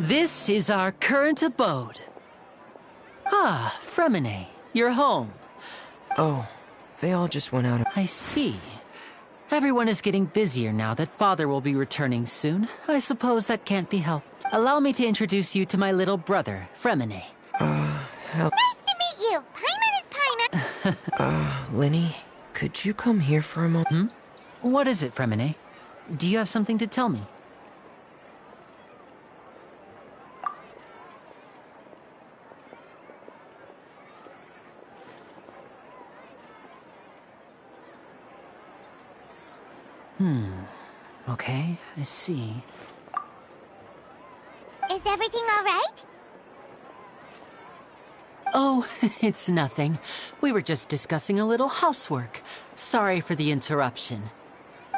This is our current abode. Ah, Fremine, you're home. Oh, they all just went out. I see. Everyone is getting busier now that Father will be returning soon. I suppose that can't be helped. Allow me to introduce you to my little brother, Fremine. Nice to meet you. Paimon is Paimon. Lenny, could you come here for a moment? What is it, Fremine? Do you have something to tell me? Okay, I see. Is everything all right? Oh, it's nothing. We were just discussing a little housework. Sorry for the interruption.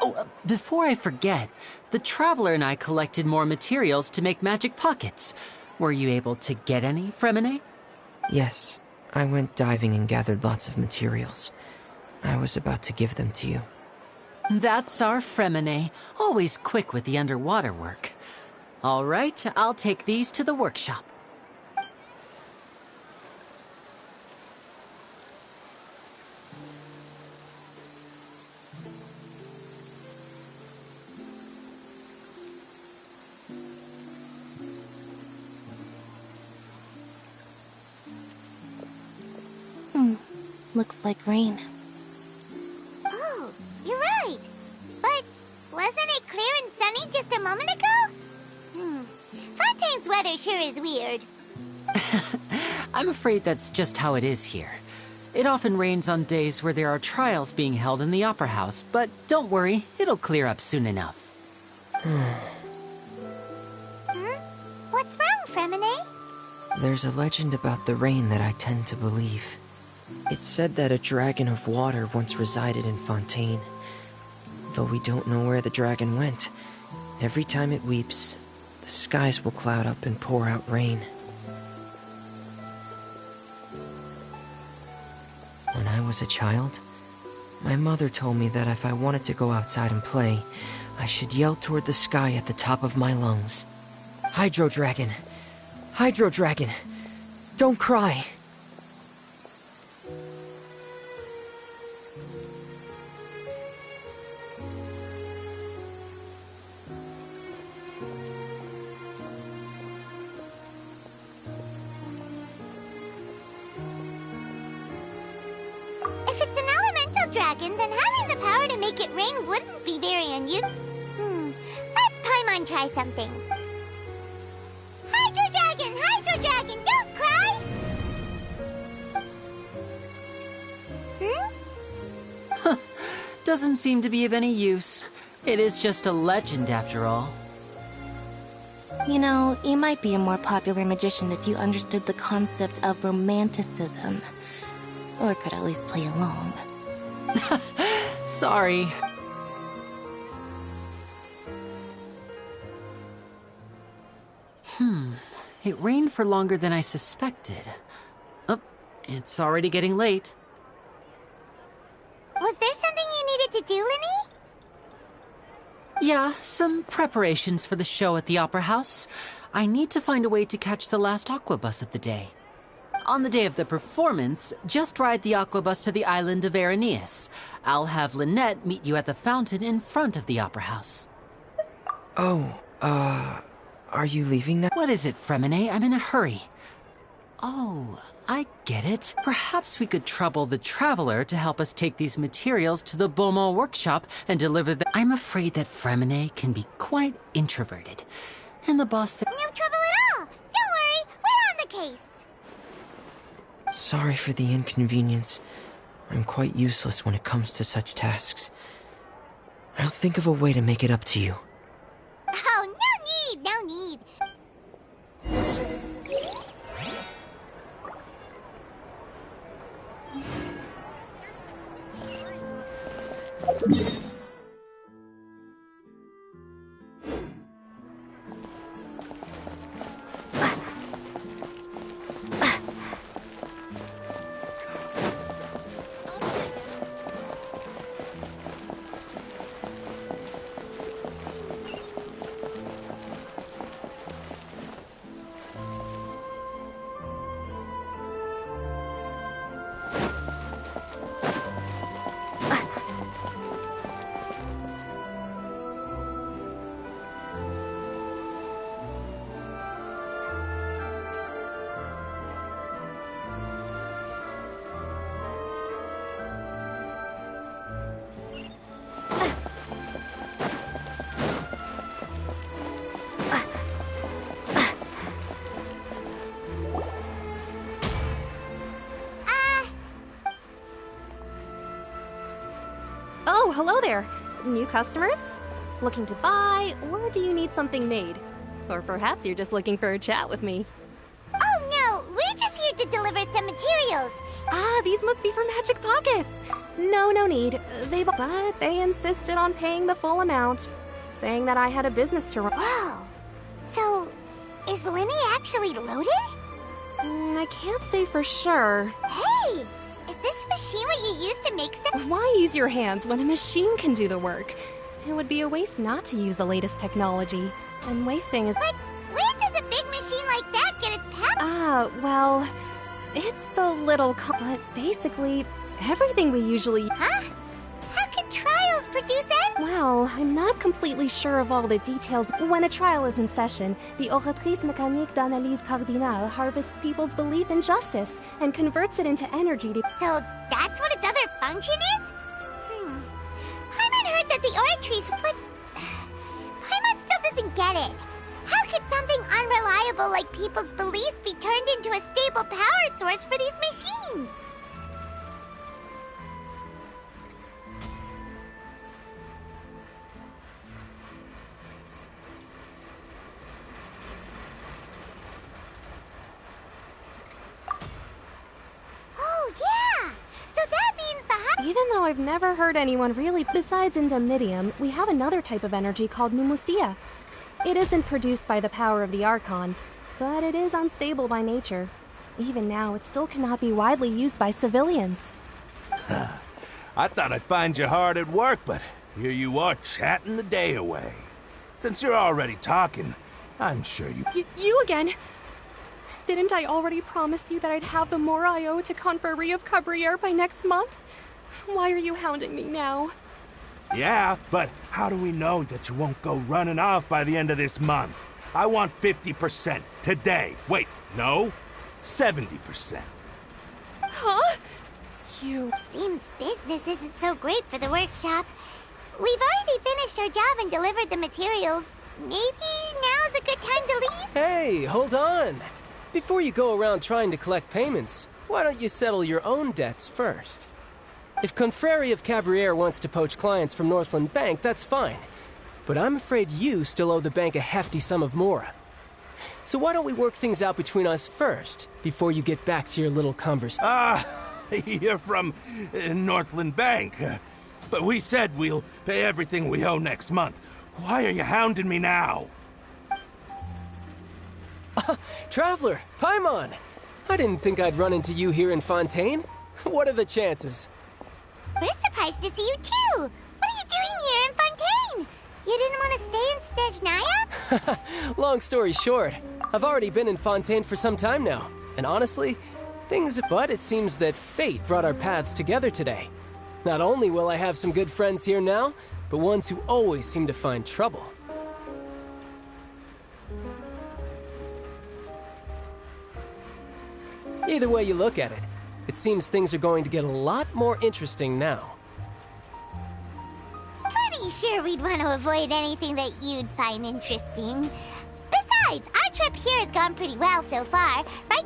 Oh, before I forget, the Traveler and I collected more materials to make magic pockets. Were you able to get any, Fremine? Yes, I went diving and gathered lots of materials. I was about to give them to you. That's our Fremine, always quick with the underwater work. All right, I'll take these to the workshop. Looks like rain. Oh, you're right. But wasn't it clear and sunny just a moment ago? Fontaine's weather sure is weird. I'm afraid that's just how it is here. It often rains on days where there are trials being held in the Opera House, but don't worry, it'll clear up soon enough. What's wrong, Fremine? There's a legend about the rain that I tend to believe. It's said that a dragon of water once resided in Fontaine. Though we don't know where the dragon went, every time it weeps, the skies will cloud up and pour out rain. When I was a child, my mother told me that if I wanted to go outside and play, I should yell toward the sky at the top of my lungs. Hydro Dragon! Hydro Dragon! Don't cry! If it's an elemental dragon, then having the power to make it rain wouldn't be very unusual. Let Paimon try something. Hydro Dragon, don't cry! Doesn't seem to be of any use. It is just a legend after all. You know, you might be a more popular magician if you understood the concept of romanticism. Or could at least play along. Sorry. It rained for longer than I suspected. Oh, it's already getting late. Was there something you needed to do, Lenny? Yeah, some preparations for the show at the Opera House. I need to find a way to catch the last aqua bus of the day. On the day of the performance, just ride the aqua bus to the island of Aeneas. I'll have Lynette meet you at the fountain in front of the Opera House. Are you leaving now? What is it, Fremine? I'm in a hurry. Oh, I get it. Perhaps we could trouble the Traveler to help us take these materials to the Beaumont workshop and deliver them. I'm afraid that Fremine can be quite introverted. And the boss that— No trouble at all! Don't worry, we're on the case! Sorry for the inconvenience. I'm quite useless when it comes to such tasks. I'll think of a way to make it up to you. Oh, no need! Oh, hello there. New customers? Looking to buy, or do you need something made? Or perhaps you're just looking for a chat with me. Oh no, we're just here to deliver some materials. Ah, these must be for Magic Pockets. No need. But they insisted on paying the full amount, saying that I had a business to run. Whoa. So, is Lenny actually loaded? I can't say for sure. Hey, is this machine what you use to make stuff? Why use your hands when a machine can do the work? It would be a waste not to use the latest technology. And wasting is... But where does a big machine like that get its power? Well, it's a little... But basically, everything we usually... Huh? How can trials produce that? Well, I'm not completely sure of all the details. When a trial is in session, the Oratrice Mécanique d'Analyse Cardinale harvests people's belief in justice and converts it into energy to... So that's what its other function is? Paimon heard that the Oratrice... But... Paimon still doesn't get it. How could something unreliable like people's beliefs be turned into a stable power source for these machines? Even though I've never heard anyone really... Besides indemnitium, we have another type of energy called pneumosia. It isn't produced by the power of the Archon, but it is unstable by nature. Even now, it still cannot be widely used by civilians. I thought I'd find you hard at work, but here you are chatting the day away. Since you're already talking, I'm sure you... You again? Didn't I already promise you that I'd have the more I owe to Confrérie of Cabriere by next month? Why are you hounding me now? Yeah, but how do we know that you won't go running off by the end of this month? I want 50% today. Wait, no, 70%. Huh? You... Seems business isn't so great for the workshop. We've already finished our job and delivered the materials. Maybe now's a good time to leave? Hey, hold on. Before you go around trying to collect payments, why don't you settle your own debts first? If Confrérie of Cabriere wants to poach clients from Northland Bank, that's fine. But I'm afraid you still owe the bank a hefty sum of mora. So why don't we work things out between us first, before you get back to your little conversation? You're from Northland Bank. But we said we'll pay everything we owe next month. Why are you hounding me now? Traveler, Paimon! I didn't think I'd run into you here in Fontaine. What are the chances? We're surprised to see you too! What are you doing here in Fontaine? You didn't want to stay in Snezhnaya? Long story short, I've already been in Fontaine for some time now. And honestly, but it seems that fate brought our paths together today. Not only will I have some good friends here now, but ones who always seem to find trouble. Either way you look at it, it seems things are going to get a lot more interesting now. Pretty sure we'd want to avoid anything that you'd find interesting. Besides, our trip here has gone pretty well so far. Right,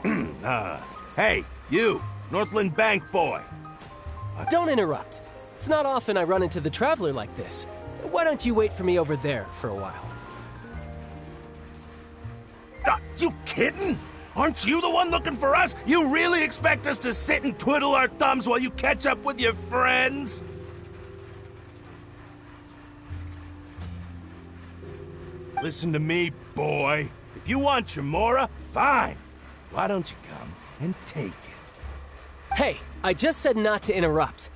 Traveler? Hey, you, Northland Bank boy. Don't interrupt. It's not often I run into the Traveler like this. Why don't you wait for me over there for a while? You kidding? Aren't you the one looking for us? You really expect us to sit and twiddle our thumbs while you catch up with your friends? Listen to me, boy. If you want your mora, fine. Why don't you come and take it? Hey, I just said not to interrupt.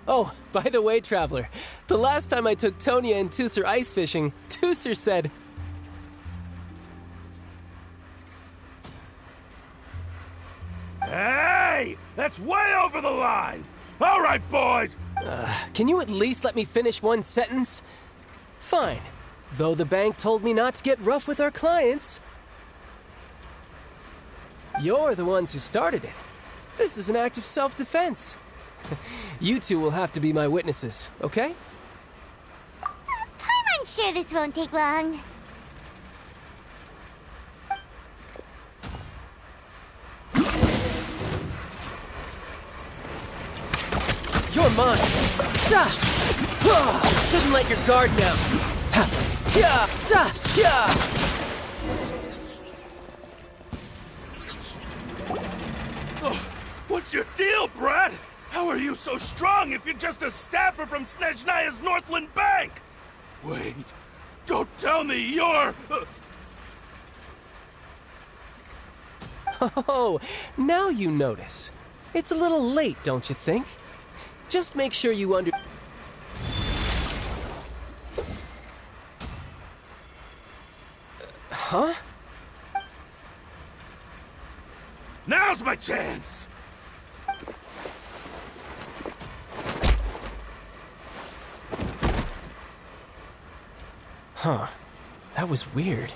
Oh, by the way, Traveler, the last time I took Tonya and Tusser ice fishing, Tusser said... Hey! That's way over the line! All right, boys! Can you at least let me finish one sentence? Fine. Though the bank told me not to get rough with our clients. You're the ones who started it. This is an act of self-defense. You two will have to be my witnesses, okay? I'm sure this won't take long. on. Shouldn't let your guard down. What's your deal, Brad? How are you so strong if you're just a staffer from Snezhnaya's Northland Bank? Wait, don't tell me you're... Oh, now you notice. It's a little late, don't you think? Just make sure you Huh? Now's my chance! Huh. That was weird.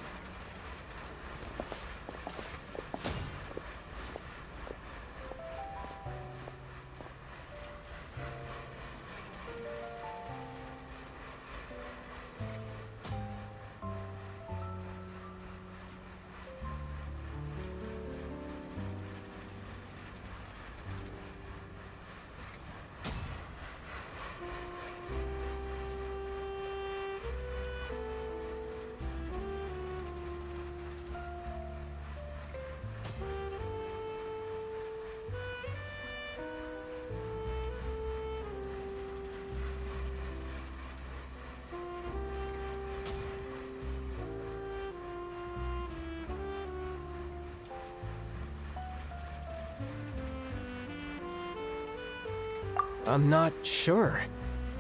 I'm not sure.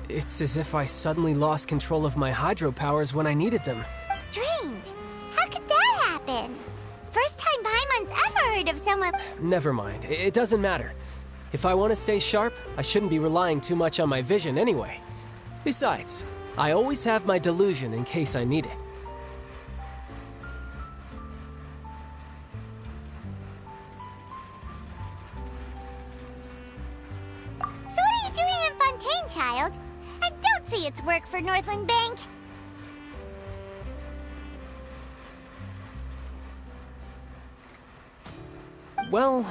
It's as if I suddenly lost control of my hydro powers when I needed them. Strange. How could that happen? First time Paimon's ever heard of someone... Never mind. It doesn't matter. If I want to stay sharp, I shouldn't be relying too much on my vision anyway. Besides, I always have my delusion in case I need it. So what are you doing in Fontaine, child? I don't see its work for Northland Bank. Well,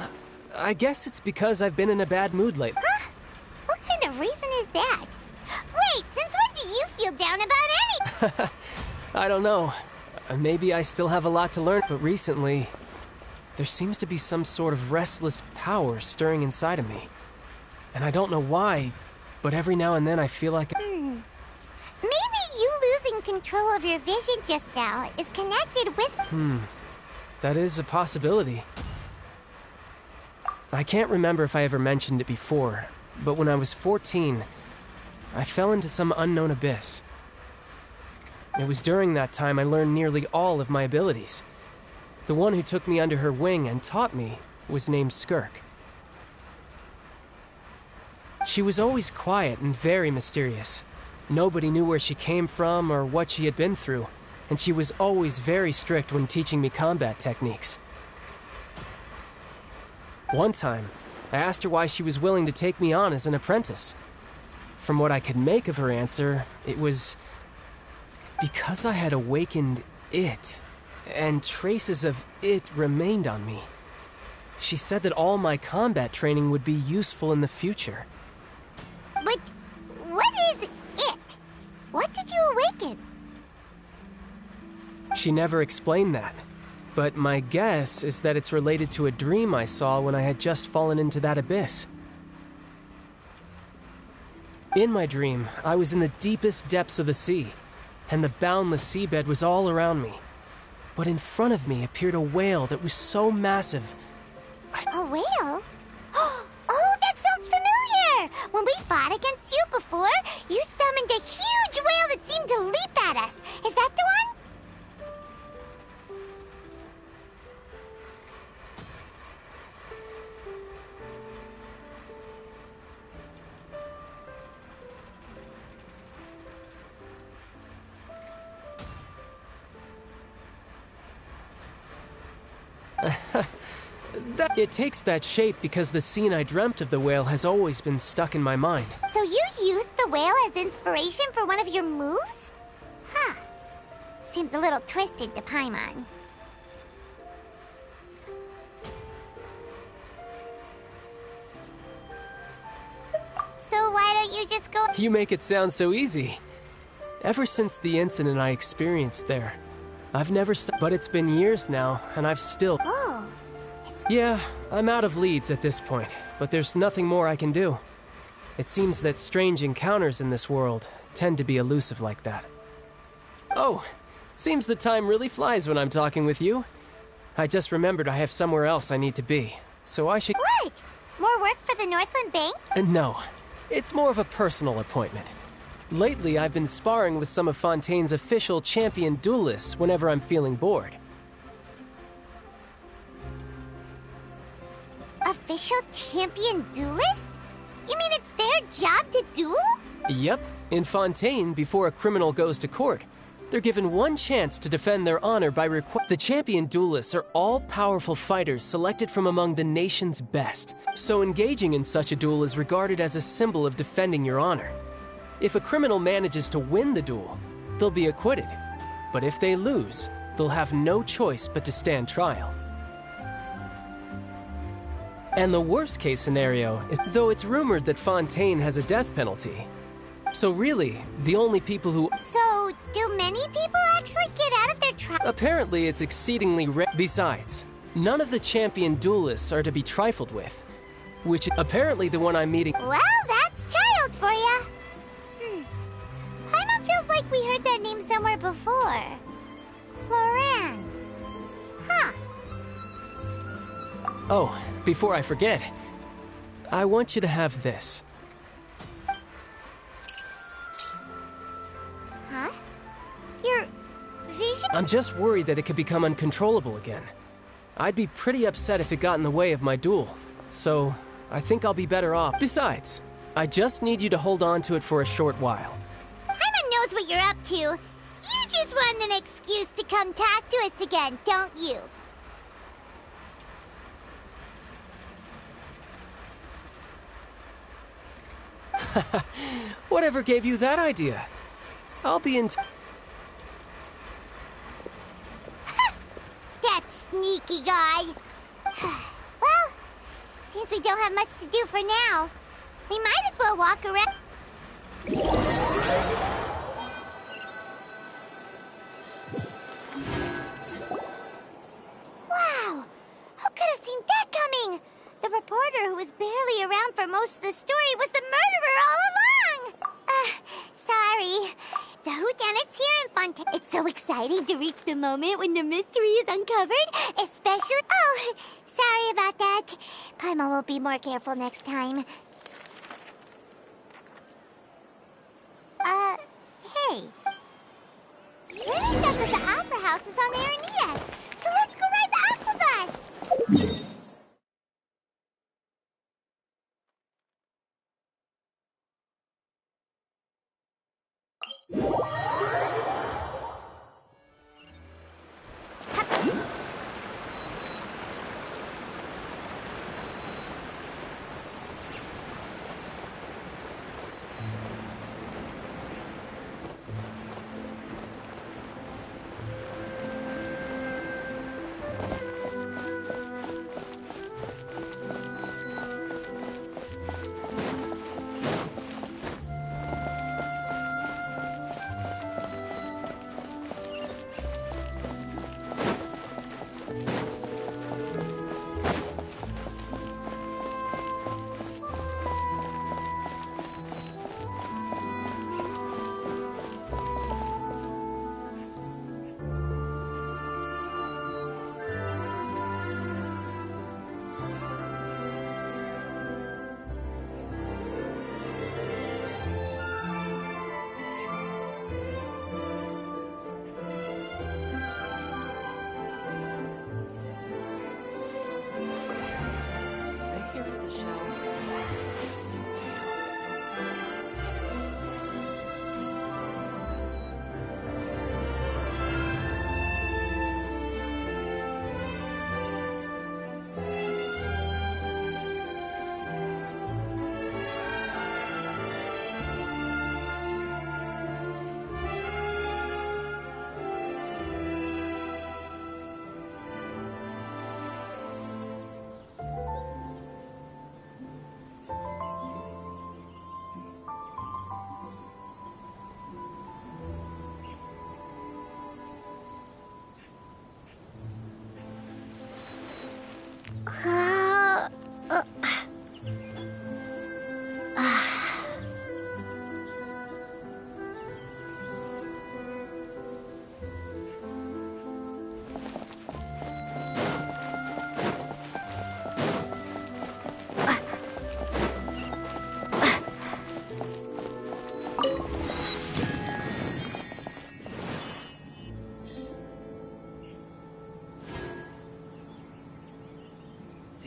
I guess it's because I've been in a bad mood lately. Huh? What kind of reason is that? Wait, since when do you feel down about any... I don't know. Maybe I still have a lot to learn, but recently, there seems to be some sort of restless power stirring inside of me. And I don't know why, but every now and then I feel like... Maybe you losing control of your vision just now is connected with... That is a possibility. I can't remember if I ever mentioned it before, but when I was 14, I fell into some unknown abyss. It was during that time I learned nearly all of my abilities. The one who took me under her wing and taught me was named Skirk. She was always quiet and very mysterious. Nobody knew where she came from or what she had been through, and she was always very strict when teaching me combat techniques. One time, I asked her why she was willing to take me on as an apprentice. From what I could make of her answer, it was because I had awakened it, and traces of it remained on me. She said that all my combat training would be useful in the future. But what is it? What did you awaken? She never explained that, but my guess is that it's related to a dream I saw when I had just fallen into that abyss. In my dream, I was in the deepest depths of the sea, and the boundless seabed was all around me. But in front of me appeared a whale that was so massive. A whale? Oh, that sounds familiar! When we fought against you before, you summoned a huge whale that seemed to leap at us. Is that the one? It takes that shape because the scene I dreamt of the whale has always been stuck in my mind. So you used the whale as inspiration for one of your moves? Huh. Seems a little twisted to Paimon. So why don't you just go? You make it sound so easy. Ever since the incident I experienced there, I've never but it's been years now, and I've still... Oh. Yeah, I'm out of leads at this point, but there's nothing more I can do. It seems that strange encounters in this world tend to be elusive like that. Oh, seems the time really flies when I'm talking with you. I just remembered I have somewhere else I need to be, so I should... What? More work for the Northland Bank? No, it's more of a personal appointment. Lately, I've been sparring with some of Fontaine's official champion duelists whenever I'm feeling bored. Official champion duelists? You mean it's their job to duel? Yep, in Fontaine, before a criminal goes to court, they're given one chance to defend their honor by The champion duelists are all-powerful fighters selected from among the nation's best, so engaging in such a duel is regarded as a symbol of defending your honor. If a criminal manages to win the duel, they'll be acquitted, but if they lose, they'll have no choice but to stand trial. And the worst-case scenario is, though it's rumored that Fontaine has a death penalty, so really, the only people who... So, do many people actually get out of their trial? Apparently, it's exceedingly rare. Besides, none of the champion duelists are to be trifled with, which apparently the one I'm meeting... Well, that's child for ya. Paimon feels like we heard that name somewhere before. Clorand. Huh. Oh, before I forget, I want you to have this. Huh? Your vision? I'm just worried that it could become uncontrollable again. I'd be pretty upset if it got in the way of my duel, so I think I'll be better off. Besides, I just need you to hold on to it for a short while. Paimon knows what you're up to. You just want an excuse to come talk to us again, don't you? Whatever gave you that idea? I'll be in... That sneaky guy. Well, since we don't have much to do for now, we might as well walk around. Wow! Who could have seen that coming? The reporter who was barely around for most of the story was the murderer all along! Sorry. The whodunits here in Fontaine. It's so exciting to reach the moment when the mystery is uncovered, especially... Oh, sorry about that. Paimon will be more careful next time. Hey. Lenny stuff at the Opera House is on Aeneas, so let's go ride the Aqua Bus!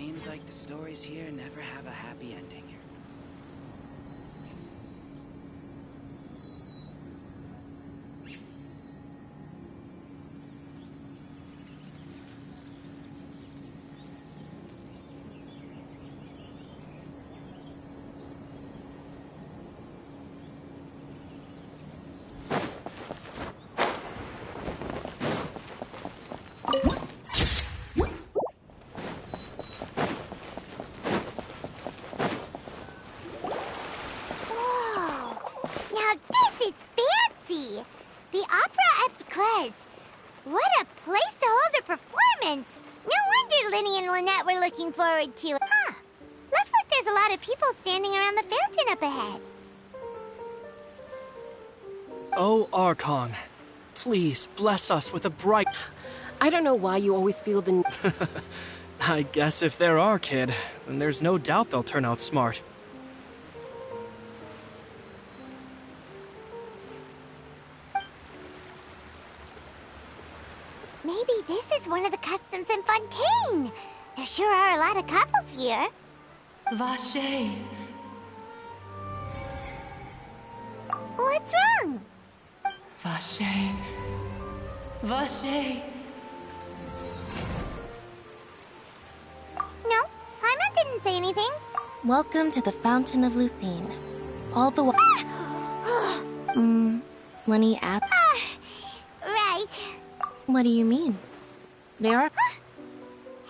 Seems like the stories here never have a happy ending. What a place to hold a performance! No wonder Linny and Lynette were looking forward to it. Huh. Looks like there's a lot of people standing around the fountain up ahead. Oh, Archon, please bless us with a bright... I don't know why you always feel the... I guess if there are, kid, then there's no doubt they'll turn out smart. Maybe this is one of the customs in Fontaine. There sure are a lot of couples here. Vache. What's wrong? Vache. Vache. No, Paimon didn't say anything. Welcome to the Fountain of Lucine. All the Lenny asked... Right. What do you mean? There are...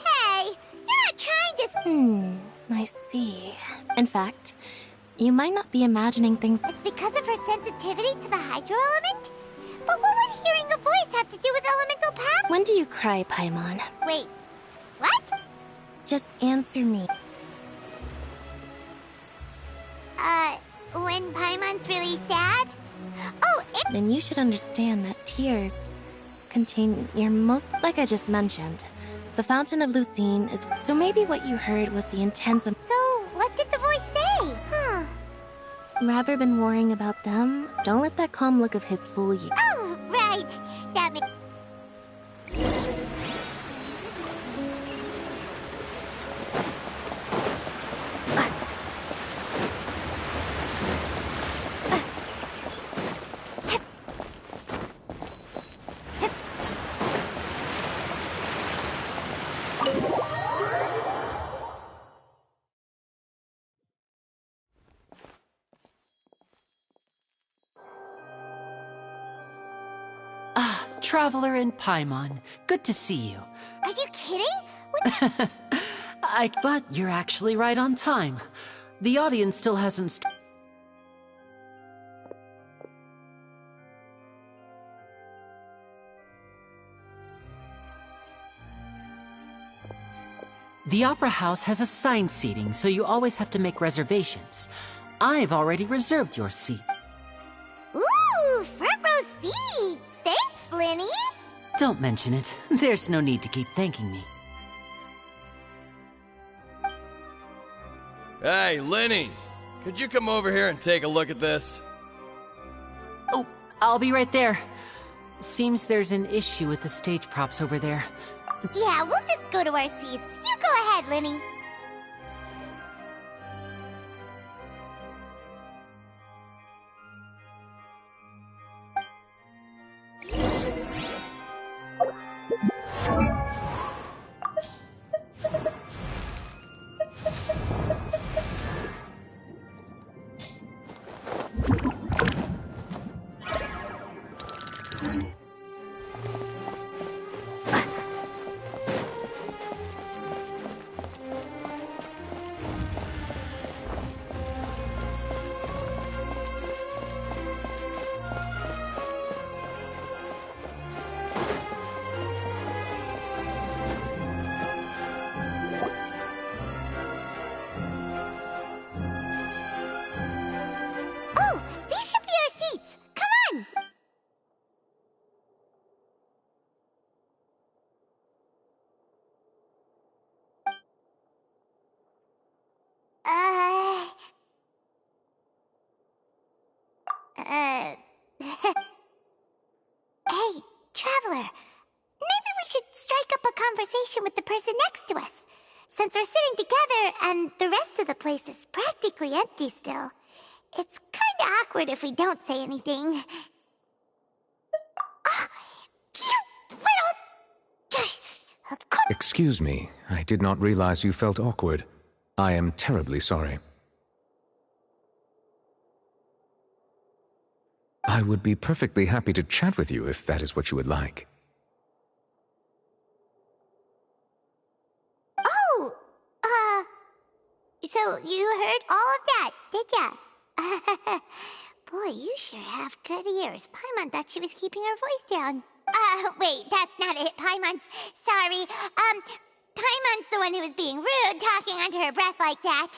Hey, you're not trying to... I see. In fact, you might not be imagining things... It's because of her sensitivity to the hydro element? But what would hearing a voice have to do with elemental power? When do you cry, Paimon? Wait, what? Just answer me. When Paimon's really sad? Oh, Then you should understand that tears contain your most... Like I just mentioned, the Fountain of Lucine is... So maybe what you heard was the intense... So, what did the voice say? Huh. Rather than worrying about them, don't let that calm look of his fool you. Oh, right. That makes... Traveler in Paimon, good to see you. Are you kidding? But you're actually right on time. The audience still hasn't... The Opera House has assigned seating, so you always have to make reservations. I've already reserved your seat. Ooh, front row seats! Thanks, Linny! Don't mention it. There's no need to keep thanking me. Hey, Linny! Could you come over here and take a look at this? Oh, I'll be right there. Seems there's an issue with the stage props over there. Yeah, we'll just go to our seats. You go ahead, Linny. Oh, these should be our seats. Come on. Hey, Traveler. Maybe we should strike up a conversation with the person next to us. since we're sitting together and the rest of the place is practically empty still, it's kinda awkward if we don't say anything. You little... Of course... Excuse me, I did not realize you felt awkward. I am terribly sorry. I would be perfectly happy to chat with you if that is what you would like. Oh! So you heard all of that, did ya? Boy, you sure have good ears. Paimon thought she was keeping her voice down. Wait, that's not it, Paimon's... Sorry. Paimon's the one who was being rude, talking under her breath like that.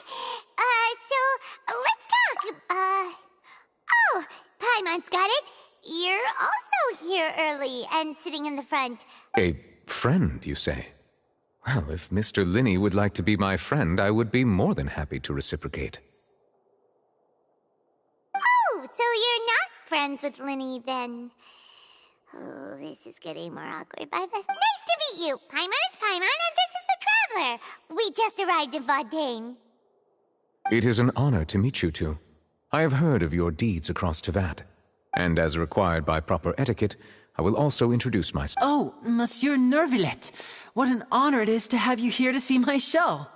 So, let's talk. Oh, Paimon's got it. You're also here early and sitting in the front. A friend, you say? Well, if Mr. Linney would like to be my friend, I would be more than happy to reciprocate. Oh, so you're not friends with Linney, then. Oh, this is getting more awkward by the... Nice to meet you! Paimon is Paimon, and this is the Traveler! We just arrived in Fontain. It is an honor to meet you two. I have heard of your deeds across Tevat, and as required by proper etiquette, I will also introduce myself. Oh, Monsieur Nervillet! What an honor it is to have you here to see my show!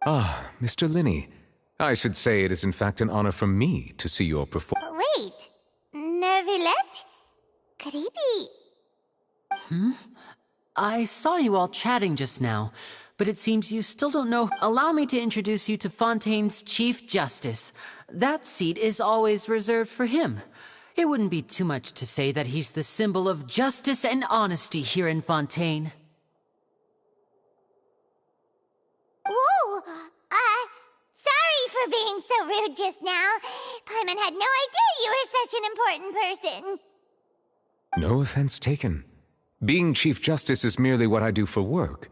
Ah, Mr. Linney. I should say it is in fact an honor for me to see your performance. Wait, Nervillet? Could he be... I saw you all chatting just now, but it seems you still don't know. Allow me to introduce you to Fontaine's Chief Justice. That seat is always reserved for him. It wouldn't be too much to say that he's the symbol of justice and honesty here in Fontaine. Whoa! Sorry for being so rude just now. Paimon had no idea you were such an important person. No offense taken. Being Chief Justice is merely what I do for work.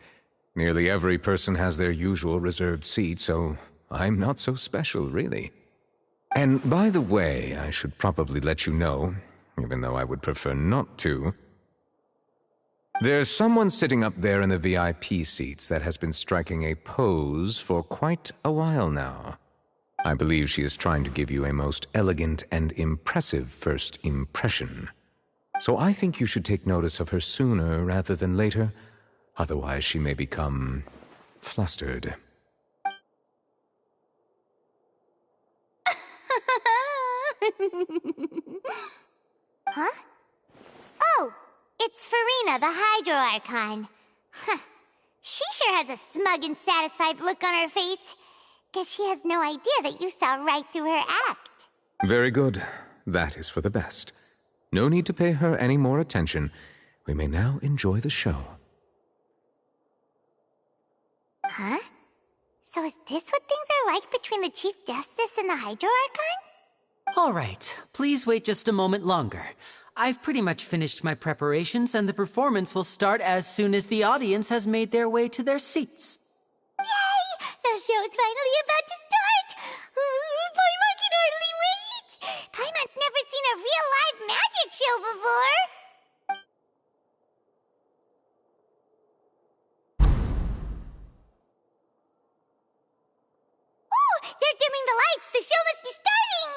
Nearly every person has their usual reserved seat, so I'm not so special, really. And by the way, I should probably let you know, even though I would prefer not to. There's someone sitting up there in the VIP seats that has been striking a pose for quite a while now. I believe she is trying to give you a most elegant and impressive first impression. So I think you should take notice of her sooner rather than later, otherwise she may become flustered. Huh? Oh, it's Farina, the Hydro Archon. Huh. She sure has a smug and satisfied look on her face. Guess she has no idea that you saw right through her act. Very good. That is for the best. No need to pay her any more attention. We may now enjoy the show. Huh? So is this what things are like between the Chief Justice and the Hydro Archon? All right, please wait just a moment longer. I've pretty much finished my preparations, and the performance will start as soon as the audience has made their way to their seats. Yay! The show's finally about to start! Paimon can hardly wait! Paimon's never seen a real live magic show before! Oh! They're dimming the lights! The show must be starting!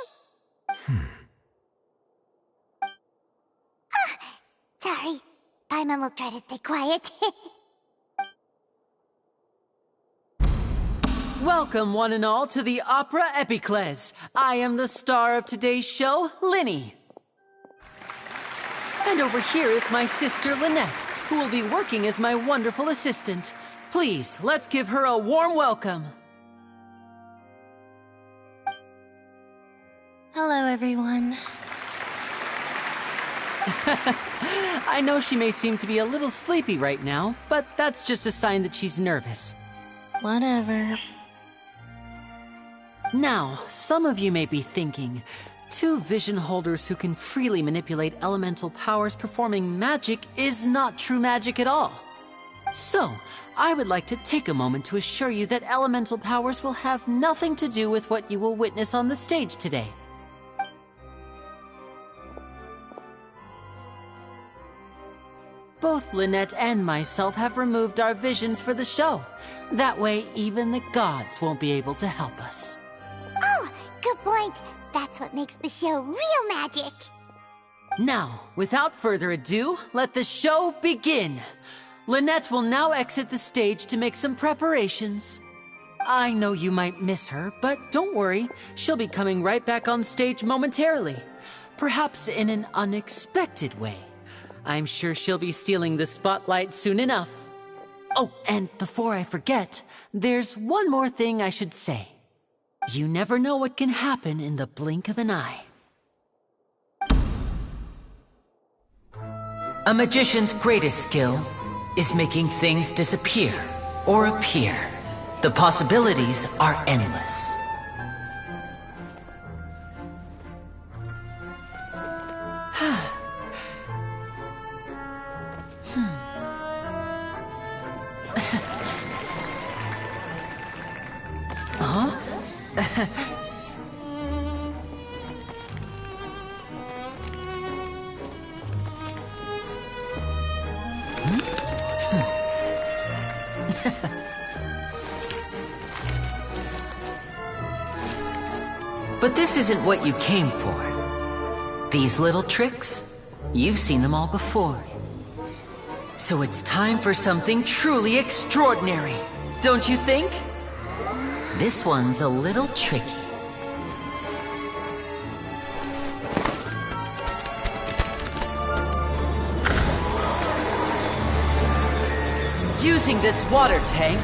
Sorry. Paimon will try to stay quiet. Welcome, one and all, to the Opera Epiclese. I am the star of today's show, Linny. And over here is my sister, Lynette, who will be working as my wonderful assistant. Please, let's give her a warm welcome. Hello, everyone. I know she may seem to be a little sleepy right now, but that's just a sign that she's nervous. Whatever. Now, some of you may be thinking, two vision holders who can freely manipulate elemental powers performing magic is not true magic at all. So, I would like to take a moment to assure you that elemental powers will have nothing to do with what you will witness on the stage today. Both Lynette and myself have removed our visions for the show. That way, even the gods won't be able to help us. Oh, good point. That's what makes the show real magic. Now, without further ado, let the show begin. Lynette will now exit the stage to make some preparations. I know you might miss her, but don't worry. She'll be coming right back on stage momentarily. Perhaps in an unexpected way. I'm sure she'll be stealing the spotlight soon enough. Oh, and before I forget, there's one more thing I should say. You never know what can happen in the blink of an eye. A magician's greatest skill is making things disappear or appear. The possibilities are endless. But this isn't what you came for. These little tricks, you've seen them all before. So it's time for something truly extraordinary, don't you think? This one's a little tricky. Using this water tank,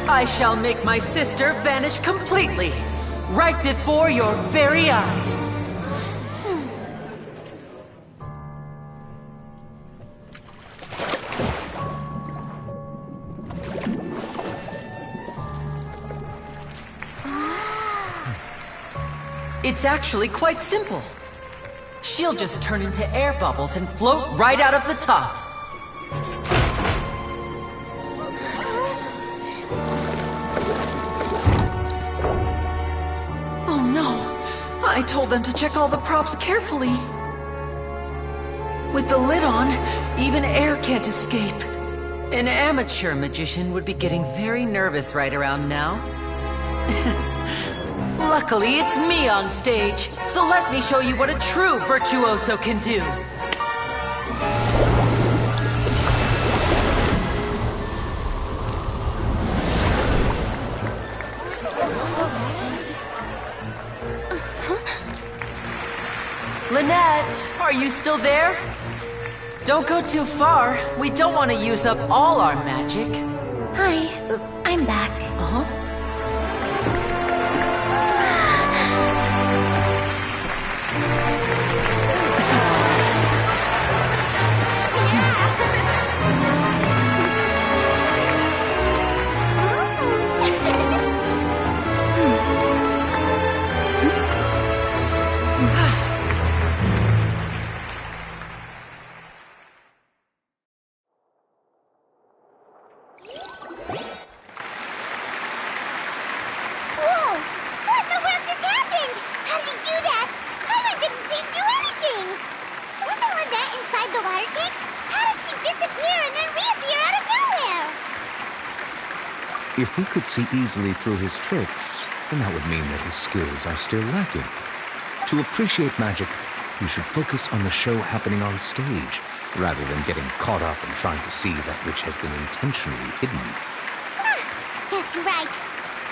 I shall make my sister vanish completely, right before your very eyes. It's actually quite simple. She'll just turn into air bubbles and float right out of the top. Oh no! I told them to check all the props carefully. With the lid on, even air can't escape. An amateur magician would be getting very nervous right around now. Luckily, it's me on stage, so let me show you what a true virtuoso can do. Lynette, are you still there? Don't go too far. We don't want to use up all our magic. Hi, I'm back. Uh-huh. If we could see easily through his tricks, then that would mean that his skills are still lacking. To appreciate magic, you should focus on the show happening on stage, rather than getting caught up in trying to see that which has been intentionally hidden. Guess you're right.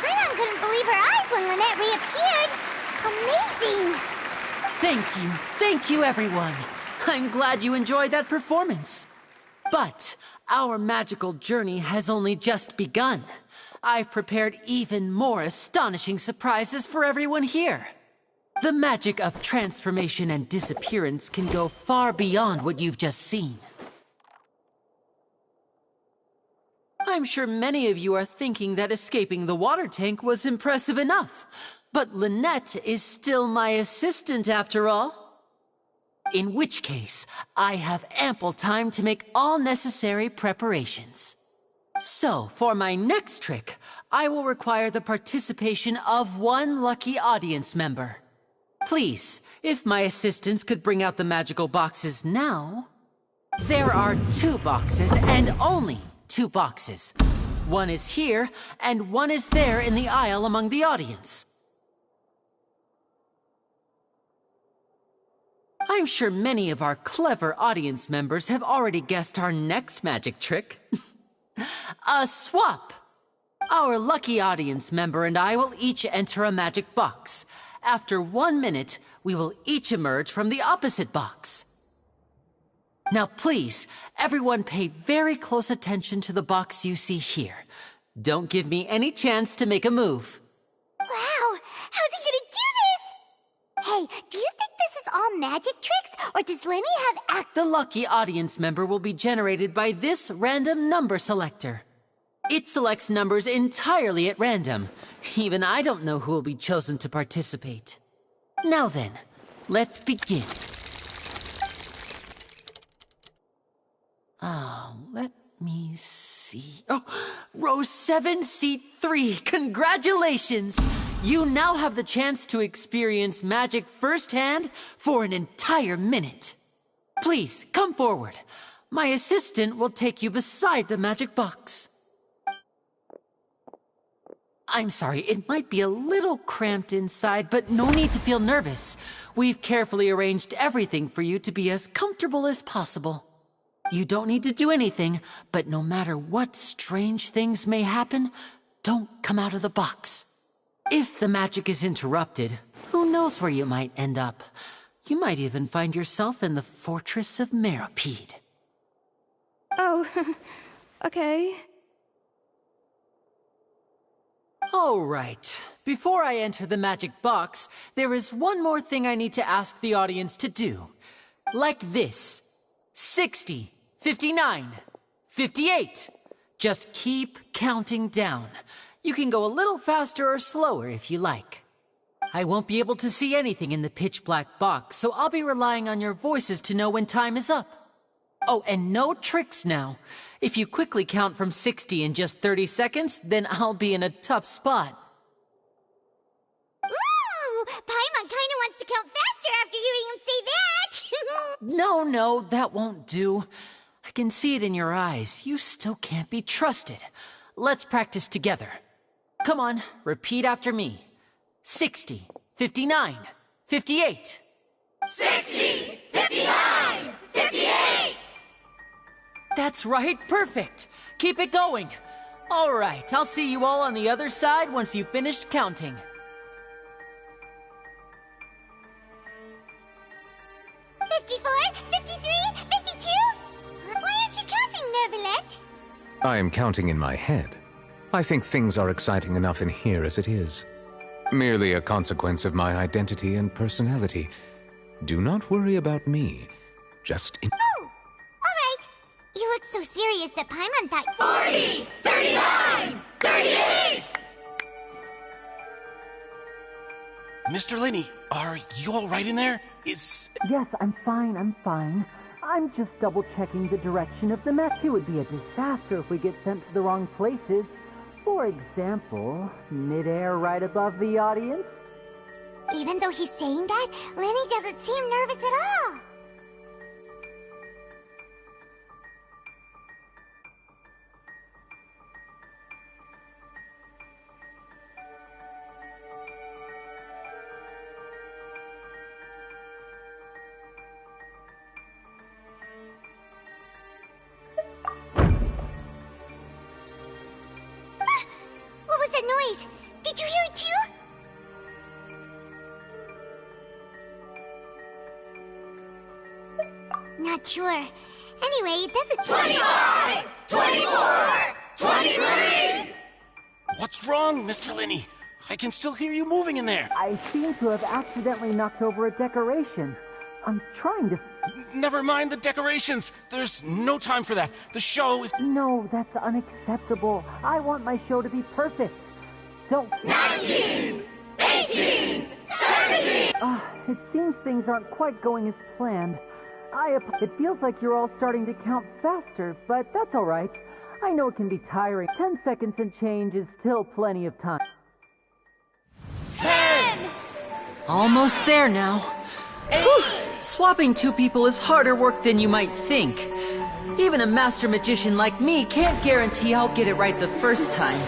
Paimon couldn't believe her eyes when Lynette reappeared. Amazing! Thank you everyone. I'm glad you enjoyed that performance. But our magical journey has only just begun. I've prepared even more astonishing surprises for everyone here. The magic of transformation and disappearance can go far beyond what you've just seen. I'm sure many of you are thinking that escaping the water tank was impressive enough. But Lynette is still my assistant after all. In which case, I have ample time to make all necessary preparations. So, for my next trick, I will require the participation of one lucky audience member. Please, if my assistants could bring out the magical boxes now. There are 2 boxes, and only 2 boxes. One is here, and one is there in the aisle among the audience. I'm sure many of our clever audience members have already guessed our next magic trick. A swap! Our lucky audience member and I will each enter a magic box. After 1 minute, we will each emerge from the opposite box. Now please, everyone pay very close attention to the box you see here. Don't give me any chance to make a move. Wow! How's he gonna do this? Hey, do you think this is all magic tricks, or does Lenny have The lucky audience member will be generated by this random number selector. It selects numbers entirely at random. Even I don't know who will be chosen to participate. Now then, let's begin. Let me see. Oh, row 7, seat 3. Congratulations! You now have the chance to experience magic firsthand for an entire minute. Please, come forward. My assistant will take you beside the magic box. I'm sorry, it might be a little cramped inside, but no need to feel nervous. We've carefully arranged everything for you to be as comfortable as possible. You don't need to do anything, but no matter what strange things may happen, don't come out of the box. If the magic is interrupted, who knows where you might end up? You might even find yourself in the Fortress of Meropide. Oh, okay. All right. Before I enter the magic box, there is one more thing I need to ask the audience to do. Like this. 60, 59, 58. Just keep counting down. You can go a little faster or slower if you like. I won't be able to see anything in the pitch-black box, so I'll be relying on your voices to know when time is up. Oh, and no tricks now. If you quickly count from 60 in just 30 seconds, then I'll be in a tough spot. Ooh! Paimon kinda wants to count faster after hearing him say that! No, that won't do. I can see it in your eyes. You still can't be trusted. Let's practice together. Come on, repeat after me. 60, 59, 58. 60, 59, 58! That's right, perfect. Keep it going. All right, I'll see you all on the other side once you've finished counting. Why aren't you counting, Nervalet? I am counting in my head. I think things are exciting enough in here as it is. Merely a consequence of my identity and personality. Do not worry about me. Just Oh! Alright. You look so serious that Paimon thought... 40, 39, 38! Mr. Linney, are you all right in there? Yes, I'm fine. I'm just double-checking the direction of the mech. It would be a disaster if we get sent to the wrong places. For example, midair right above the audience. Even though he's saying that, Lenny doesn't seem nervous at all. What was that noise? Did you hear it too? Not sure. Anyway, it doesn't... 25! 24! 23! What's wrong, Mr. Linney? I can still hear you moving in there. I seem to have accidentally knocked over a decoration. I'm trying to... Never mind the decorations. There's no time for that. The show is... No, that's unacceptable. I want my show to be perfect. Don't... 19! 18! 17! It seems things aren't quite going as planned. It feels like you're all starting to count faster, but that's all right. I know it can be tiring. 10 seconds and change is still plenty of time. 10! Almost there now. Whew. Swapping two people is harder work than you might think. Even a master magician like me can't guarantee I'll get it right the first time.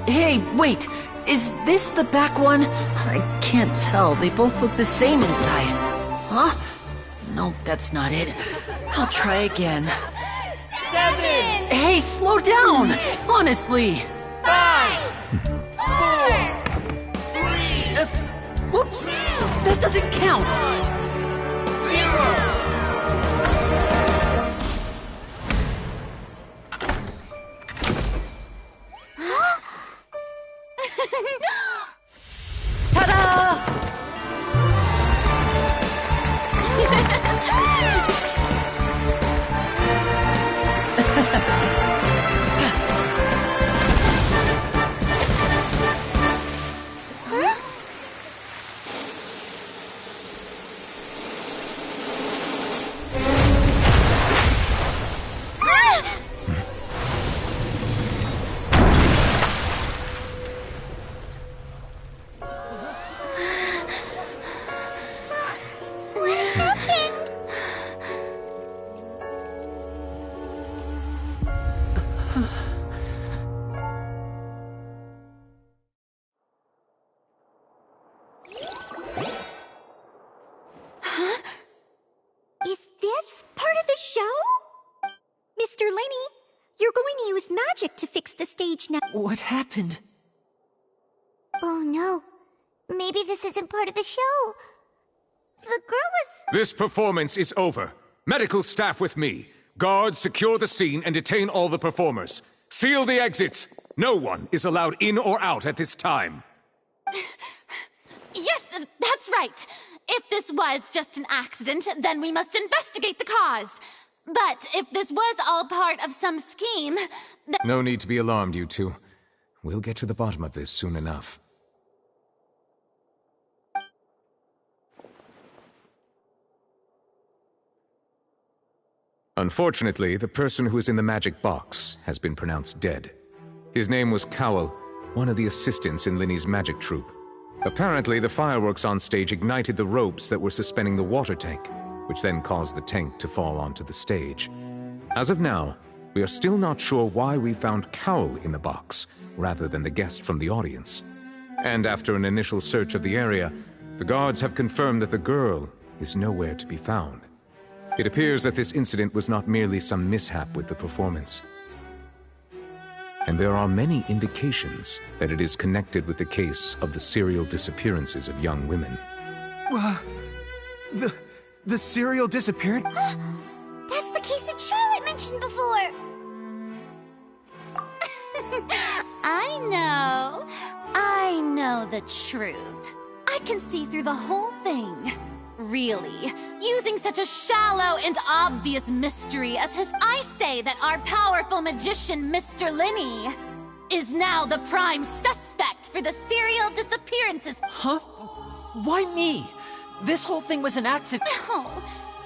Hey, wait! Is this the back one? I can't tell. They both look the same inside. Huh? No, that's not it. I'll try again. 7! Hey, slow down! Honestly! 5! 4! 3! Whoops! That doesn't count! 0! Ta-da! Is this part of the show? Mr. Lenny, you're going to use magic to fix the stage now. What happened? Oh no. Maybe this isn't part of the show. The girl was... This performance is over. Medical staff with me. Guards, secure the scene and detain all the performers. Seal the exits. No one is allowed in or out at this time. Yes, that's right. If this was just an accident, then we must investigate the cause. But if this was all part of some scheme... No need to be alarmed, you two. We'll get to the bottom of this soon enough. Unfortunately, the person who is in the magic box has been pronounced dead. His name was Cowell, one of the assistants in Linny's magic troupe. Apparently, the fireworks on stage ignited the ropes that were suspending the water tank, which then caused the tank to fall onto the stage. As of now, we are still not sure why we found Cowell in the box, rather than the guest from the audience. And after an initial search of the area, the guards have confirmed that the girl is nowhere to be found. It appears that this incident was not merely some mishap with the performance. And there are many indications that it is connected with the case of the serial disappearances of young women. The serial disappearance? That's the case that Charlotte mentioned before! I know the truth. I can see through the whole thing. Really, using such a shallow and obvious mystery as his... I say that our powerful magician, Mr. Linny, is now the prime suspect for the serial disappearances. Huh? Why me? This whole thing was an accident. No,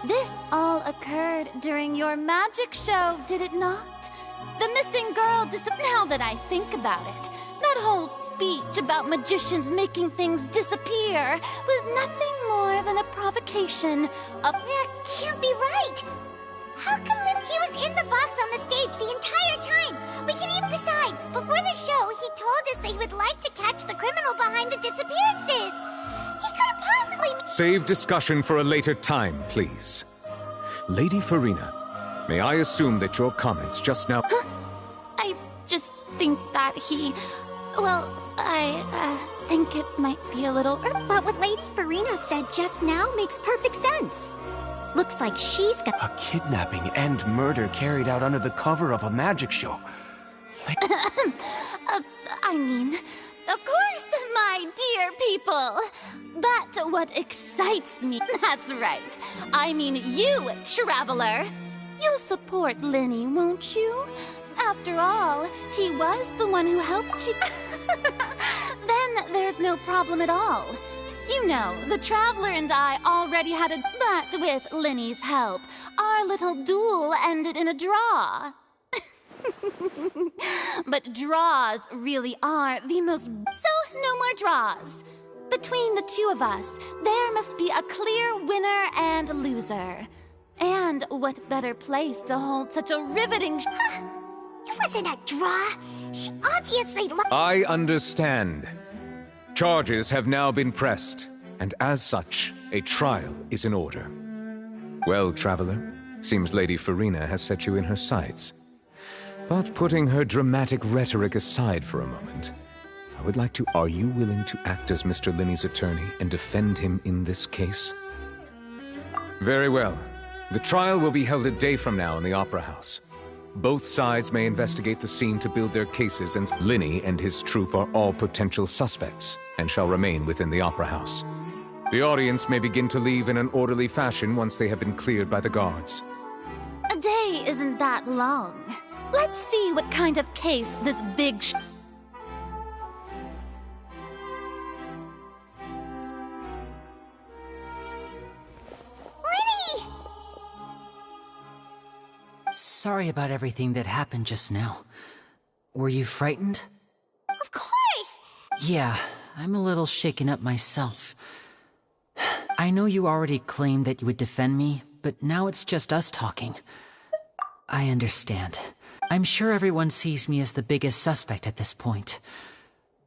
this all occurred during your magic show, did it not? The missing girl now that I think about it, that whole speech about magicians making things disappear was nothing more than a provocation. That can't be right! How come he was in the box on the stage the entire time? Besides, before the show, he told us that he would like to catch the criminal behind the disappearances. He could have possibly... Save discussion for a later time, please. Lady Farina, may I assume that your comments just now... I just think that he... Well, I think it might be a little... But what Lady Farina said just now makes perfect sense. Looks like she's got... A kidnapping and murder carried out under the cover of a magic show. I mean, of course, my dear people. But what excites me... That's right. I mean you, traveler. You'll support Linny, won't you? After all, he was the one who helped you. Then there's no problem at all. You know, the Traveler and I already had a... But with Linny's help, our little duel ended in a draw. But draws really are the most... So, no more draws. Between the two of us, there must be a clear winner and loser. And what better place to hold such a riveting... It wasn't a draw. She obviously... I understand. Charges have now been pressed, and as such, a trial is in order. Well, Traveler, seems Lady Farina has set you in her sights. But putting her dramatic rhetoric aside for a moment, I would like to... Are you willing to act as Mr. Linney's attorney and defend him in this case? Very well. The trial will be held a day from now in the Opera House. Both sides may investigate the scene to build their cases, and Linney and his troupe are all potential suspects and shall remain within the Opera House. The audience may begin to leave in an orderly fashion once they have been cleared by the guards. A day isn't that long. Let's see what kind of case this big Lenny! Sorry about everything that happened just now. Were you frightened? Of course! Yeah, I'm a little shaken up myself. I know you already claimed that you would defend me, but now it's just us talking. I understand. I'm sure everyone sees me as the biggest suspect at this point.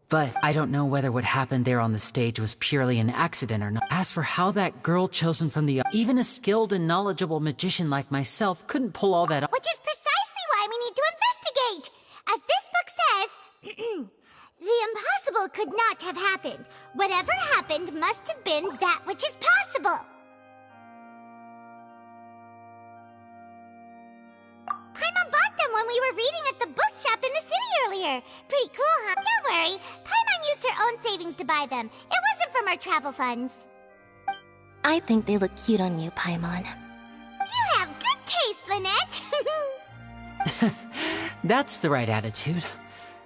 But I don't know whether what happened there on the stage was purely an accident or not. As for how that girl chosen from the... Even a skilled and knowledgeable magician like myself couldn't pull all that off. Which is precisely why we need to investigate! As this book says, the impossible could not have happened. Whatever happened must have been that which is possible. Paimon bought them when we were reading at the bookshop in the city earlier. Pretty cool, huh? Don't worry. Paimon used her own savings to buy them. It wasn't from our travel funds. I think they look cute on you, Paimon. You have good taste, Lynette. That's the right attitude.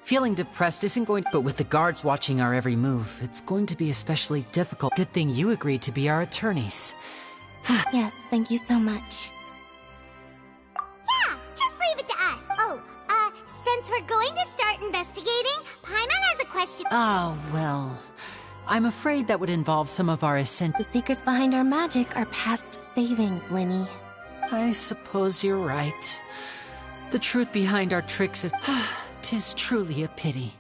Feeling depressed isn't going... But with the guards watching our every move, it's going to be especially difficult. Good thing you agreed to be our attorneys. Yes, thank you so much. Yeah, just leave it to us. Oh, since we're going to start investigating, Paimon has a question. Oh, well... I'm afraid that would involve some of our The secrets behind our magic are past saving, Linny. I suppose you're right. The truth behind our tricks is... 'Tis truly a pity.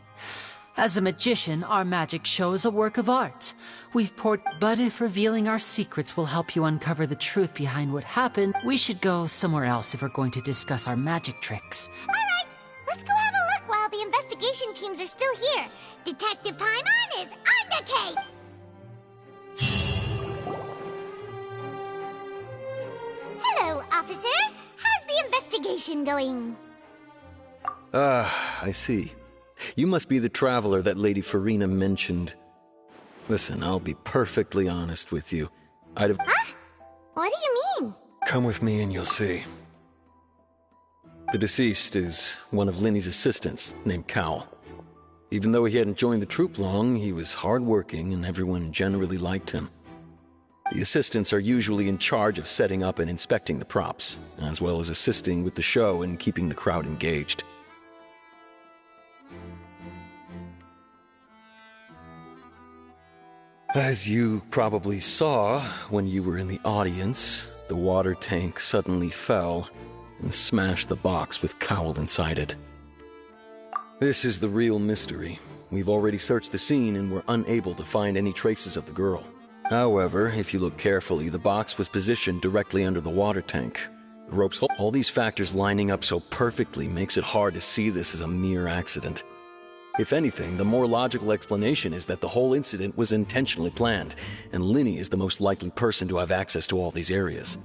As a magician, our magic show is a work of art. We've poured... But if revealing our secrets will help you uncover the truth behind what happened, we should go somewhere else if we're going to discuss our magic tricks. Alright, let's go have a look while the investigation teams are still here. Detective Paimon is on the case! Hello, officer. How's the investigation going? I see. You must be the traveler that Lady Farina mentioned. Listen, I'll be perfectly honest with you. I'd have... Huh? What do you mean? Come with me and you'll see. The deceased is one of Linny's assistants, named Cal. Even though he hadn't joined the troupe long, he was hardworking and everyone generally liked him. The assistants are usually in charge of setting up and inspecting the props, as well as assisting with the show and keeping the crowd engaged. As you probably saw when you were in the audience, the water tank suddenly fell and smashed the box with Cowl inside it. This is the real mystery. We've already searched the scene and were unable to find any traces of the girl. However, if you look carefully, the box was positioned directly under the water tank. The ropes, all these factors lining up so perfectly makes it hard to see this as a mere accident. If anything, the more logical explanation is that the whole incident was intentionally planned, and Linny is the most likely person to have access to all these areas.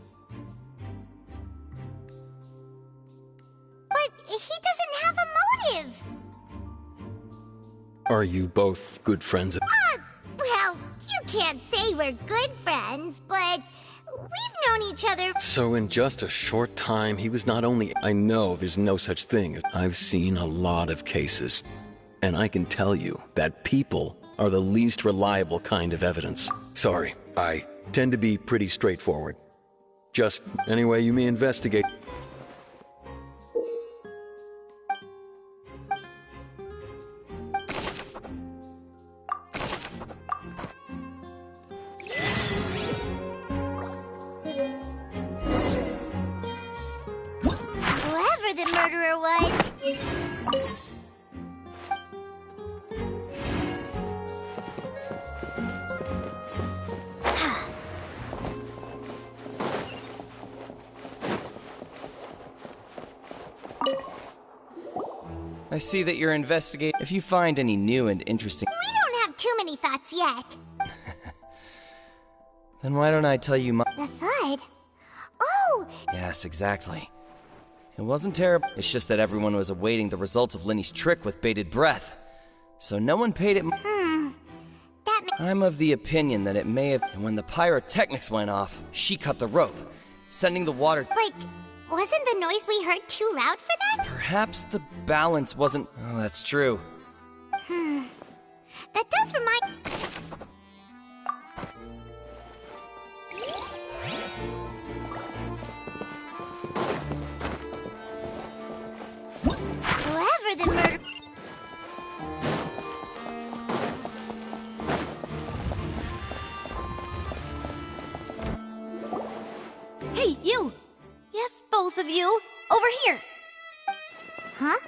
But he doesn't have a motive! Are you both good friends? Well, you can't say we're good friends, but we've known each other... So in just a short time, he was not only... I know there's no such thing. I've seen a lot of cases. And I can tell you that people are the least reliable kind of evidence. Sorry, I tend to be pretty straightforward. Just any way you may investigate. the murderer was. I see that you're investigating. If you find any new and interesting... We don't have too many thoughts yet. Then why don't I tell you my... The thud? Oh! Yes, exactly. It wasn't terrible. It's just that everyone was awaiting the results of Linny's trick with bated breath. So no one paid it... I'm of the opinion that it may have... And when the pyrotechnics went off, she cut the rope, sending the water... Wait, wasn't the noise we heard too loud for that? Perhaps the balance wasn't... Oh, that's true. That does remind... Whoever the murder... Hey, you! Yes, both of you! Over here! Huh?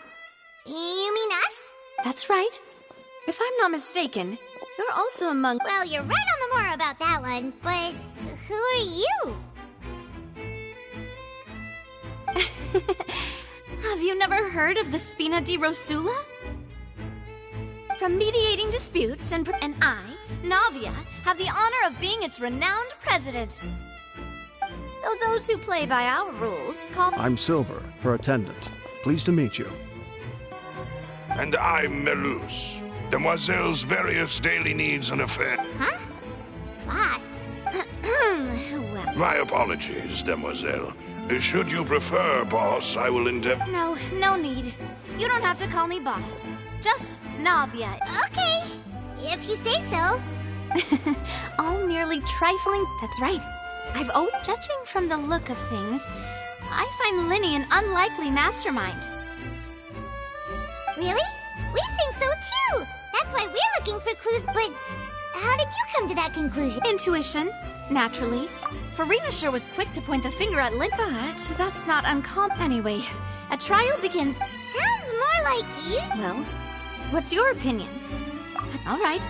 You mean us? That's right. If I'm not mistaken, you're also among... Well, you're right on the more about that one, but who are you? Have you never heard of the Spina di Rosula? From mediating disputes, and I, Navia, have the honor of being its renowned president. Though those who play by our rules call... I'm Silver, her attendant. Pleased to meet you. And I'm Melus, Demoiselle's various daily needs and affairs. Huh? Boss. Well... My apologies, Demoiselle. Should you prefer, boss, I will endeavor... No need. You don't have to call me boss. Just Navia. Okay, if you say so. All merely trifling... That's right. I've always... Judging from the look of things, I find Linny an unlikely mastermind. Really? We think so too! That's why we're looking for clues, but how did you come to that conclusion? Intuition, naturally. Farina sure was quick to point the finger at Lynn, but that's not uncommon. Anyway, a trial begins... Sounds more like you... Well, what's your opinion? All right,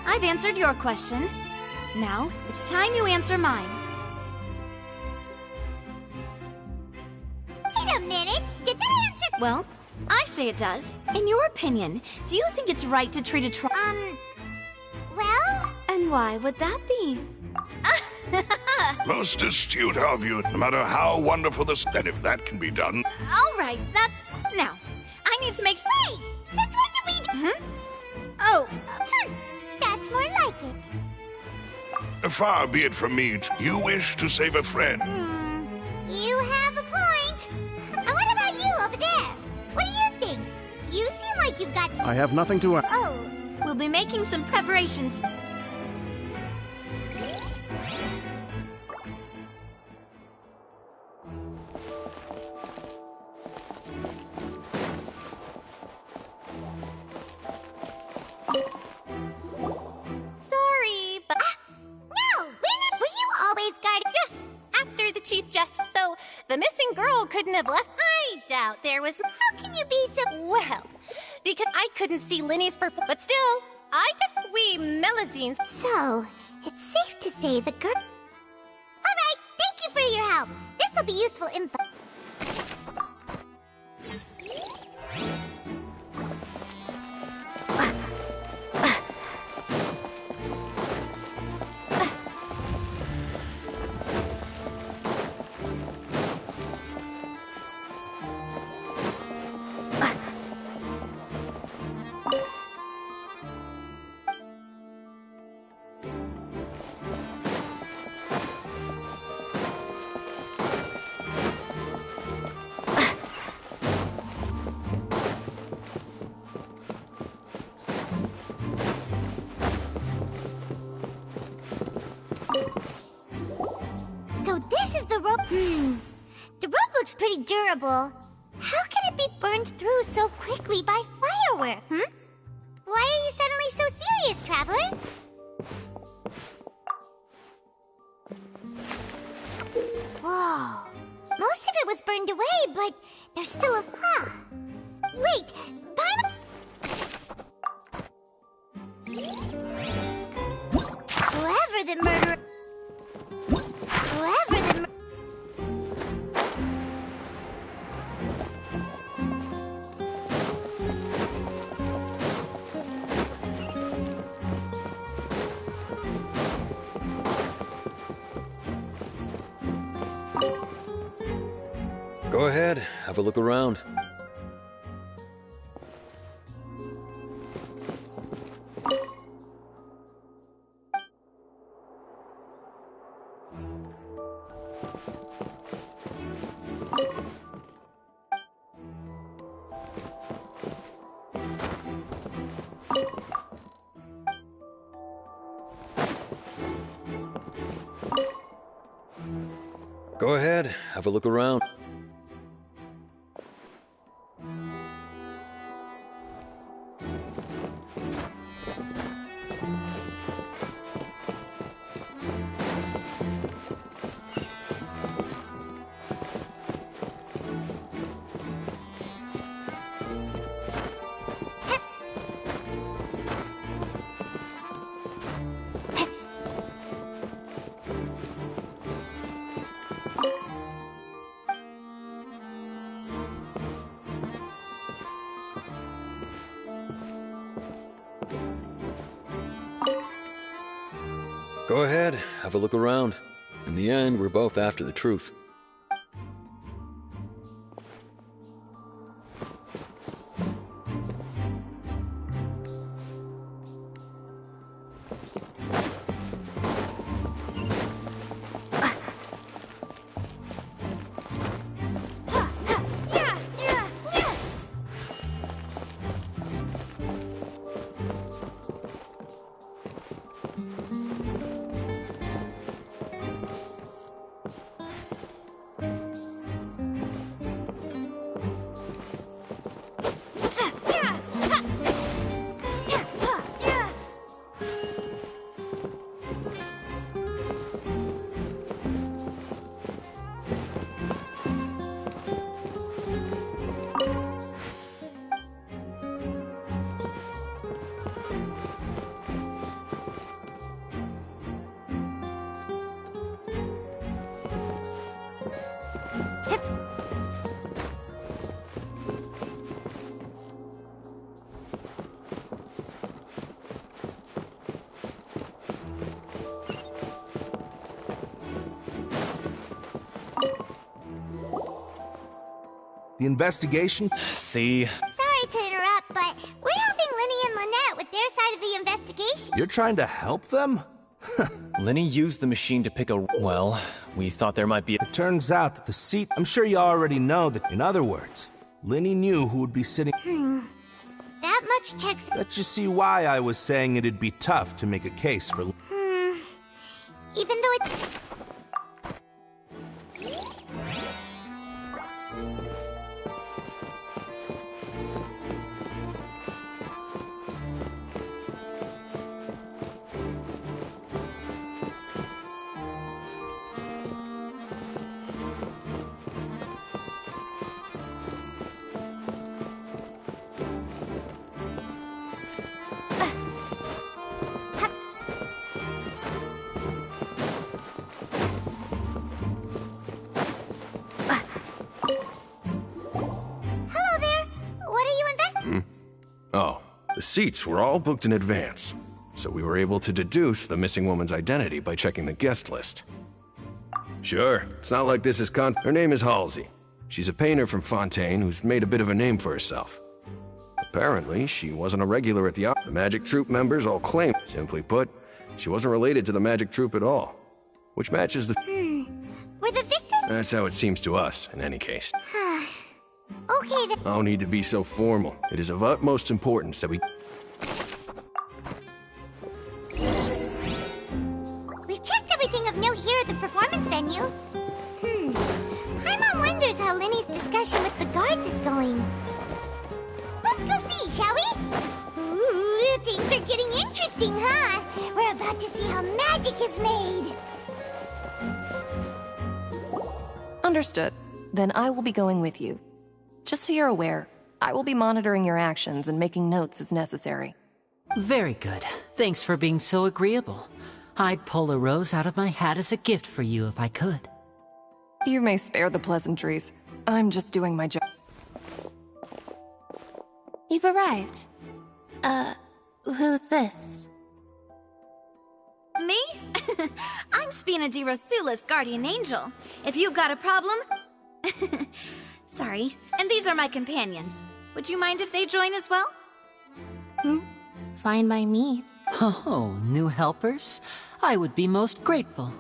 I've answered your question. Now, it's time you answer mine. Wait a minute! Did that answer... Well, I say it does. In your opinion, do you think it's right to treat a trial... Well... And why would that be? Most astute of you, no matter how wonderful the... And if that can be done... All right, that's... Now, I need to make... Wait! Since when did we... Oh... That's more like it. Far be it from me. You wish to save a friend. You have a point. And what about you over there? What do you think? You seem like you've got... I have nothing to add. Oh. We'll be making some preparations. Sorry, but... No! Were you always guarding... Yes, after the Chief Justice. So, the missing girl couldn't have left... I doubt there was... How can you be so... Well, because I couldn't see Linny's performance. But still, I get we Melazines. So, it's safe to say the girl... Alright, thank you for your help. This'll be useful info. So this is the rope... The rope looks pretty durable. How can it be burned through so quickly by firework, Why are you suddenly so serious, Traveler? Whoa. Most of it was burned away, but There's still a... Wait! Whoever the murderer... Go ahead, have a look around. Go ahead, have a look around. Go ahead, have a look around. In the end, we're both after the truth. The investigation? See? Sorry to interrupt, but we're helping Linny and Lynette with their side of the investigation. You're trying to help them? Lenny used the machine to pick a... Well, we thought there might be... It turns out that the seat... I'm sure you already know that, in other words, Linny knew who would be sitting... That much checks... Bet you see why I was saying it'd be tough to make a case for... Even though it... The seats were all booked in advance, so we were able to deduce the missing woman's identity by checking the guest list. Sure, it's not like this is Her name is Halsey. She's a painter from Fontain who's made a bit of a name for herself. Apparently, she wasn't a regular at the Magic Troupe members all claim. Simply put, she wasn't related to the Magic Troupe at all, which matches the... Were the victims... That's how it seems to us, in any case. Okay, then... No need to be so formal. It is of utmost importance that we... We've checked everything of note here at the performance venue. Paimon wonders how Linny's discussion with the guards is going. Let's go see, shall we? Ooh, things are getting interesting, huh? We're about to see how magic is made. Understood. Then I will be going with you. Just so you're aware, I will be monitoring your actions and making notes as necessary. Very good. Thanks for being so agreeable. I'd pull a rose out of my hat as a gift for you if I could. You may spare the pleasantries. I'm just doing my job. You've arrived. Who's this? Me? I'm Spina di Rosula's guardian angel. If you've got a problem... Sorry. And these are my companions. Would you mind if they join as well? Fine by me. Oh, new helpers? I would be most grateful.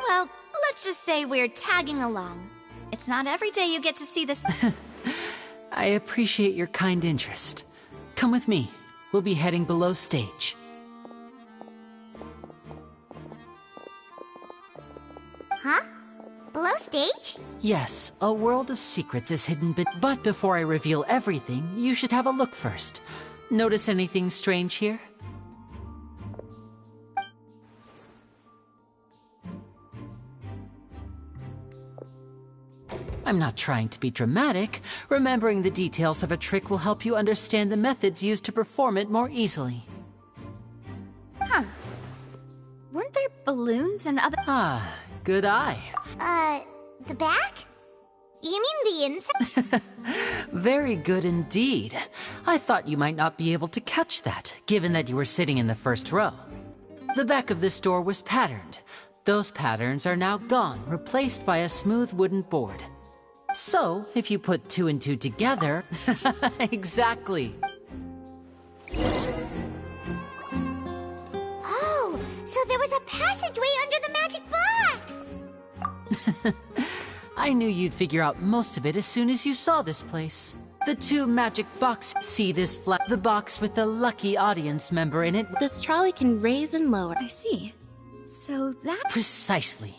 Well, let's just say we're tagging along. It's not every day you get to see this. I appreciate your kind interest. Come with me. We'll be heading below stage. Huh? Below stage? Yes, a world of secrets is hidden, but before I reveal everything, you should have a look first. Notice anything strange here? I'm not trying to be dramatic. Remembering the details of a trick will help you understand the methods used to perform it more easily. Huh. Weren't there balloons and other... Ah, good eye. The back? You mean the inside? Very good indeed. I thought you might not be able to catch that, given that you were sitting in the first row. The back of this door was patterned. Those patterns are now gone, replaced by a smooth wooden board. So, if you put 2 and 2 together... Exactly. Oh, so there was a passageway under the magic box! I knew you'd figure out most of it as soon as you saw this place. The 2 magic boxes. See this the box with the lucky audience member in it? This trolley can raise and lower. I see. So that... Precisely.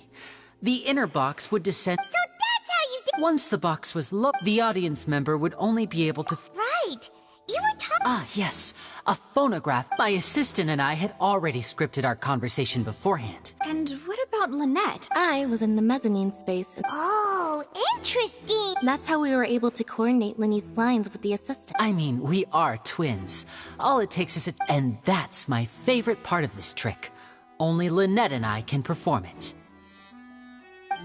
The inner box would descend... So that's how you did... Once the box was low, the audience member would only be able to... Right. You were talking... Ah, yes. A phonograph. My assistant and I had already scripted our conversation beforehand. And what about Lynette? I was in the mezzanine space. Oh, interesting. That's how we were able to coordinate Linny's lines with the assistant. I mean, we are twins. All it takes is a... And that's my favorite part of this trick. Only Lynette and I can perform it.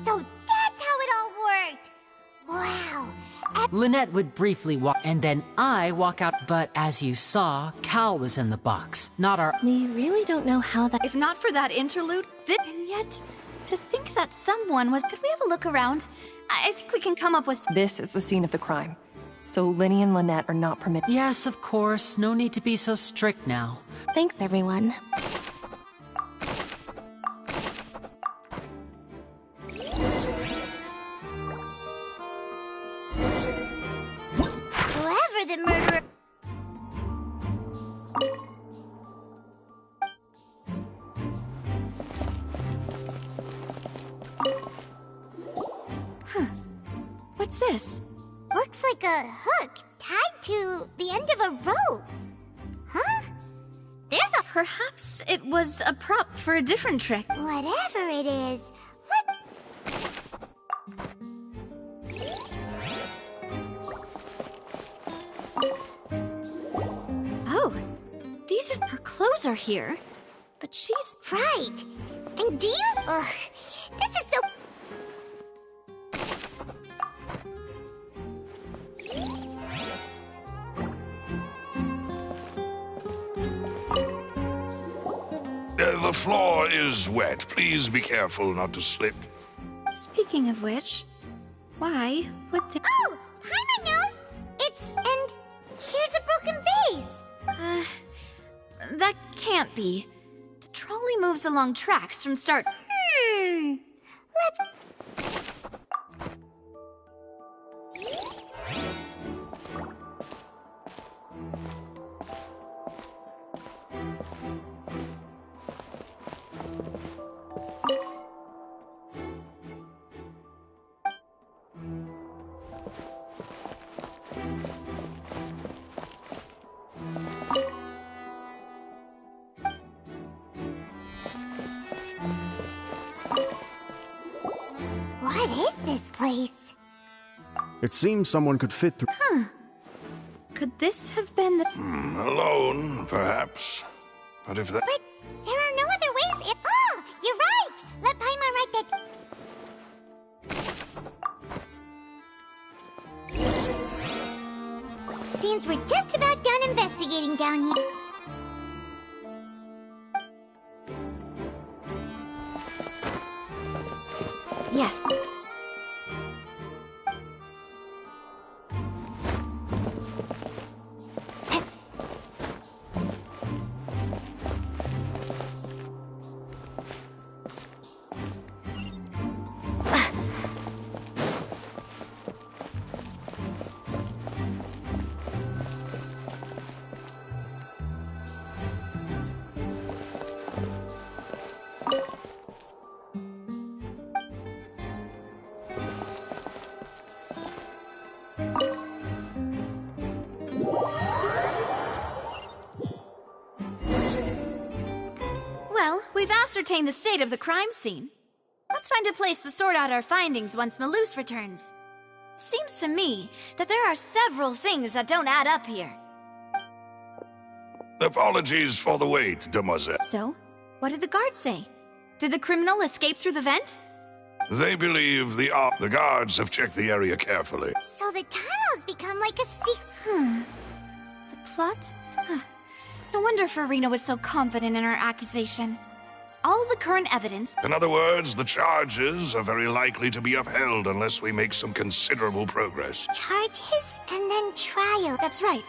So that's how it all worked. Wow. Lynette would briefly walk, and then I walk out. But as you saw, Cal was in the box, not our... We really don't know how that... If not for that interlude, and yet, to think that someone was... Could we have a look around? I think we can come up with... This is the scene of the crime. So Linny and Lynette are not permitted... Yes, of course. No need to be so strict now. Thanks, everyone. Whoever the murderer... Huh. What's this? Looks like a hook tied to the end of a rope. Huh? There's a... Perhaps it was a prop for a different trick. Whatever it is, Oh, these are... Her clothes are here, but she's... Right. And do you... Ugh, this is so... The floor is wet. Please be careful not to slip. Speaking of which, why would the... Oh! Paimon knows! It's... and here's a broken vase! That can't be. The trolley moves along tracks from start... Let's... What is this place? It seems someone could fit through. Huh. Could this have been the... Alone, perhaps. But if that... But there are no other ways. Oh, you're right. Let Paimon write that. Seems we're just about done investigating down here. Yes. Well, we've ascertained the state of the crime scene. Let's find a place to sort out our findings once Malus returns. It seems to me that there are several things that don't add up here. Apologies for the wait, demoiselle. So, what did the guards say? Did the criminal escape through the vent? They believe the guards have checked the area carefully. So the tunnels become like a secret. The plot? No wonder Farina was so confident in her accusation. All the current evidence... In other words, the charges are very likely to be upheld unless we make some considerable progress. Charges and then trial. That's right.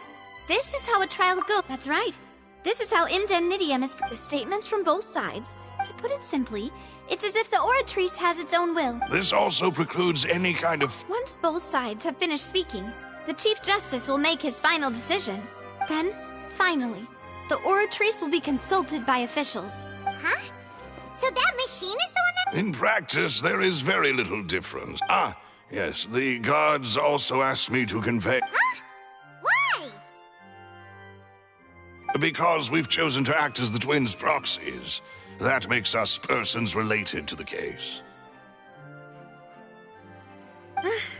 This is how a trial goes. That's right. This is how indemnitium is... The statements from both sides. To put it simply, it's as if the Oratrice has its own will. This also precludes any kind of... Once both sides have finished speaking, the Chief Justice will make his final decision. Then, finally, the Oratrice will be consulted by officials. Huh? So that machine is the one that... In practice, there is very little difference. Ah, yes, the guards also asked me to convey... Huh? Why? Because we've chosen to act as the twins' proxies. That makes us persons related to the case.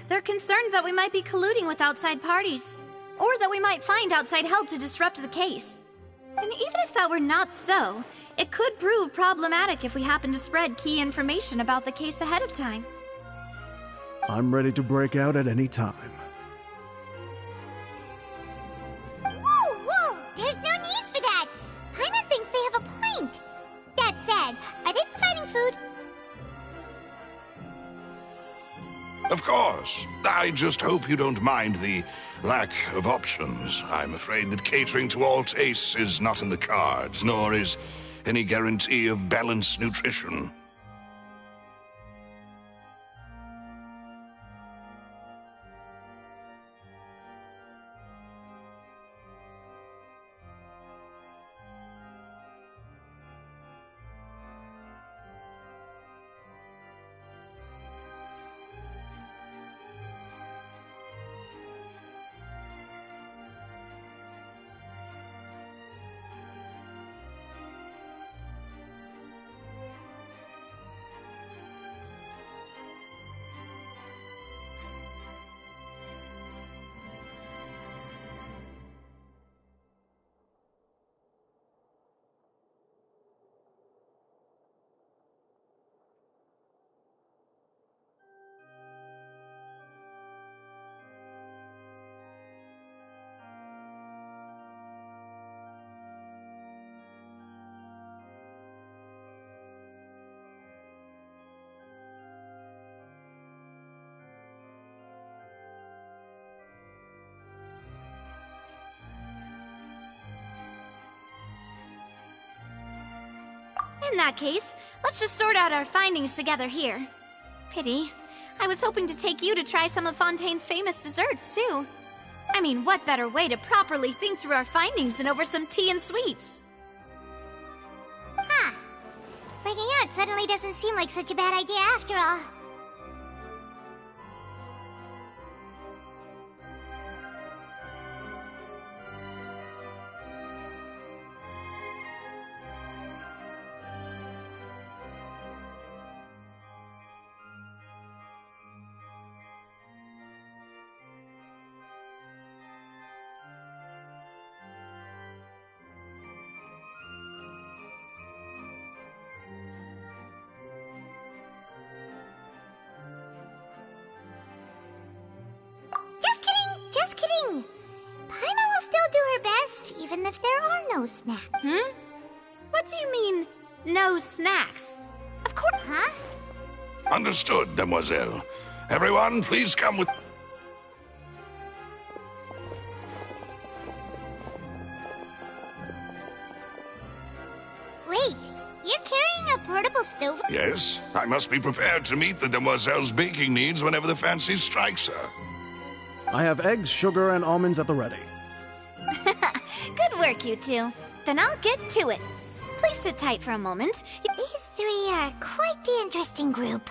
They're concerned that we might be colluding with outside parties, or that we might find outside help to disrupt the case. And even if that were not so, it could prove problematic if we happen to spread key information about the case ahead of time. I'm ready to break out at any time. Whoa! There's no need for that! Paimon thinks they have a point. That said, are they providing food? Of course. I just hope you don't mind the lack of options. I'm afraid that catering to all tastes is not in the cards, nor is any guarantee of balanced nutrition. In that case, let's just sort out our findings together here. Pity. I was hoping to take you to try some of Fontaine's famous desserts, too. I mean, what better way to properly think through our findings than over some tea and sweets? Huh. Breaking out suddenly doesn't seem like such a bad idea after all. if there are no snacks? What do you mean, no snacks? Of course. Huh? Understood, demoiselle. Everyone, please come with... Wait, you're carrying a portable stove? Yes, I must be prepared to meet the demoiselle's baking needs whenever the fancy strikes her. I have eggs, sugar, and almonds at the ready. Good work, you two. Then I'll get to it. Please sit tight for a moment. These three are quite the interesting group.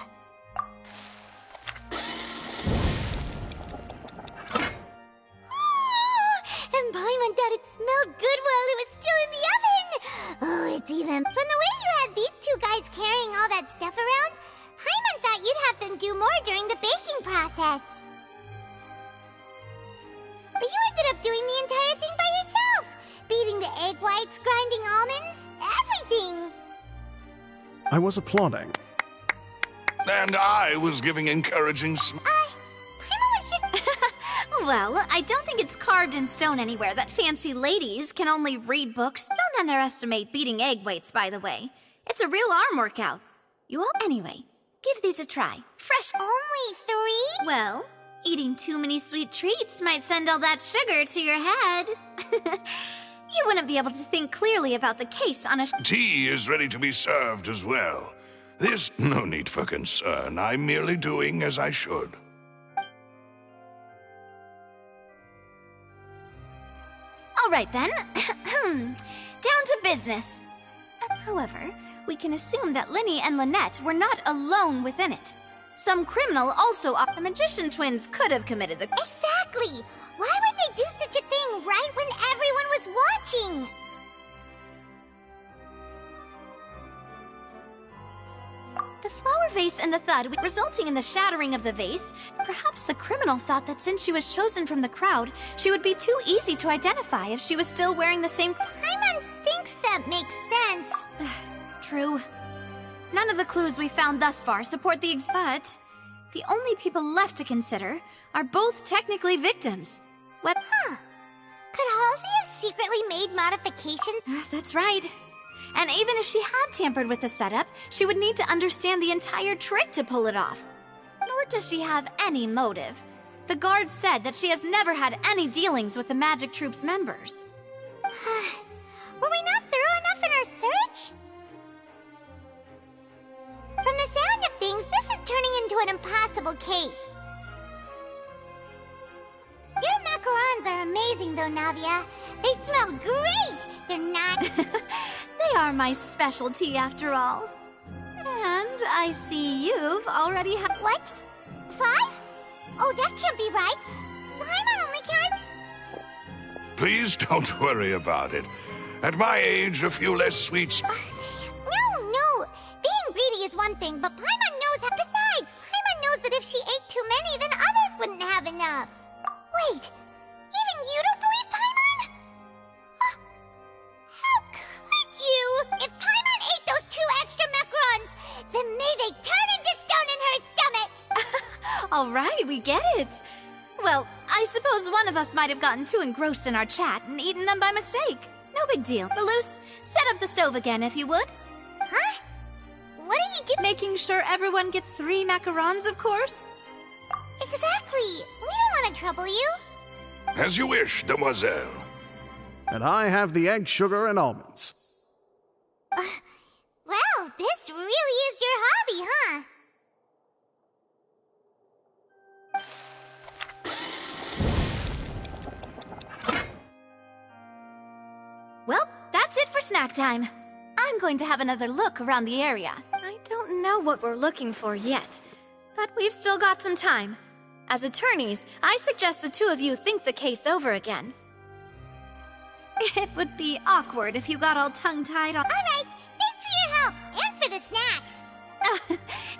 And Paimon thought it smelled good while it was still in the oven! Oh, it's even... From the way you had these two guys carrying all that stuff around, Paimon thought you'd have them do more during the baking process. But you ended up doing the entire thing by yourself! Beating the egg whites, grinding almonds, everything! I was applauding. And I was giving encouraging Paimon was just... Well, I don't think it's carved in stone anywhere that fancy ladies can only read books. Don't underestimate beating egg weights, by the way. It's a real arm workout. You all... Anyway, give these a try. Fresh... Only 3? Well, eating too many sweet treats might send all that sugar to your head. You wouldn't be able to think clearly about the case on a... Tea is ready to be served as well. There's no need for concern. I'm merely doing as I should. All right, then. Down to business. However, we can assume that Linny and Lynette were not alone within it. Some criminal also... The magician twins could have committed the... Exactly! Why would they do such a thing right when everyone was watching? The flower vase and the thud, resulting in the shattering of the vase, perhaps the criminal thought that since she was chosen from the crowd, she would be too easy to identify if she was still wearing the same... Paimon thinks that makes sense. True. None of the clues we found thus far support the but the only people left to consider are both technically victims. What? Huh. Could Halsey have secretly made modifications? That's right. And even if she had tampered with the setup, she would need to understand the entire trick to pull it off. Nor does she have any motive. The guards said that she has never had any dealings with the Magic Troop's members. Were we not thorough enough in our search? From the sound of things, this is turning into an impossible case. Your macarons are amazing, though, Navia. They smell great! They're not... They are my specialty, after all. And I see you've already had... What? 5? Oh, that can't be right. Paimon only counted... Please don't worry about it. At my age, a few less sweets... No. Being greedy is one thing, but Paimon knows how... Besides, Paimon knows that if she ate too many, then others wouldn't have enough. Wait, even you don't believe Paimon? How could you? If Paimon ate those 2 extra macarons, then may they turn into stone in her stomach! All right, we get it. Well, I suppose one of us might have gotten too engrossed in our chat and eaten them by mistake. No big deal. Malus, set up the stove again, if you would. Huh? What are you doing? Making sure everyone gets 3 macarons, of course. Exactly. We don't want to trouble you. As you wish, demoiselle. And I have the egg, sugar, and almonds. Well, this really is your hobby, huh? Well, that's it for snack time. I'm going to have another look around the area. I don't know what we're looking for yet, but we've still got some time. As attorneys, I suggest the 2 of you think the case over again. It would be awkward if you got all tongue-tied on— All right, thanks for your help, and for the snacks.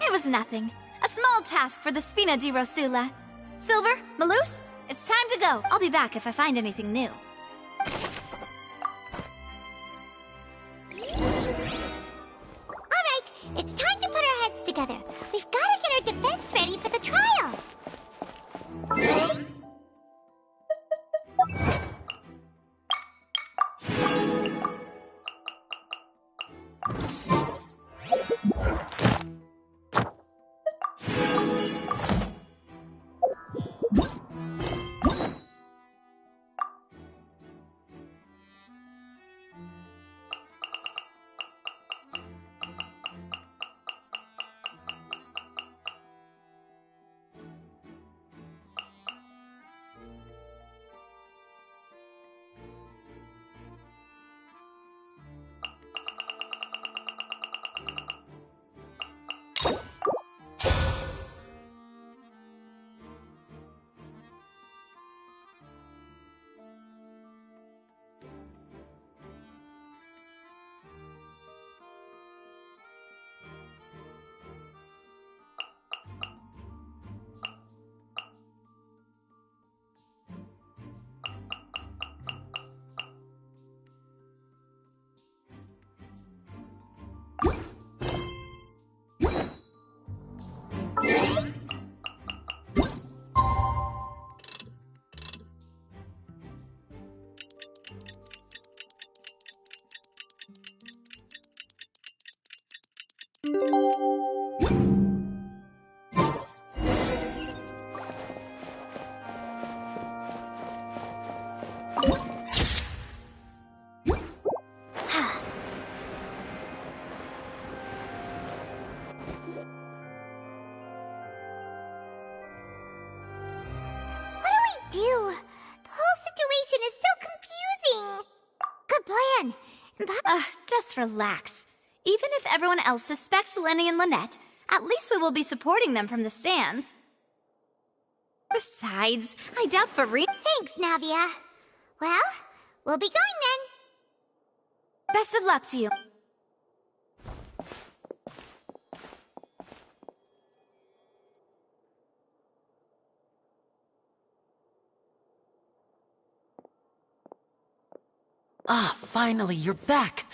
It was nothing. A small task for the Spina di Rosula. Silver, Malus, it's time to go. I'll be back if I find anything new. All right, it's time to put our heads together. We've got to get our defense ready for the trial. Just relax. Even if everyone else suspects Lenny and Lynette, at least we will be supporting them from the stands. Besides, I doubt Farina— Thanks, Navia. Well, we'll be going then. Best of luck to you. Ah, finally, you're back.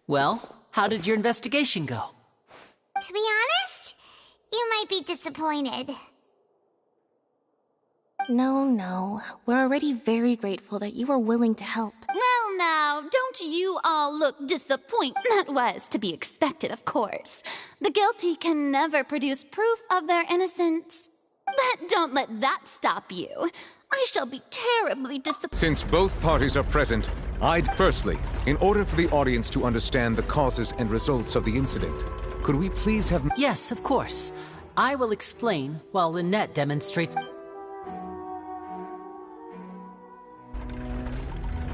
Well, how did your investigation go? To be honest, you might be disappointed. No. We're already very grateful that you were willing to help. Well now, don't you all look disappointed? That was to be expected, of course. The guilty can never produce proof of their innocence. But don't let that stop you. I shall be terribly disappointed. Since both parties are present, Firstly, in order for the audience to understand the causes and results of the incident, could we please have— Yes, of course. I will explain while Lynette demonstrates—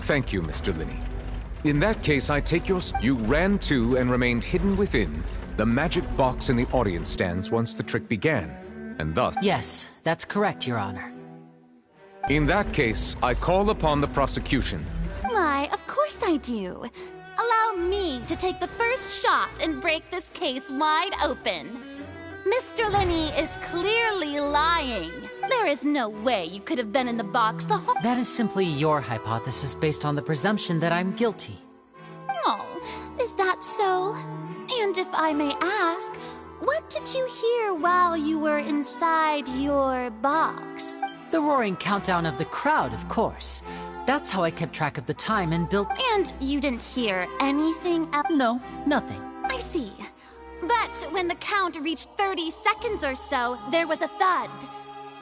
Thank you, Mr. Linney. In that case, I take your— You ran to and remained hidden within the magic box in the audience stands once the trick began, and thus— Yes, that's correct, Your Honor. In that case, I call upon the prosecution— Why, of course I do. Allow me to take the first shot and break this case wide open. Mr. Linney is clearly lying. There is no way you could have been in the box the whole— That is simply your hypothesis based on the presumption that I'm guilty. Oh, is that so? And if I may ask, what did you hear while you were inside your box? The roaring countdown of the crowd, of course. That's how I kept track of the time and built— And you didn't hear anything else? No, nothing. I see. But when the count reached 30 seconds or so, there was a thud.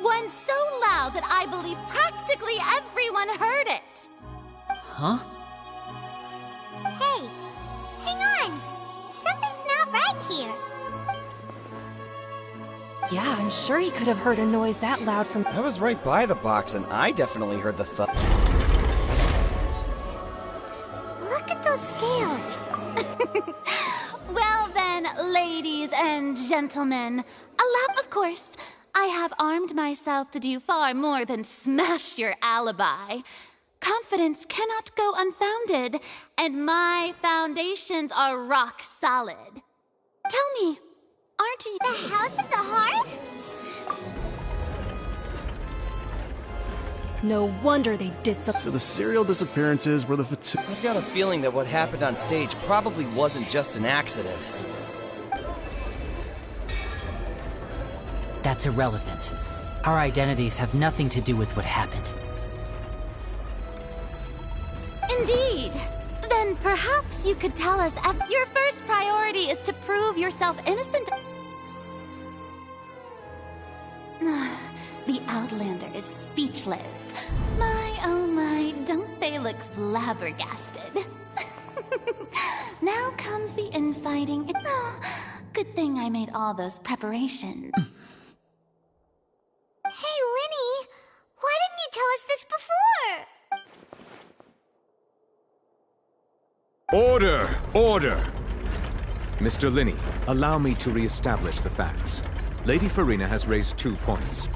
One so loud that I believe practically everyone heard it. Huh? Hey, hang on. Something's not right here. Yeah, I'm sure he could have heard a noise that loud from— I was right by the box, and I definitely heard the thud. Look at those scales. Well then, ladies and gentlemen, of course, I have armed myself to do far more than smash your alibi. Confidence cannot go unfounded, and my foundations are rock solid. Tell me, aren't you— The House of the Hearth? No wonder they did something. So the serial disappearances were the I've got a feeling that what happened on stage probably wasn't just an accident. That's irrelevant. Our identities have nothing to do with what happened. Indeed. Then perhaps you could tell us your first priority is to prove yourself innocent. The Outlander is speechless. My, oh my, don't they look flabbergasted? Now comes the infighting. Good thing I made all those preparations. Hey, Linny, why didn't you tell us this before? Order! Order! Mr. Linney, allow me to re-establish the facts. Lady Farina has raised 2 points.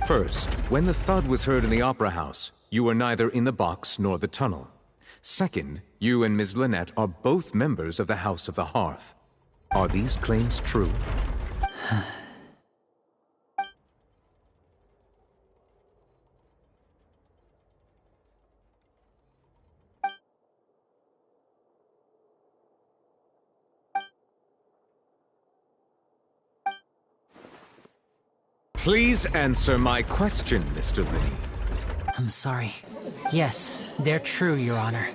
First, when the thud was heard in the Opera House, you were neither in the box nor the tunnel. Second, you and Ms. Lynette are both members of the House of the Hearth. Are these claims true? Please answer my question, Mr. Linney. I'm sorry. Yes, they're true, Your Honor.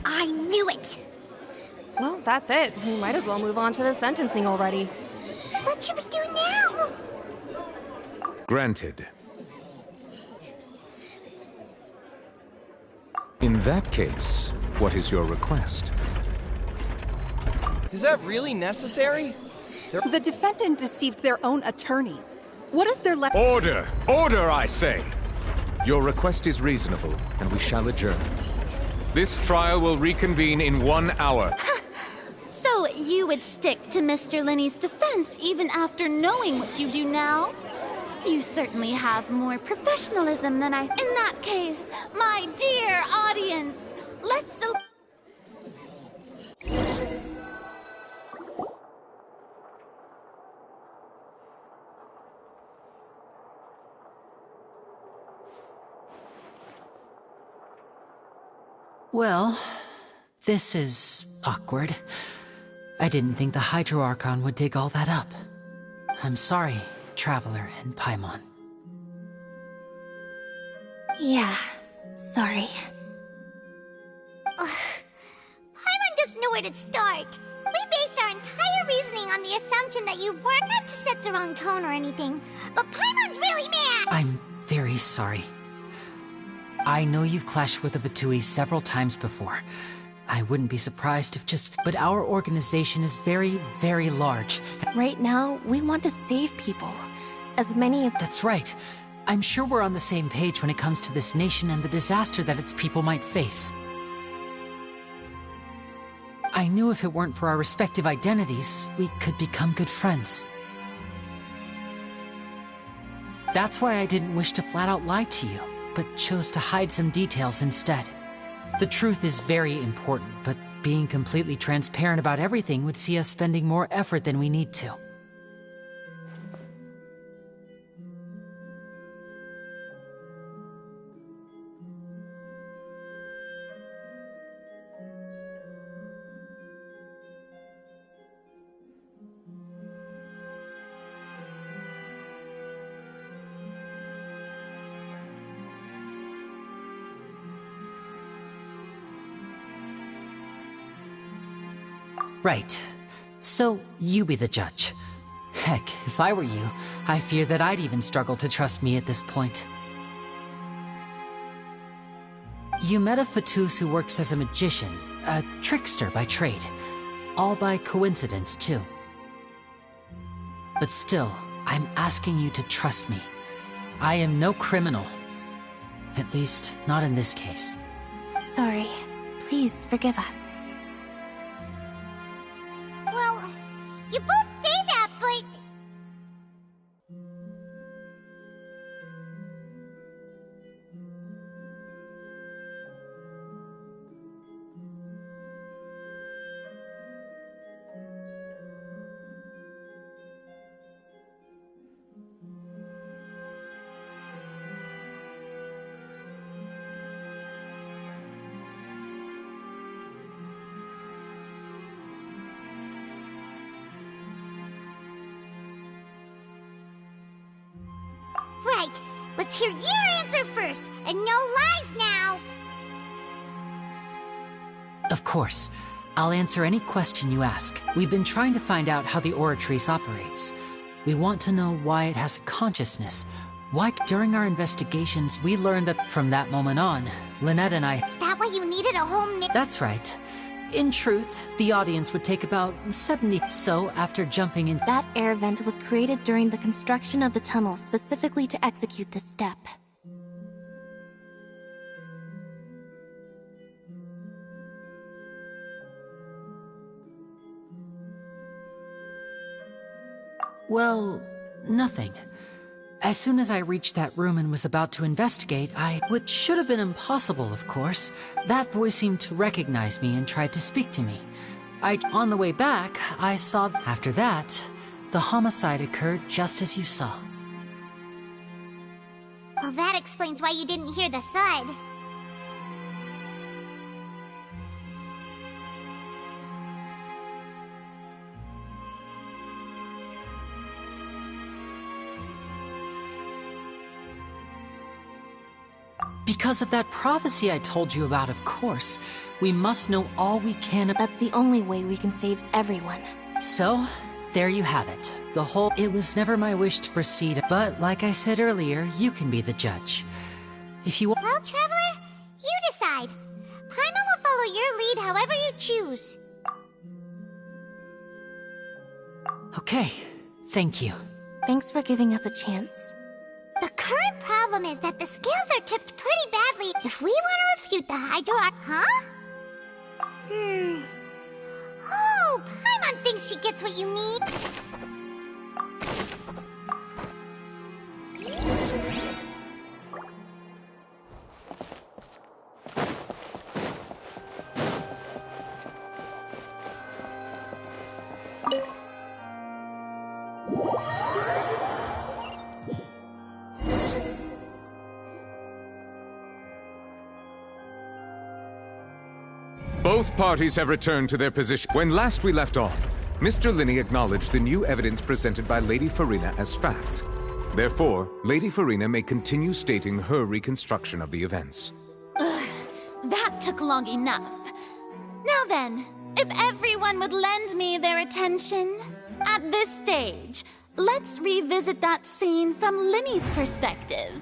I knew it! Well, that's it. We might as well move on to the sentencing already. What should we do now? Granted. In that case, what is your request? Is that really necessary? The defendant deceived their own attorneys. What is there left— Order! Order, I say! Your request is reasonable, and we shall adjourn. This trial will reconvene in 1 hour. So you would stick to Mr. Linney's defense even after knowing what you do now? You certainly have more professionalism than I... In that case, my dear audience, let's... Well, this is awkward. I didn't think the Hydro Archon would dig all that up. I'm sorry, Traveler and Paimon. Yeah, sorry. Paimon doesn't know where to start. We based our entire reasoning on the assumption that you weren't not to set the wrong tone or anything, but Paimon's really mad! I'm very sorry. I know you've clashed with the Vatui several times before. I wouldn't be surprised if just... But our organization is very, very large. Right now, we want to save people. As many as... That's right. I'm sure we're on the same page when it comes to this nation and the disaster that its people might face. I knew if it weren't for our respective identities, we could become good friends. That's why I didn't wish to flat out lie to you, but chose to hide some details instead. The truth is very important, but being completely transparent about everything would see us spending more effort than we need to. Right. So, you be the judge. Heck, if I were you, I fear that I'd even struggle to trust me at this point. You met a Fatus who works as a magician, a trickster by trade. All by coincidence, too. But still, I'm asking you to trust me. I am no criminal. At least, not in this case. Sorry. Please forgive us. Well, you both say that, but... Right, let's hear your answer first, and no lies now! Of course. I'll answer any question you ask. We've been trying to find out how the Oratrice operates. We want to know why it has a consciousness. Why, during our investigations, we learned that from that moment on, Lynette and I... Is that why you needed a home... That's right. In truth, the audience would take about 70. So, after jumping in... That air vent was created during the construction of the tunnel specifically to execute this step. Well, nothing. As soon as I reached that room and was about to investigate, which should have been impossible, of course, that voice seemed to recognize me and tried to speak to me. On the way back, I saw... After that, the homicide occurred just as you saw. Well, that explains why you didn't hear the thud. Because of that prophecy I told you about, of course. We must know all we can. That's the only way we can save everyone. So, there you have it. It was never my wish to proceed, but like I said earlier, you can be the judge. If you... Well, Traveler, you decide. Paimon will follow your lead however you choose. Okay, thank you. Thanks for giving us a chance. The current problem problem is that the scales are tipped pretty badly. If we want to refute the Hydro... Huh? Oh, Paimon thinks she gets what you mean. Both parties have returned to their position. When last we left off, Mr. Linney acknowledged the new evidence presented by Lady Farina as fact. Therefore, Lady Farina may continue stating her reconstruction of the events. Ugh, that took long enough. Now then, if everyone would lend me their attention, at this stage, let's revisit that scene from Linney's perspective.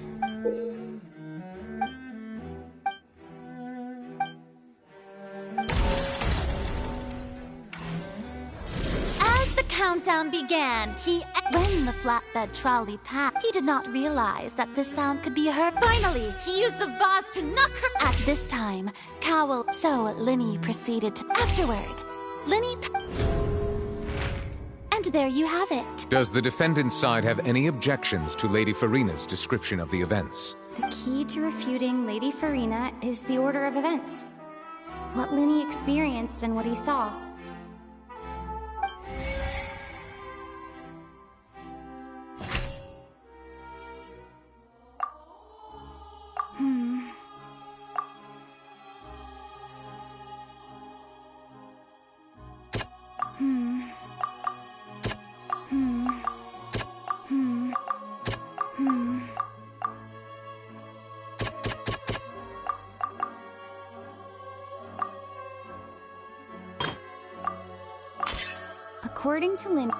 Countdown began. When the flatbed trolley passed, he did not realize that this sound could be heard. Finally, he used the vase to knock her. At this time, Cowell. So Linny proceeded to. Afterward, Linny. And there you have it. Does the defendant's side have any objections to Lady Farina's description of the events? The key to refuting Lady Farina is the order of events. What Linny experienced and what he saw. According to Lynn...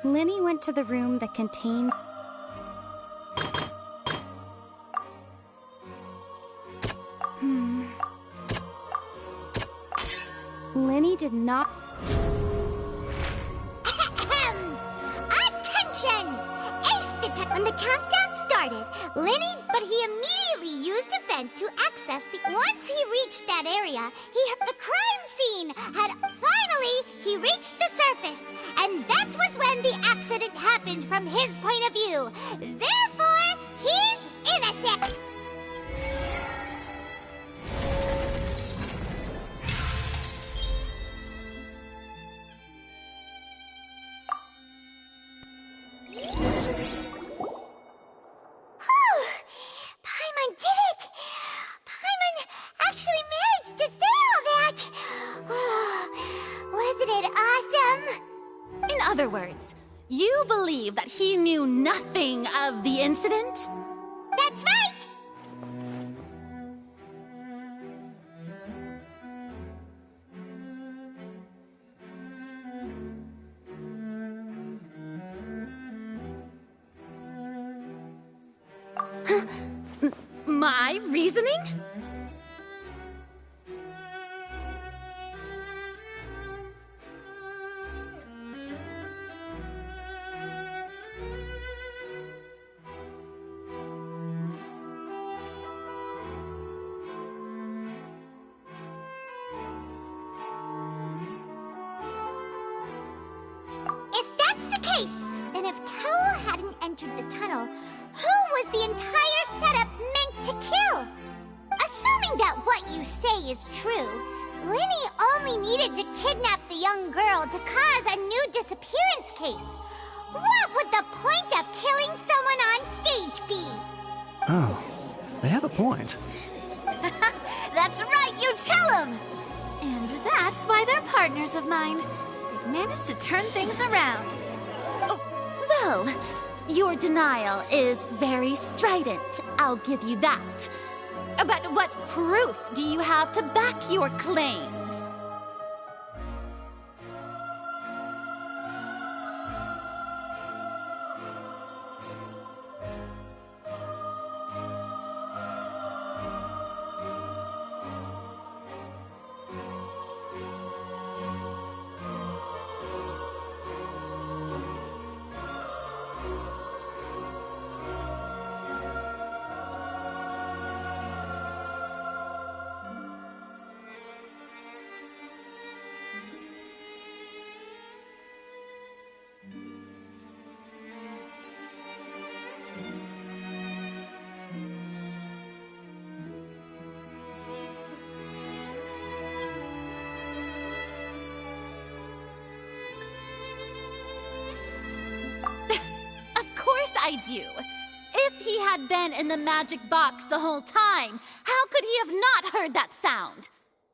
Linny went to the room that contained... Linny did not... Attention! Ace detect. When the countdown started, but he immediately used a vent to access the... Once he reached that area, he hit the crime scene. Finally, he reached the surface. And that was when the accident happened from his point of view. Therefore, he's innocent. In other words, you believe that he knew nothing of the incident? That's right! My reasoning? Then if Cowell hadn't entered the tunnel, who was the entire setup meant to kill? Assuming that what you say is true, Linny only needed to kidnap the young girl to cause a new disappearance case. What would the point of killing someone on stage be? Oh, they have a point. That's right, you tell them! And that's why they're partners of mine. They've managed to turn things around. Well, your denial is very strident, I'll give you that. But what proof do you have to back your claims? guide you. If he had been in the magic box the whole time, how could he have not heard that sound?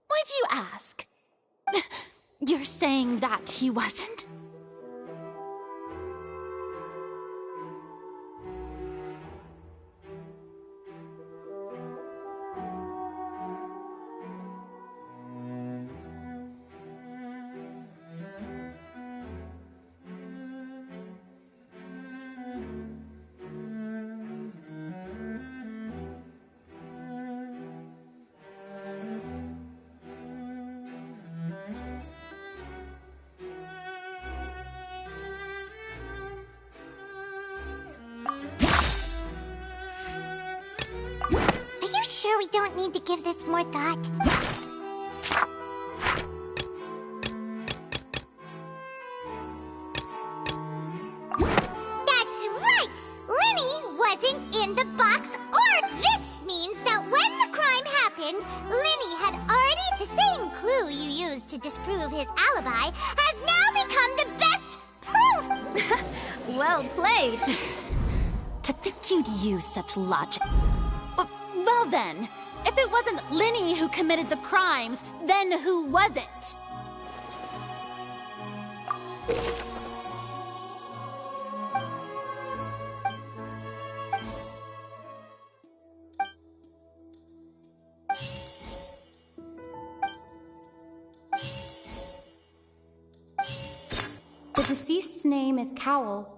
Why do you ask? You're saying that he wasn't? Are you sure we don't need to give this more thought? That's right! Linny wasn't in the box, or this means that when the crime happened, Linny had already... The same clue you used to disprove his alibi has now become the best proof! Well played. To think you'd use such logic. Well then, if it wasn't Linny who committed the crimes, then who was it? The deceased's name is Cowell.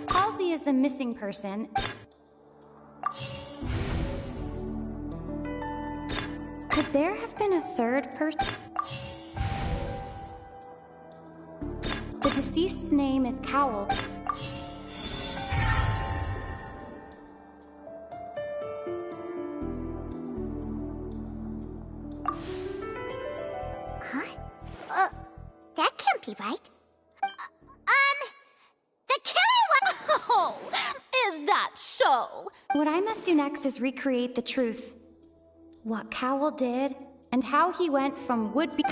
Halsey is the missing person. Could there have been a third person? The deceased's name is Cowell. Huh? That can't be right. The killer was... Oh, is that so? What I must do next is recreate the truth. What Cowell did, and how he went from would-be...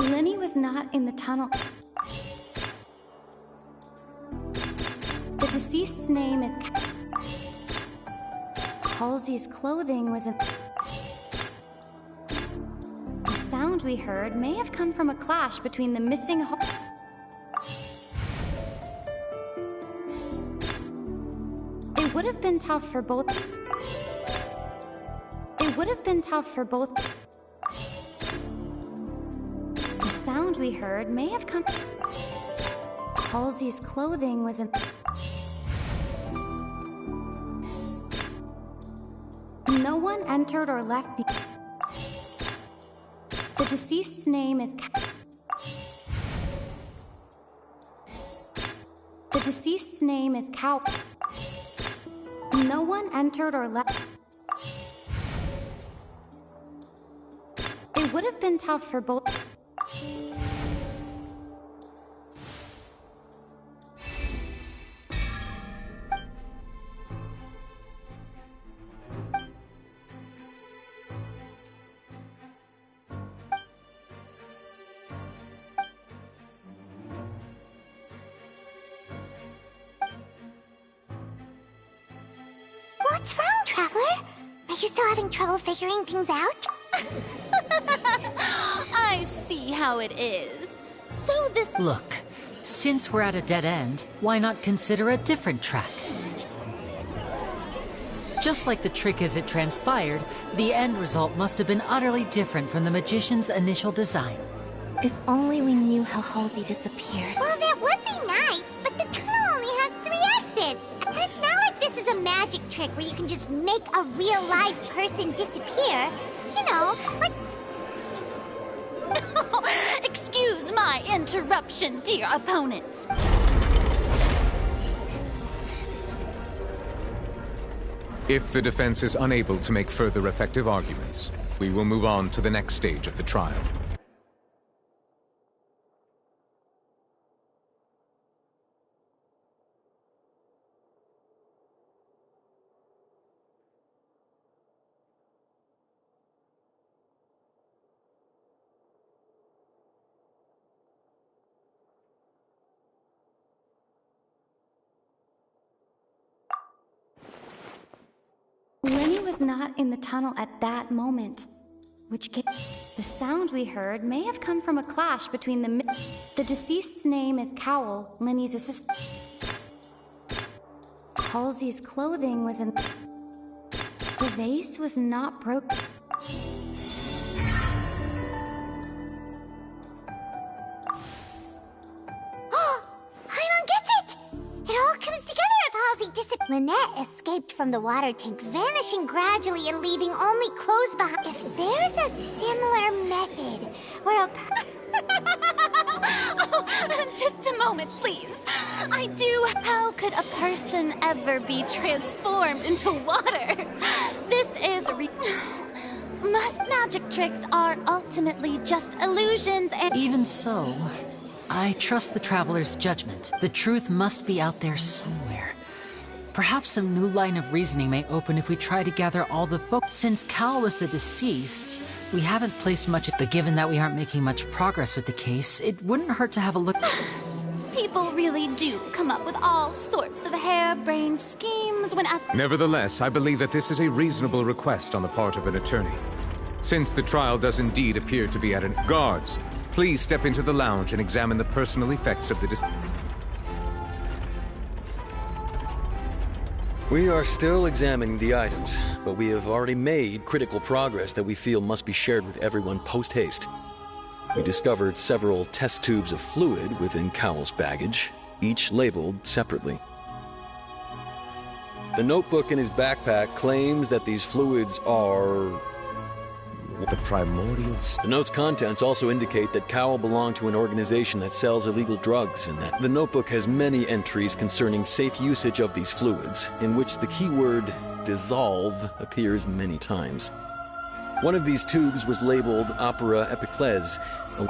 Linny was not in the tunnel. The deceased's name is... Halsey's clothing was in... The sound we heard may have come from a clash between the missing... It would have been tough for both... It would have been tough for both... The sound we heard may have come... Halsey's clothing was in... No one entered or left the... The deceased's name is... The deceased's name is Cow... No one entered or left... It would have been tough for both... What's wrong, Traveler? Are you still having trouble figuring things out? I see how it is. So this... Look, since we're at a dead end, why not consider a different track? Just like the trick as it transpired, the end result must have been utterly different from the magician's initial design. If only we knew how Halsey disappeared. Well, that would be nice, but the tunnel only has 3 exits. And it's not like this is a magic trick where you can just make a real live person disappear. You know, like... Excuse my interruption, dear opponents. If the defense is unable to make further effective arguments, we will move on to the next stage of the trial. was not in the tunnel at that moment, which the sound we heard may have come from a clash between the deceased's name is Cowell, Linny's assistant. Halsey's clothing was in. The vase was not broken. Paimon gets it! It all comes together if Halsey Lynette escaped from the water tank, vanishing gradually and leaving only clothes behind. If there's a similar method where a Oh, just a moment, please. How could a person ever be transformed into water? This is Most magic tricks are ultimately just illusions and— Even so, I trust the Traveler's judgment. The truth must be out there somewhere. Perhaps some new line of reasoning may open if we try to gather all the folk. Since Cal was the deceased, we haven't placed much, but given that we aren't making much progress with the case, it wouldn't hurt to have a look. People really do come up with all sorts of harebrained schemes when Nevertheless, I believe that this is a reasonable request on the part of an attorney. Since the trial does indeed appear to be at an— Guards, please step into the lounge and examine the personal effects of the We are still examining the items, but we have already made critical progress that we feel must be shared with everyone post-haste. We discovered several test tubes of fluid within Cowell's baggage, each labeled separately. The notebook in his backpack claims that these fluids are the primordials. The note's contents also indicate that Cowell belonged to an organization that sells illegal drugs, and that the notebook has many entries concerning safe usage of these fluids, in which the keyword dissolve appears many times. One of these tubes was labeled Opera Epiclese.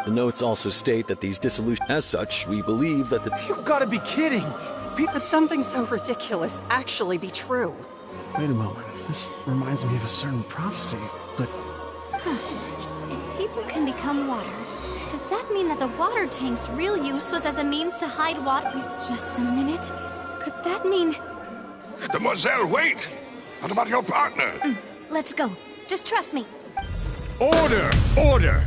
The notes also state that these dissolutions— As such, we believe that the— You've got to be kidding! Could something so ridiculous actually be true? Wait a moment. This reminds me of a certain prophecy, but... If people can become water, does that mean that the water tank's real use was as a means to hide water? Just a minute. Could that mean... Mademoiselle, wait! What about your partner? Let's go. Just trust me. Order! Order!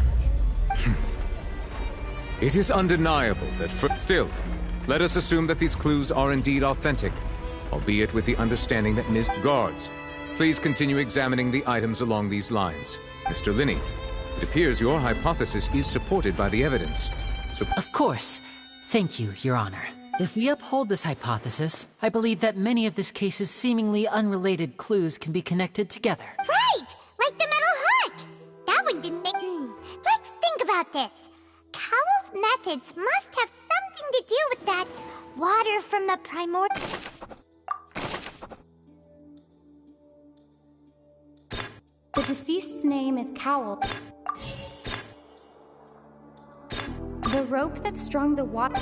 It is undeniable that still, let us assume that these clues are indeed authentic, albeit with the understanding that Ms. Guards, please continue examining the items along these lines. Mr. Linney, it appears your hypothesis is supported by the evidence. So Of course. Thank you, Your Honor. If we uphold this hypothesis, I believe that many of this case's seemingly unrelated clues can be connected together. Right! Like the metal hook! That one didn't make... Let's think about this. Cowell's methods must have something to do with that water from the primordial... The deceased's name is Cowell. The rope that strung the water...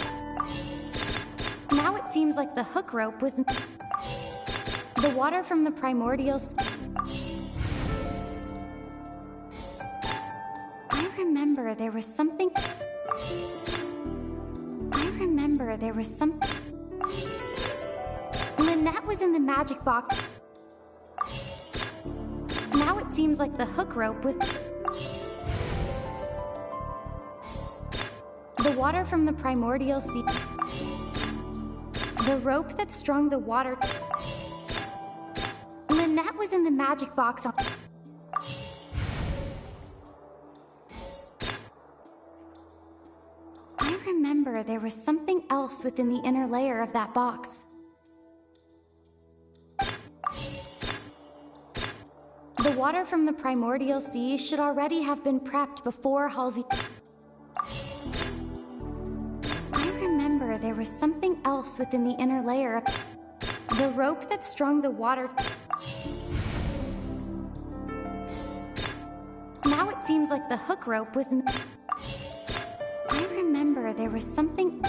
Now it seems like the hook rope was... The water from the primordials... I remember there was something... Lynette was in the magic box. Now it seems like the hook rope was... The water from the primordial sea... The rope that strung the water... Lynette was in the magic box on... I remember there was something else within the inner layer of that box. The water from the primordial sea should already have been prepped before Halsey... I remember there was something else within the inner layer of... The rope that strung the water... Now it seems like the hook rope was... I remember there was something...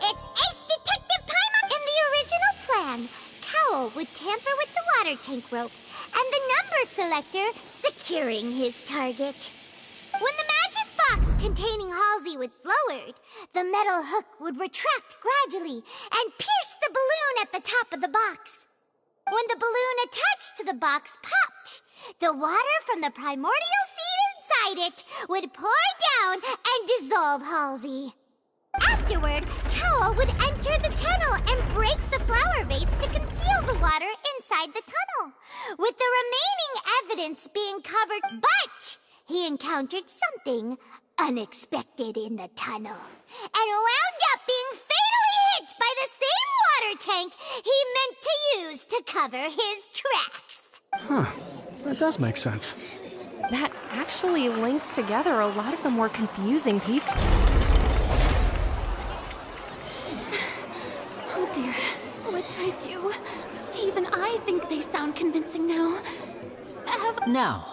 It's Ace Detective Paimon! In the original plan, Cowell would tamper with the water tank rope, and the number selector securing his target. When the box containing Halsey was lowered, the metal hook would retract gradually and pierce the balloon at the top of the box. When the balloon attached to the box popped, the water from the primordial seed inside it would pour down and dissolve Halsey. Afterward, Cowl would enter the tunnel and break the flower vase to conceal the water inside the tunnel, with the remaining evidence being covered. But he encountered something unexpected in the tunnel and wound up being fatally hit by the same water tank he meant to use to cover his tracks. Huh. That does make sense. That actually links together a lot of the more confusing pieces. Oh dear, what do I do? Even I think they sound convincing now. Now,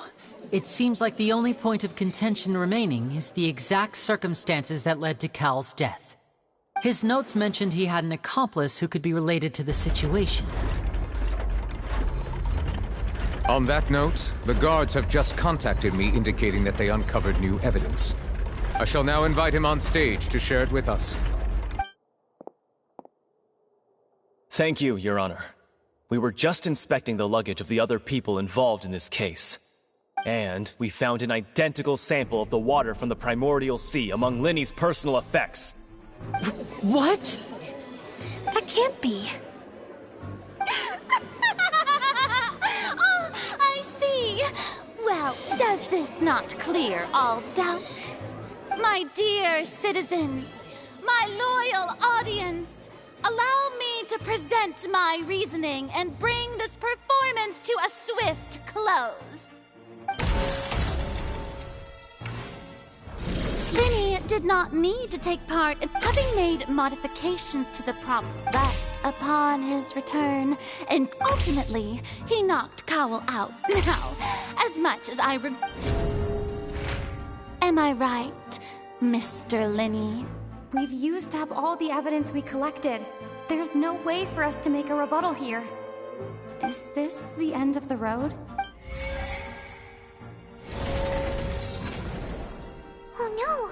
it seems like the only point of contention remaining is the exact circumstances that led to Cal's death. His notes mentioned he had an accomplice who could be related to the situation. On that note, the guards have just contacted me indicating that they uncovered new evidence. I shall now invite him on stage to share it with us. Thank you, Your Honor. We were just inspecting the luggage of the other people involved in this case. And we found an identical sample of the water from the primordial sea among Linny's personal effects. What? That can't be. Oh, I see. Well, does this not clear all doubt? My dear citizens, my loyal audience, allow me to present my reasoning and bring this performance to a swift close. Linny did not need to take part in having made modifications to the props, but upon his return, and ultimately, he knocked Cowl out. Now, as much as I Am I right, Mr. Linny? We've used up all the evidence we collected. There's no way for us to make a rebuttal here. Is this the end of the road? Oh no!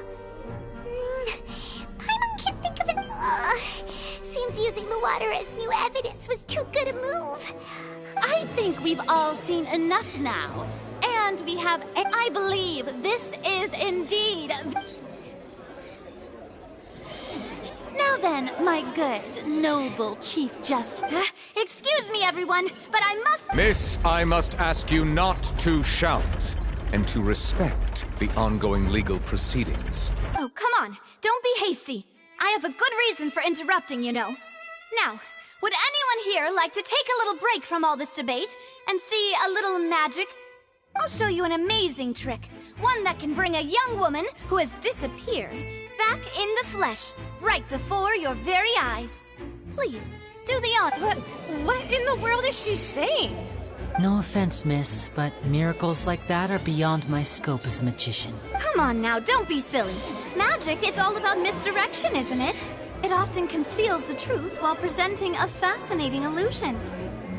Paimon can't think of it. Seems using the water as new evidence was too good a move. I think we've all seen enough now. And we have, and I believe this is indeed... Now then, my good, noble Chief Justice. Excuse me, everyone, but I must... Miss, I must ask you not to shout, and to respect the ongoing legal proceedings. Oh, come on. Don't be hasty. I have a good reason for interrupting, you know. Now, would anyone here like to take a little break from all this debate and see a little magic? I'll show you an amazing trick. One that can bring a young woman who has disappeared back in the flesh, right before your very eyes. Please, do the honor. What in the world is she saying? No offense, miss, but miracles like that are beyond my scope as a magician. Come on now, don't be silly. Magic is all about misdirection, isn't it? It often conceals the truth while presenting a fascinating illusion.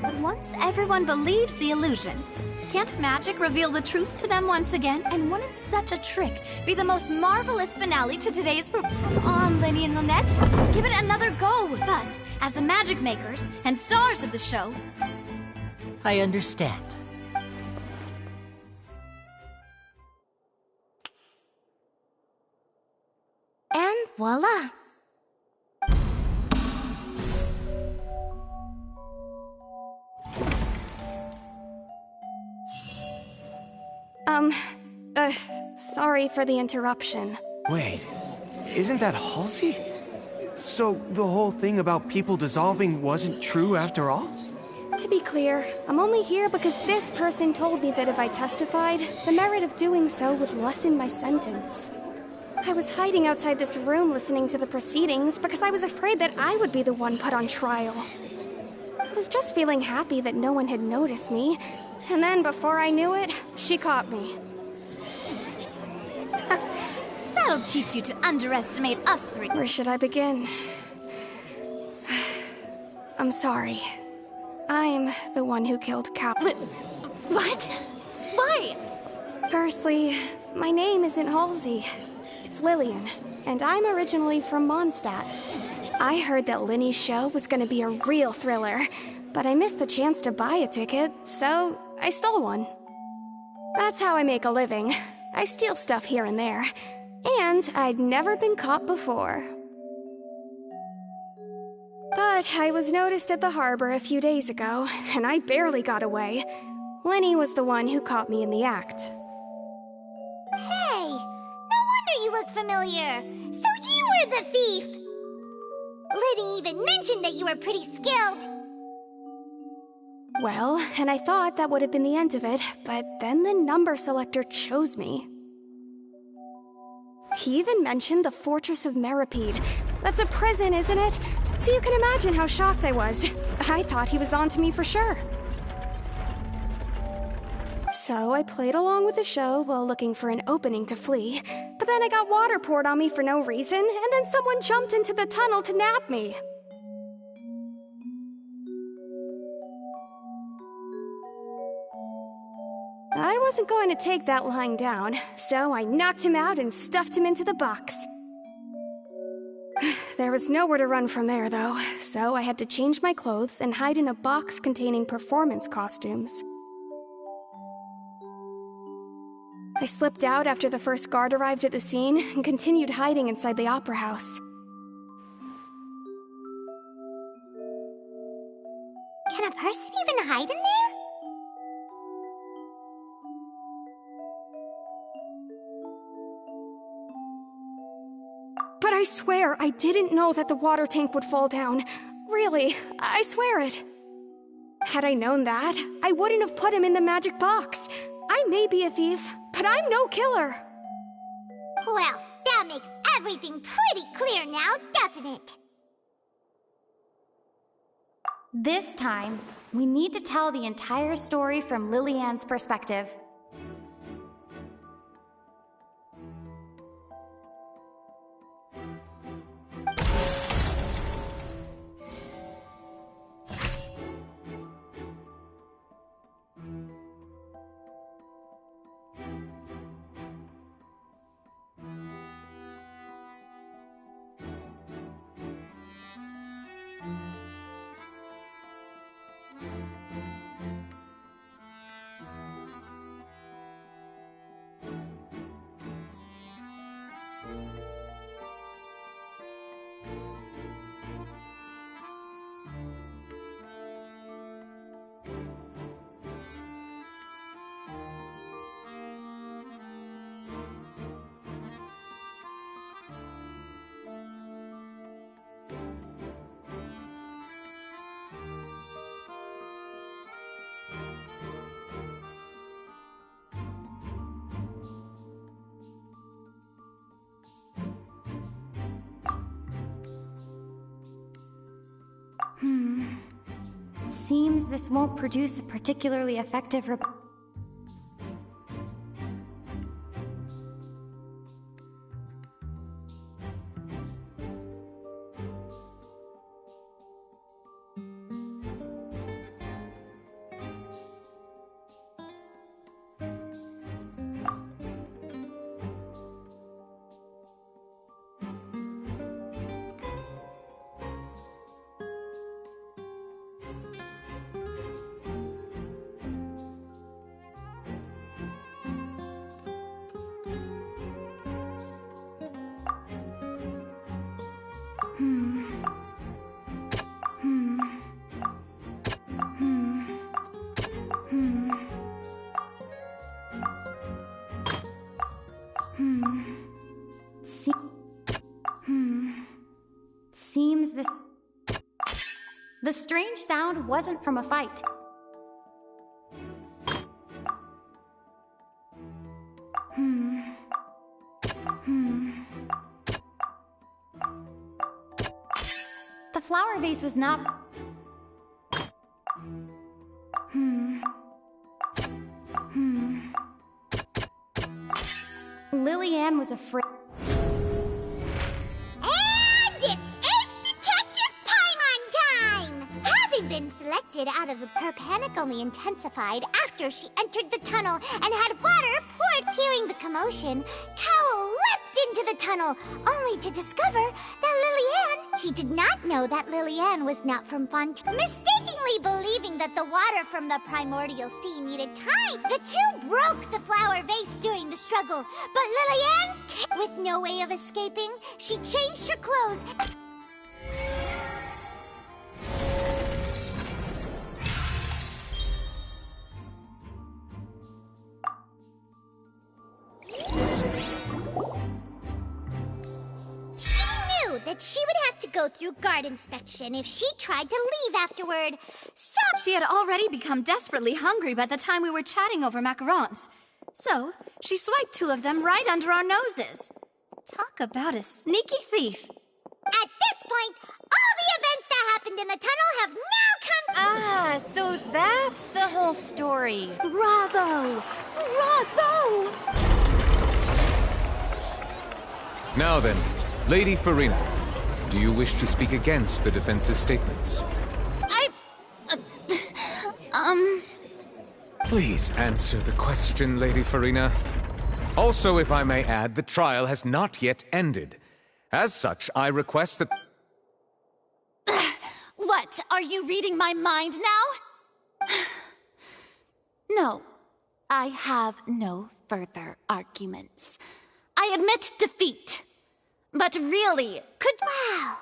But once everyone believes the illusion, can't magic reveal the truth to them once again? And wouldn't such a trick be the most marvelous finale to today's Come on, Linny and Lynette. Give it another go. But as the magic makers and stars of the show... I understand. And voila. Sorry for the interruption. Wait, isn't that Halsey? So the whole thing about people dissolving wasn't true after all? To be clear, I'm only here because this person told me that if I testified, the merit of doing so would lessen my sentence. I was hiding outside this room listening to the proceedings because I was afraid that I would be the one put on trial. I was just feeling happy that no one had noticed me, and then before I knew it, she caught me. That'll teach you to underestimate us three. Where should I begin? I'm sorry. I'm the one who killed Cal. What? Why? Firstly, my name isn't Halsey. it's Lillian, and I'm originally from Mondstadt. I heard that Linny's show was gonna be a real thriller, but I missed the chance to buy a ticket, so I stole one. That's how I make a living. I steal stuff here and there, and I'd never been caught before. But I was noticed at the harbor a few days ago, and I barely got away. Linny was the one who caught me in the act. Hey, no wonder you look familiar. So you were the thief. Liddy even mentioned that you were pretty skilled. Well, and I thought that would have been the end of it, but then the number selector chose me. He even mentioned the Fortress of Meripede. That's a prison, isn't it? So you can imagine how shocked I was. I thought he was onto me for sure. So I played along with the show while looking for an opening to flee, but then I got water poured on me for no reason, and then someone jumped into the tunnel to nab me. I wasn't going to take that lying down, so I knocked him out and stuffed him into the box. There was nowhere to run from there, though, so I had to change my clothes and hide in a box containing performance costumes. I slipped out after the first guard arrived at the scene and continued hiding inside the opera house. Can a person even hide in there? But I swear I didn't know that the water tank would fall down. Really, I swear it. Had I known that, I wouldn't have put him in the magic box. I may be a thief, but I'm no killer. Well, that makes everything pretty clear now, doesn't it? This time, we need to tell the entire story from Lillian's perspective. Seems this won't produce a particularly effective Seems this... The strange sound wasn't from a fight. The flower vase was not... Lillian was afraid... And it's Ace Detective Paimon time! Having been selected out of her panic only intensified after she entered the tunnel and had water poured. Hearing the commotion, Cowl leapt into into the tunnel, only to discover that Lillian... He did not know that Lillian was not from Fontain. Mistakenly believing that the water from the primordial sea needed time, the two broke the flower vase during the struggle. But Lillian, with no way of escaping, she changed her clothes. That she would have to go through guard inspection if she tried to leave afterward. So she had already become desperately hungry by the time we were chatting over macarons. So she swiped 2 of them right under our noses. Talk about a sneaky thief. At this point, all the events that happened in the tunnel have now come... Ah, so that's the whole story. Bravo! Bravo! Now then, Lady Farina, do you wish to speak against the defense's statements? Please answer the question, Lady Farina. Also, if I may add, the trial has not yet ended. As such, I request that... What? Are you reading my mind now? No, I have no further arguments. I admit defeat. But really, could... Wow!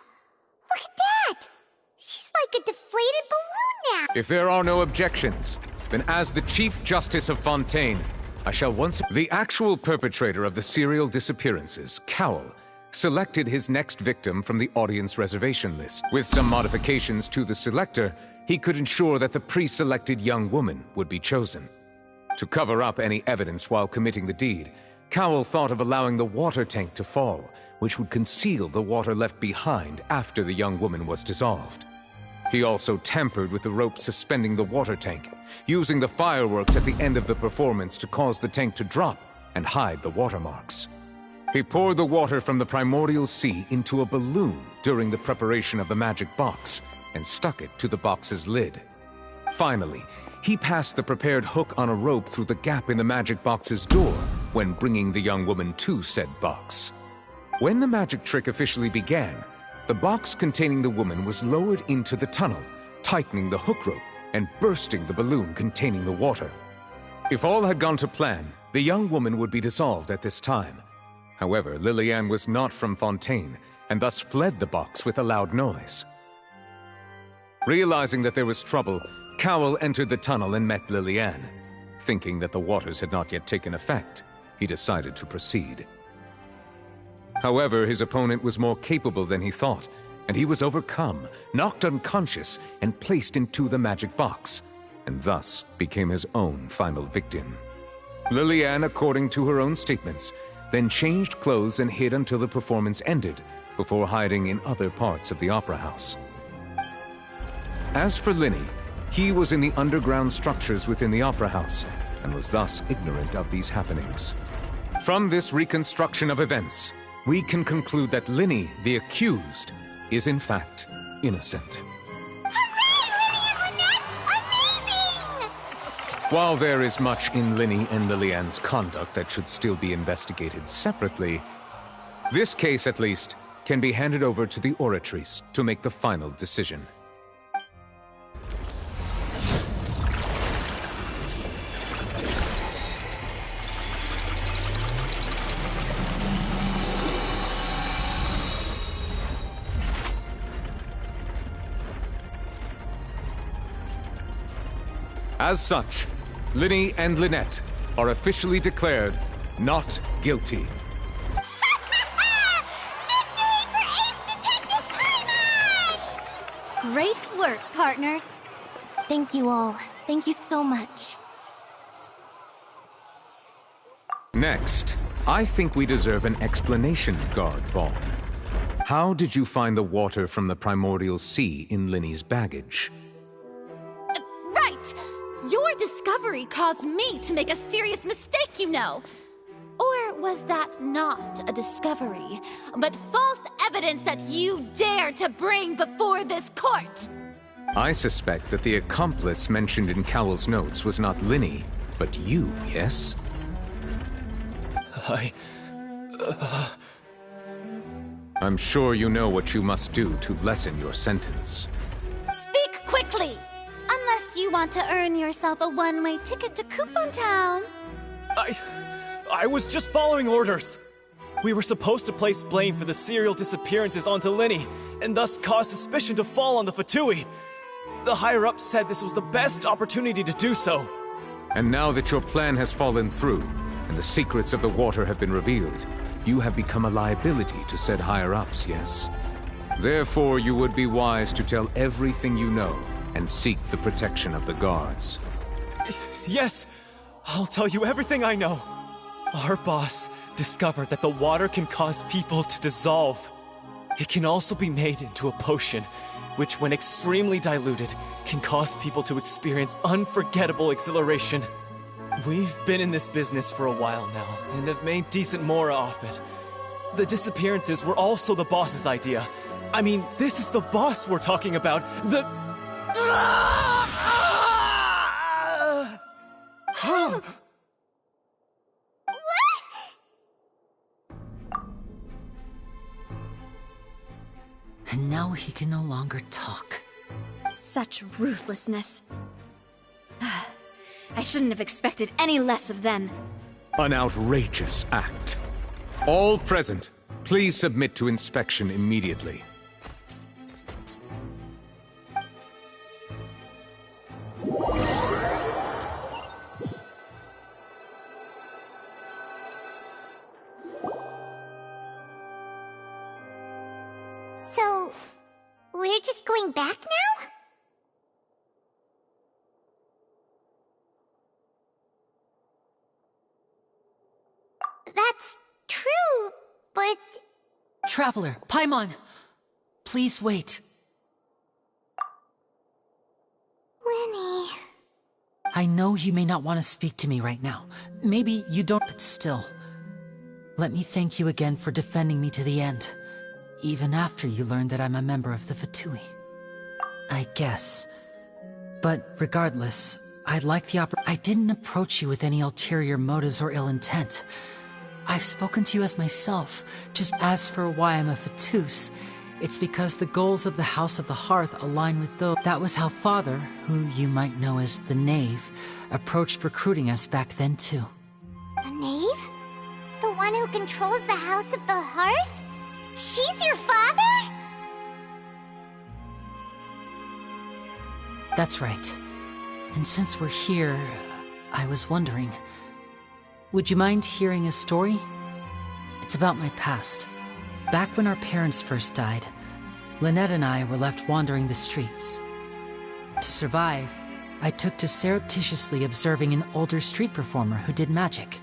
Look at that! She's like a deflated balloon now! If there are no objections, then as the Chief Justice of Fontain, I shall once... The actual perpetrator of the serial disappearances, Cowell, selected his next victim from the audience reservation list. With some modifications to the selector, he could ensure that the pre-selected young woman would be chosen. To cover up any evidence while committing the deed, Cowell thought of allowing the water tank to fall, which would conceal the water left behind after the young woman was dissolved. He also tampered with the rope suspending the water tank, using the fireworks at the end of the performance to cause the tank to drop and hide the watermarks. He poured the water from the primordial sea into a balloon during the preparation of the magic box and stuck it to the box's lid. Finally, he passed the prepared hook on a rope through the gap in the magic box's door when bringing the young woman to said box. When the magic trick officially began, the box containing the woman was lowered into the tunnel, tightening the hook rope and bursting the balloon containing the water. If all had gone to plan, the young woman would be dissolved at this time. However, Lillian was not from Fontain, and thus fled the box with a loud noise. Realizing that there was trouble, Cowell entered the tunnel and met Lillian. Thinking that the waters had not yet taken effect, he decided to proceed. However, his opponent was more capable than he thought, and he was overcome, knocked unconscious, and placed into the magic box, and thus became his own final victim. Lillian, according to her own statements, then changed clothes and hid until the performance ended, before hiding in other parts of the opera house. As for Linny, he was in the underground structures within the opera house, and was thus ignorant of these happenings. From this reconstruction of events, we can conclude that Linny, the accused, is in fact innocent. While there is much in Linny and Lillian's conduct that should still be investigated separately, this case, at least, can be handed over to the Oratrice to make the final decision. As such, Linny and Lynette are officially declared not guilty. Great work, partners. Thank you all. Thank you so much. Next, I think we deserve an explanation, Guard Vaughn. How did you find the water from the primordial sea in Linny's baggage? Right! Your discovery caused me to make a serious mistake, you know. Or was that not a discovery, but false evidence that you dare to bring before this court? I suspect that the accomplice mentioned in Cowell's notes was not Linny, but you, yes? I'm sure you know what you must do to lessen your sentence. Speak quickly! Unless you want to earn yourself a one-way ticket to Coupon Town. I was just following orders. We were supposed to place blame for the serial disappearances onto Linny, and thus cause suspicion to fall on the Fatui. The higher-ups said this was the best opportunity to do so. And now that your plan has fallen through, and the secrets of the water have been revealed, you have become a liability to said higher-ups, yes? Therefore, you would be wise to tell everything you know, and seek the protection of the guards. Yes, I'll tell you everything I know. Our boss discovered that the water can cause people to dissolve. It can also be made into a potion, which when extremely diluted, can cause people to experience unforgettable exhilaration. We've been in this business for a while now, and have made decent mora off it. The disappearances were also the boss's idea. I mean, this is the boss we're talking about. The... And now he can no longer talk. Such ruthlessness. I shouldn't have expected any less of them. An outrageous act. All present, please submit to inspection immediately. So, we're just going back now? That's true, but... Traveler, Paimon! Please wait. Lenny... I know you may not want to speak to me right now. Maybe you don't, but still. Let me thank you again for defending me to the end. Even after you learned that I'm a member of the Fatui. I guess. But regardless, I'd like the I didn't approach you with any ulterior motives or ill intent. I've spoken to you as myself. Just as for why I'm a Fatus, it's because the goals of the House of the Hearth align with those. That was how Father, who you might know as the Knave, approached recruiting us back then too. The Knave? The one who controls the House of the Hearth? She's your father? That's right. And since we're here, I was wondering, would you mind hearing a story? It's about my past. Back when our parents first died, Lynette and I were left wandering the streets. To survive, I took to surreptitiously observing an older street performer who did magic.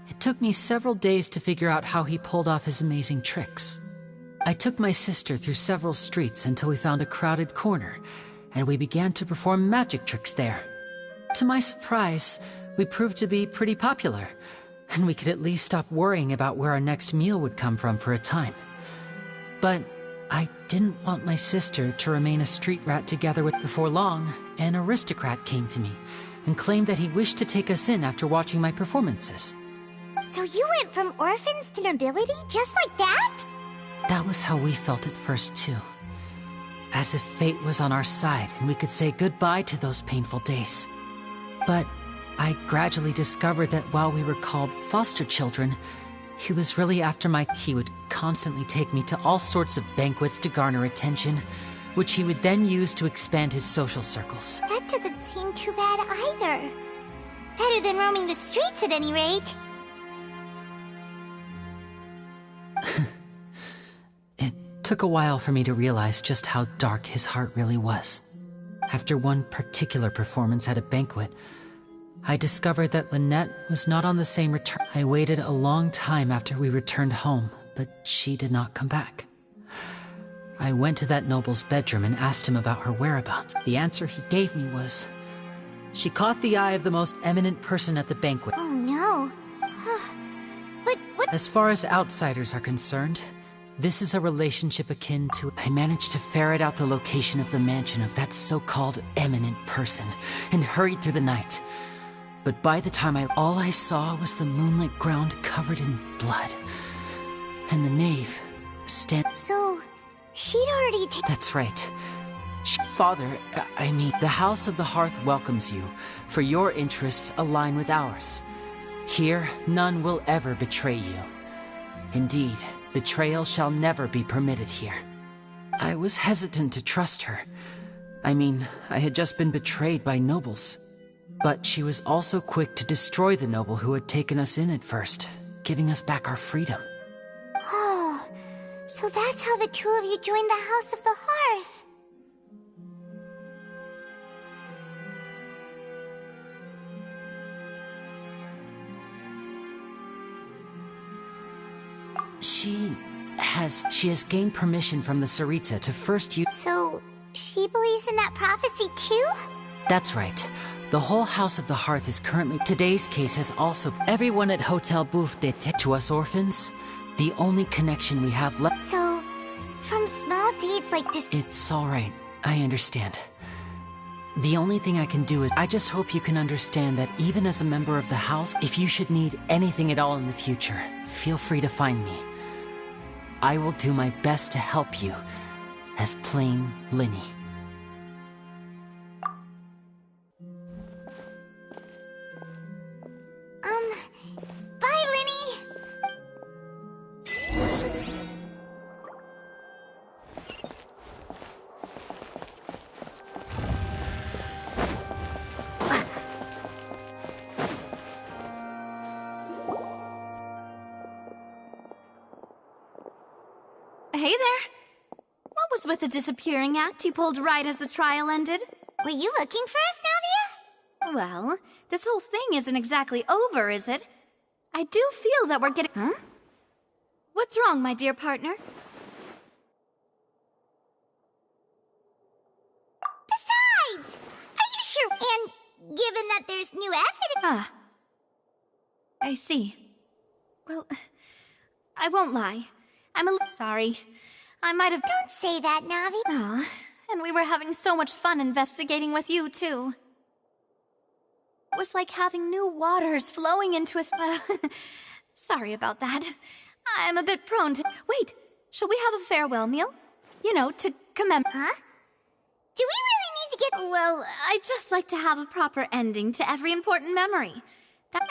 It took me several days to figure out how he pulled off his amazing tricks. I took my sister through several streets until we found a crowded corner, and we began to perform magic tricks there. To my surprise, we proved to be pretty popular, and we could at least stop worrying about where our next meal would come from for a time. But I didn't want my sister to remain a street rat together with. Before long, an aristocrat came to me and claimed that he wished to take us in after watching my performances. So you went from orphans to nobility just like that? That was how we felt at first too. As if fate was on our side and we could say goodbye to those painful days. But I gradually discovered that while we were called foster children, he was really after my... He would constantly take me to all sorts of banquets to garner attention, which he would then use to expand his social circles. That doesn't seem too bad either. Better than roaming the streets at any rate. It took a while for me to realize just how dark his heart really was. After one particular performance at a banquet, I discovered that Lynette was not on the same return. I waited a long time after we returned home, but she did not come back. I went to that noble's bedroom and asked him about her whereabouts. The answer he gave me was, she caught the eye of the most eminent person at the banquet. Oh no. But what? As far as outsiders are concerned, this is a relationship akin to... I managed to ferret out the location of the mansion of that so-called eminent person and hurried through the night. But by the time all I saw was the moonlit ground covered in blood. And the knave, So, she'd already That's right. Father, the House of the Hearth welcomes you, for your interests align with ours. Here, none will ever betray you. Indeed, betrayal shall never be permitted here. I was hesitant to trust her. I had just been betrayed by nobles. But she was also quick to destroy the noble who had taken us in at first, giving us back our freedom. Oh, so that's how the two of you joined the House of the Hearth. She has gained permission from the Tsaritsa to first use— So, she believes in that prophecy too? That's right. The whole House of the Hearth is currently— Today's case has also— Everyone at Hotel Bouffe d'été to us orphans, the only connection we have left— So, from small deeds like this— It's alright. I understand. The only thing I can do is— I just hope you can understand that even as a member of the House, if you should need anything at all in the future, feel free to find me. I will do my best to help you, as plain Linny. Bye, Linny! Hey there. What was with the disappearing act you pulled right as the trial ended? Were you looking for us, Navia? Well, this whole thing isn't exactly over, is it? I do feel that we're getting— Huh? What's wrong, my dear partner? Besides, are you sure? And given that there's new evidence— Ah. I see. Well, I won't lie. I'm a little sorry. I might have— Don't say that, Navi. Ah, and we were having so much fun investigating with you, too. It was like having new waters flowing into us. Sorry about that. I'm a bit prone to— Wait, shall we have a farewell meal? You know, to commemorate— Huh? Do we really need to get— Well, I'd just like to have a proper ending to every important memory.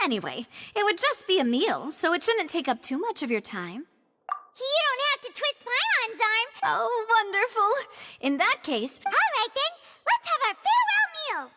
Anyway, it would just be a meal, so it shouldn't take up too much of your time. You don't have to twist Paimon's arm. Oh, wonderful. In that case— All right, then. Let's have our farewell meal.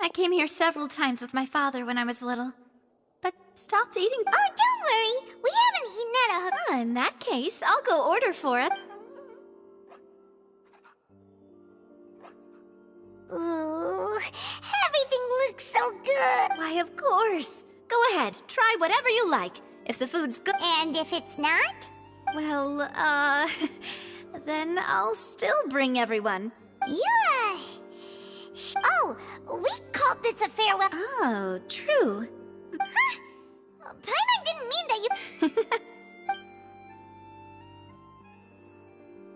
I came here several times with my father when I was little, but stopped eating. Oh, don't worry. We haven't eaten at a hotel. In that case, I'll go order for it. Ooh, everything looks so good. Why, of course. Go ahead, try whatever you like. If the food's good. And if it's not? Well, then I'll still bring everyone. Yeah. Oh, we called this a farewell. Oh, true. Huh? Paimon didn't mean that you...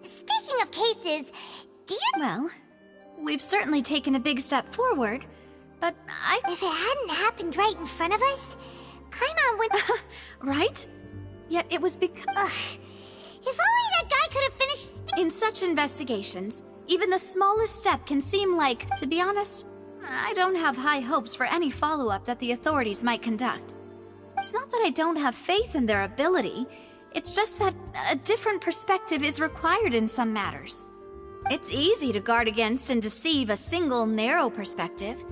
Speaking of cases, do you... Well, we've certainly taken a big step forward, but If it hadn't happened right in front of us, Paimon would... Right? Yet it was because... If only that guy could have finished... In such investigations, even the smallest step can seem like, to be honest, I don't have high hopes for any follow-up that the authorities might conduct. It's not that I don't have faith in their ability, it's just that a different perspective is required in some matters. It's easy to guard against and deceive a single narrow perspective.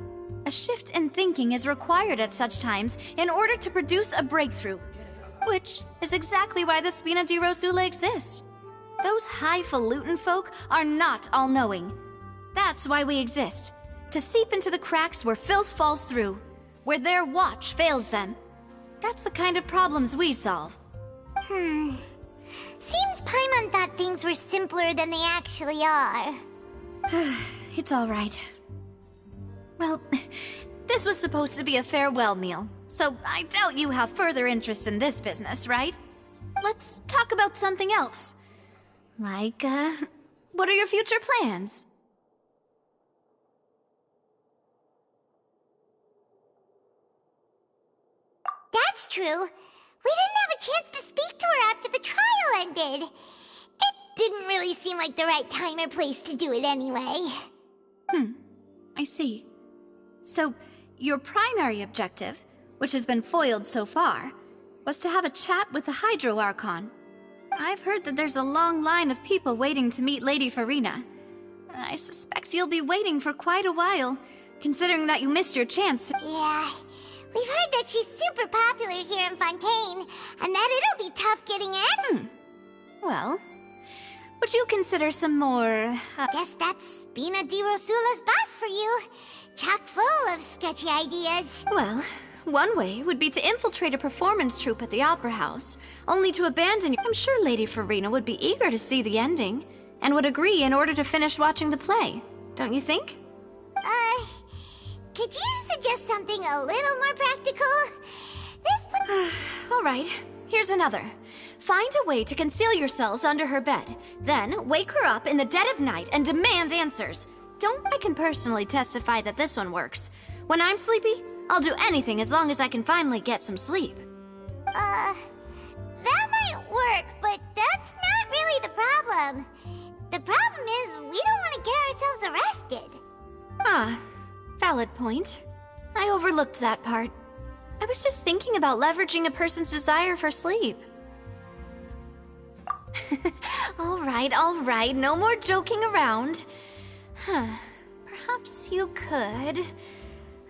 A shift in thinking is required at such times in order to produce a breakthrough, which is exactly why the Spina di Rosula exist. Those highfalutin folk are not all-knowing. That's why we exist. To seep into the cracks where filth falls through, where their watch fails them. That's the kind of problems we solve. Seems Paimon thought things were simpler than they actually are. It's all right. Well, this was supposed to be a farewell meal, so I doubt you have further interest in this business, right? Let's talk about something else. Like, what are your future plans? That's true. We didn't have a chance to speak to her after the trial ended. It didn't really seem like the right time or place to do it anyway. I see. So, your primary objective, which has been foiled so far, was to have a chat with the Hydro Archon. I've heard that there's a long line of people waiting to meet Lady Farina. I suspect you'll be waiting for quite a while, considering that you missed your chance to— Yeah, we've heard that she's super popular here in Fontaine, and that it'll be tough getting in. Well, would you consider some more— Guess that's Spina di Rosula's boss for you. Chock full of sketchy ideas. Well, one way would be to infiltrate a performance troupe at the Opera House, only to abandon you. I'm sure Lady Farina would be eager to see the ending, and would agree in order to finish watching the play. Don't you think? Could you suggest something a little more practical? All right, here's another. Find a way to conceal yourselves under her bed, then wake her up in the dead of night and demand answers. I can personally testify that this one works. When I'm sleepy, I'll do anything as long as I can finally get some sleep. That might work, but that's not really the problem. The problem is we don't want to get ourselves arrested. Valid point. I overlooked that part. I was just thinking about leveraging a person's desire for sleep. All right, no more joking around. Perhaps you could...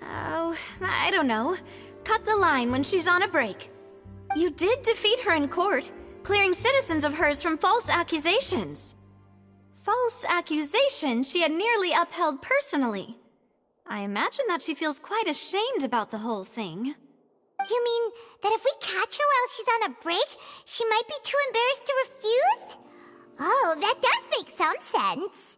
Oh, I don't know. Cut the line when she's on a break. You did defeat her in court, clearing citizens of hers from false accusations. False accusations she had nearly upheld personally. I imagine that she feels quite ashamed about the whole thing. You mean that if we catch her while she's on a break, she might be too embarrassed to refuse? Oh, that does make some sense.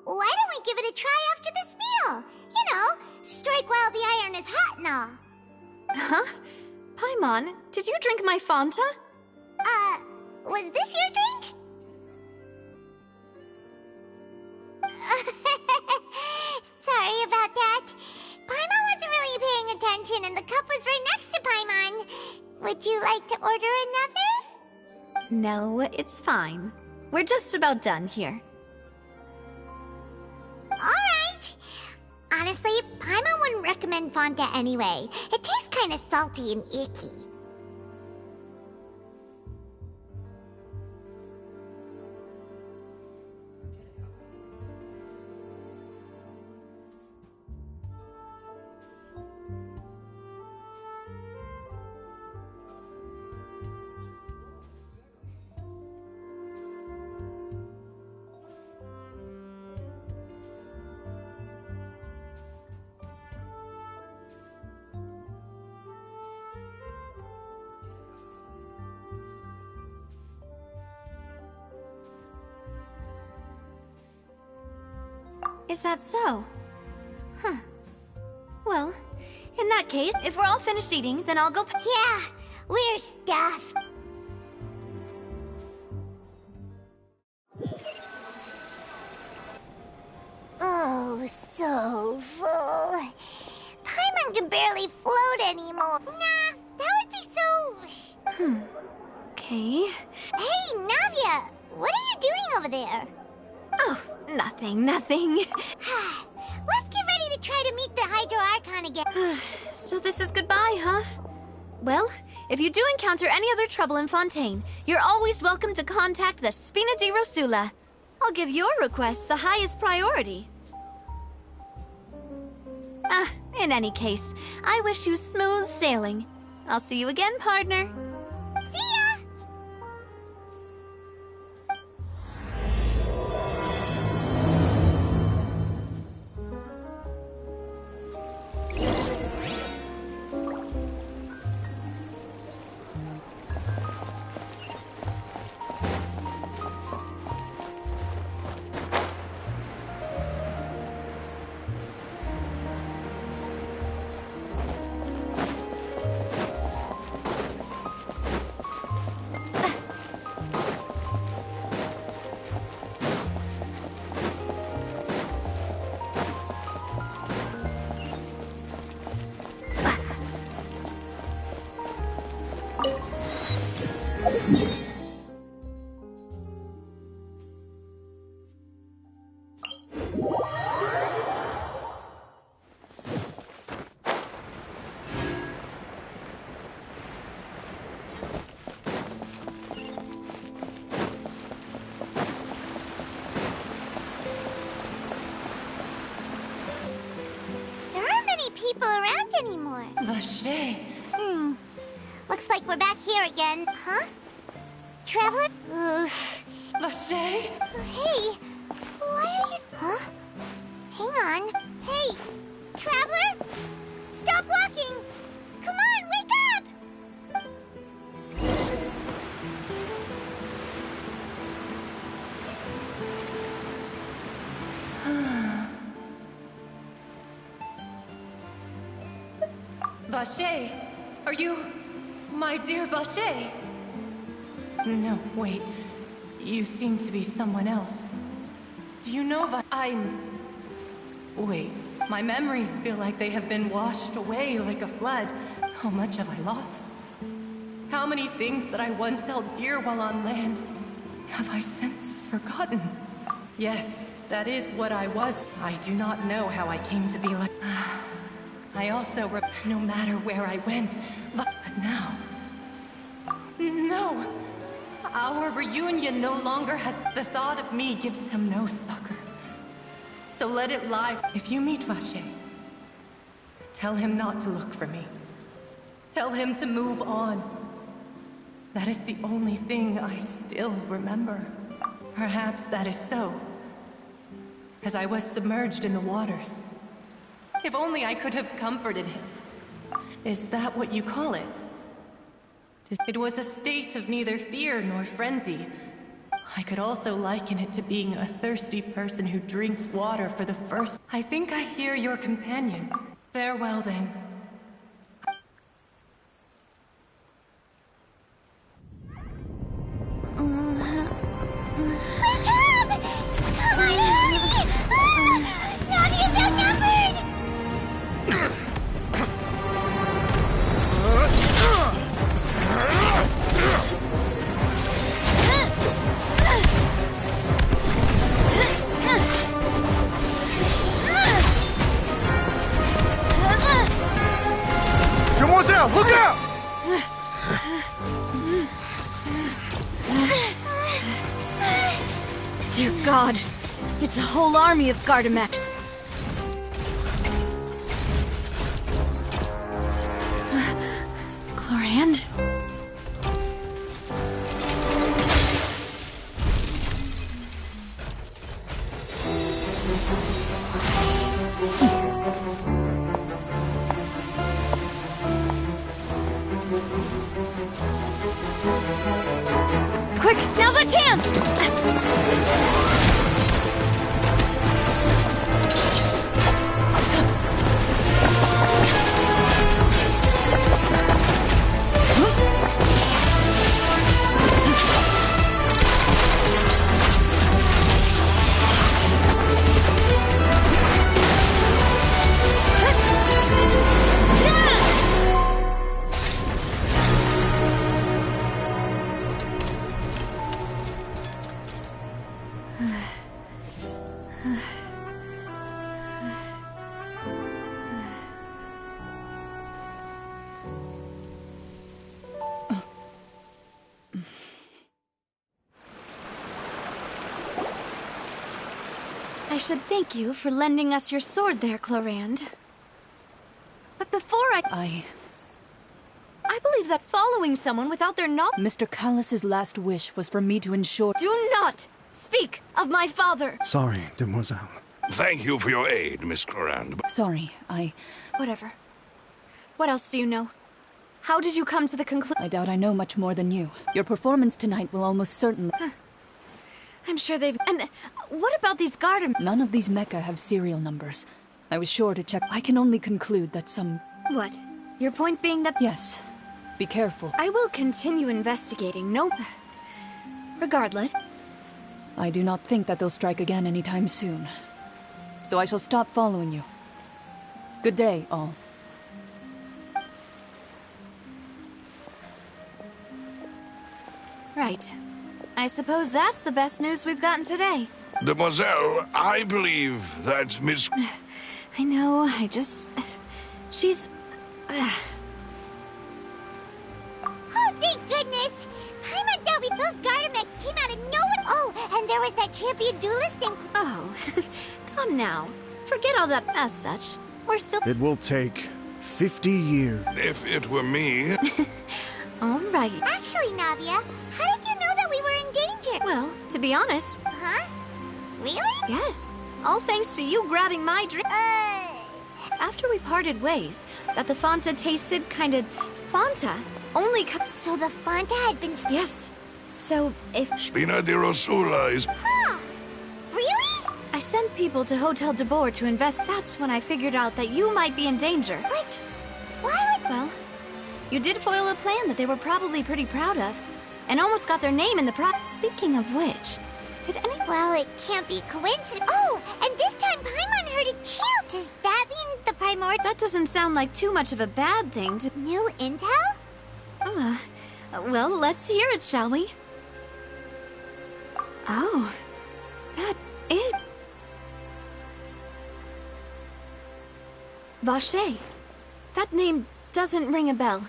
Why don't we give it a try after this meal? You know, strike while the iron is hot and all. Huh? Paimon, did you drink my Fanta? Was this your drink? Sorry about that. Paimon wasn't really paying attention and the cup was right next to Paimon. Would you like to order another? No, it's fine. We're just about done here. Alright. Honestly, Paimon wouldn't recommend Fonta anyway. It tastes kind of salty and icky. Is that so? Huh. Well, in that case, if we're all finished eating, then I'll go. Yeah, we're stuffed. Oh, so full. Paimon can barely float anymore. Nah, that would be so... Okay. Hey, Navia! What are you doing over there? Oh, nothing. Let's get ready to try to meet the Hydro Archon again. So this is goodbye, huh? Well, if you do encounter any other trouble in Fontaine, you're always welcome to contact the Spina di Rosula. I'll give your requests the highest priority. In any case, I wish you smooth sailing. I'll see you again, partner. See ya! People around anymore. Vacher. Looks like we're back here again. Huh? Traveler? Vacher? Hey, why are you... Huh? Hang on. Hey, Traveler? Stop walking! Come on, wake up! Vacher, are you... my dear Vacher? No, wait. You seem to be someone else. Do you know Wait, my memories feel like they have been washed away like a flood. How much have I lost? How many things that I once held dear while on land have I since forgotten? Yes, that is what I was. I do not know how I came to be like... I also no matter where I went, but now... No! Our reunion no longer has... The thought of me gives him no succor. So let it lie. If you meet Vacher, tell him not to look for me. Tell him to move on. That is the only thing I still remember. Perhaps that is so, as I was submerged in the waters. If only I could have comforted him. Is that what you call it? It was a state of neither fear nor frenzy. I could also liken it to being a thirsty person who drinks water for the first... I think I hear your companion. Farewell, then. Look out! Dear God, it's a whole army of Gardamex. Chlorand? Quick, now's our chance! should thank you for lending us your sword there, Clorand. But before I believe that following someone without their knowledge... Mr. Callus's last wish was for me to ensure... Do not speak of my father! Sorry, demoiselle. Thank you for your aid, Miss Clorand. Sorry, Whatever. What else do you know? How did you come to the conclusion? I doubt I know much more than you. Your performance tonight will almost certainly... I'm sure they've... And what about these garden... None of these mecha have serial numbers. I was sure to check. I can only conclude that some... What? Your point being that... Yes. Be careful. I will continue investigating, no... Regardless... I do not think that they'll strike again anytime soon. So I shall stop following you. Good day, all. Right. I suppose that's the best news we've gotten today. Demoiselle, I believe that Miss... I know, she's... Oh, thank goodness! Paimon thought those Gardamex came out of nowhere. Oh, and there was that champion duelist thing. Oh, come now. Forget all that. As such, we're still... It will take 50 years. If it were me... All right. Actually, Navia, how did you know that we were in danger? Well, to be honest... Huh? Really? Yes. All thanks to you grabbing my drink. After we parted ways, that the Fanta tasted kind of... Fanta? Only... So the Fanta had been... Yes. So, if... Spina di Rosula is... Huh. Really? I sent people to Hotel de Boer to invest. That's when I figured out that you might be in danger. What? Why would... Well, you did foil a plan that they were probably pretty proud of. And almost got their name in the Speaking of which, did any... Well, it can't be coincidence. Oh, and this time Paimon heard it too. Does that mean the Primord... That doesn't sound like too much of a bad thing to... New intel? Well, let's hear it, shall we? Oh, that is... Vache. That name doesn't ring a bell.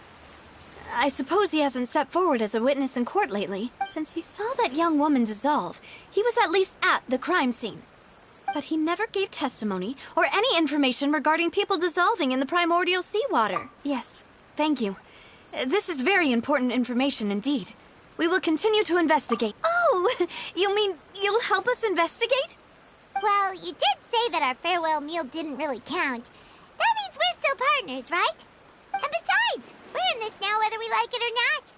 I suppose he hasn't stepped forward as a witness in court lately. Since he saw that young woman dissolve, he was at least at the crime scene. But he never gave testimony or any information regarding people dissolving in the primordial seawater. Yes, thank you. This is very important information indeed. We will continue to investigate. Oh, you mean you'll help us investigate? Well, you did say that our farewell meal didn't really count. That means we're still partners, right? And besides, we're in this now whether we like it or not.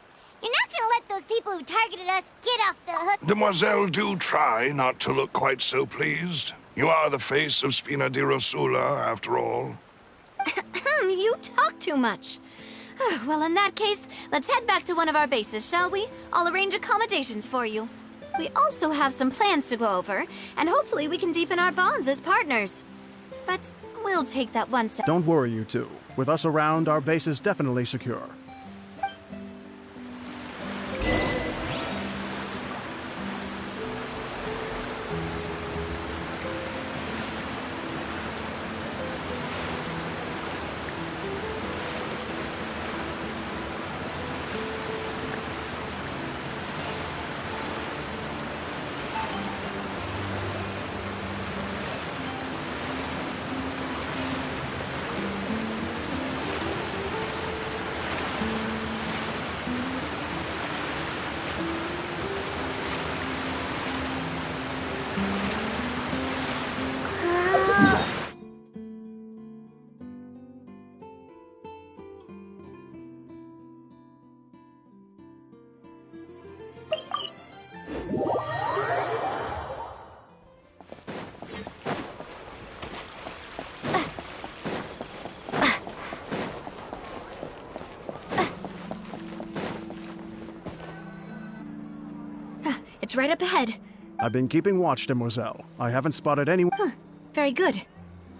You're not gonna let those people who targeted us get off the hook. Demoiselle, do try not to look quite so pleased. You are the face of Spina di Rosula, after all. You talk too much. Well, in that case, let's head back to one of our bases, shall we? I'll arrange accommodations for you. We also have some plans to go over, and hopefully we can deepen our bonds as partners. But we'll take that one step. Don't worry, you two. With us around, our base is definitely secure. It's right up ahead. I've been keeping watch, demoiselle. I haven't spotted anyone. Very good.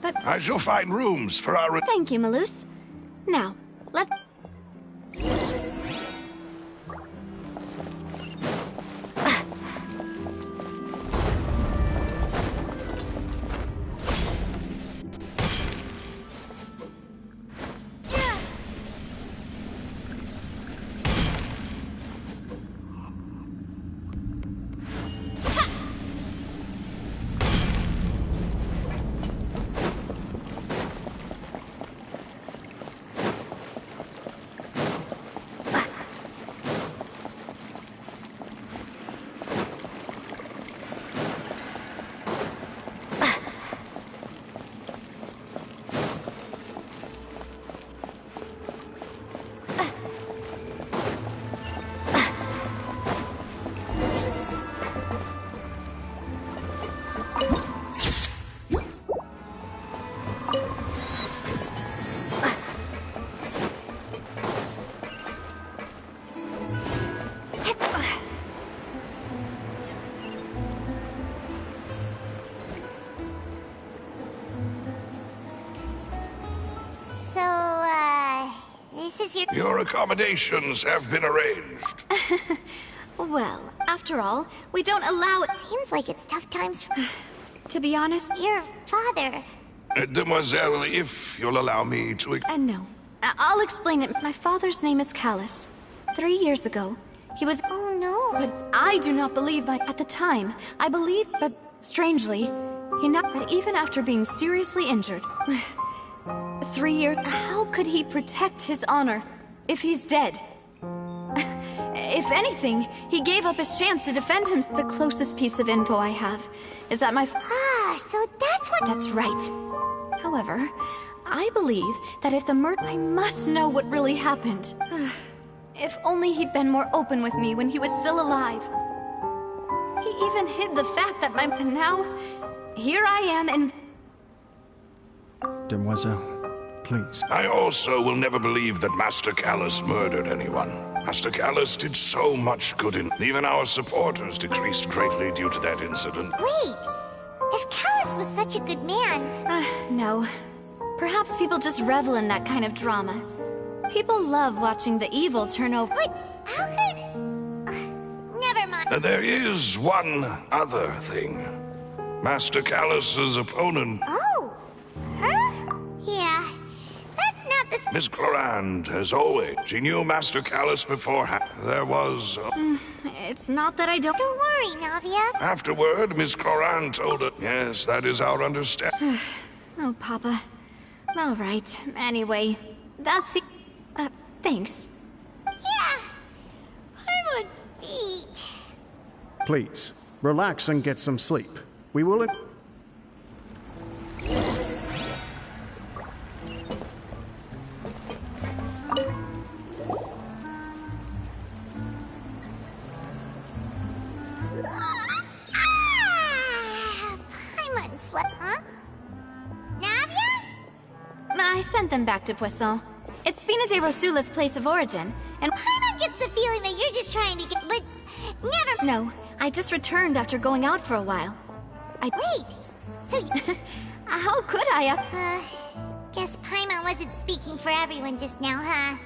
But... I shall find rooms for our... Thank you, Malus. Now, let's... is your... Your accommodations have been arranged. Well, after all, we don't allow it. Seems like it's tough times for... To be honest... Your father... Demoiselle, if you'll allow me to... No. I'll explain it. My father's name is Callus. 3 years ago, he was... Oh, no. But I do not believe that at the time. I believed, but strangely, he not that even after being seriously injured... 3 years... How could he protect his honor if he's dead? If anything, he gave up his chance to defend him. The closest piece of info I have is that my... so that's what... That's right. However, I believe that if the I must know what really happened. If only he'd been more open with me when he was still alive. He even hid the fact that my... And now, here I am and... Demoiselle, please. I also will never believe that Master Callus murdered anyone. Master Callus did so much good in... Even our supporters decreased greatly due to that incident. Wait! If Callus was such a good man... No. Perhaps people just revel in that kind of drama. People love watching the evil turn over. But how could... never mind. There is one other thing. Master Callus's opponent... Oh! Her? Yeah. That's not the... Miss Clorand, as always. She knew Master Callus beforehand. There was... It's not that I don't... Don't worry, Navia. Afterward, Miss Clorand told her... Yes, that is our understanding. Oh, Papa. All right. Anyway, that's the... thanks. Yeah. Harmon's feet. Please, relax and get some sleep. We will... Paimon slept, huh? Navia? I sent them back to Poisson. It's Spina de Rosula's place of origin, and... Paimon gets the feeling that you're just trying to get... But never... No, I just returned after going out for a while. Wait, so... How could I, Guess Paimon wasn't speaking for everyone just now, huh?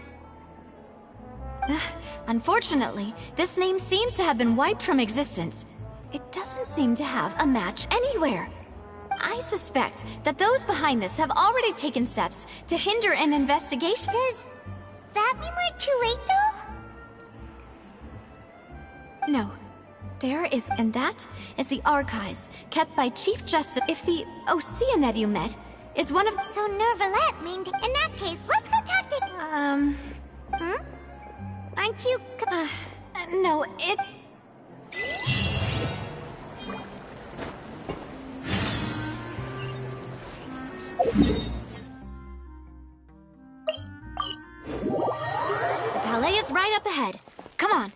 Unfortunately, this name seems to have been wiped from existence. It doesn't seem to have a match anywhere. I suspect that those behind this have already taken steps to hinder an investigation. Does that mean we're too late, though? No. There is, and that is the archives kept by Chief Justice. If the Oceanid you met is one of... So Nervalette means... In that case, let's go talk to... Aren't you... No, it... The palais is right up ahead. Come on.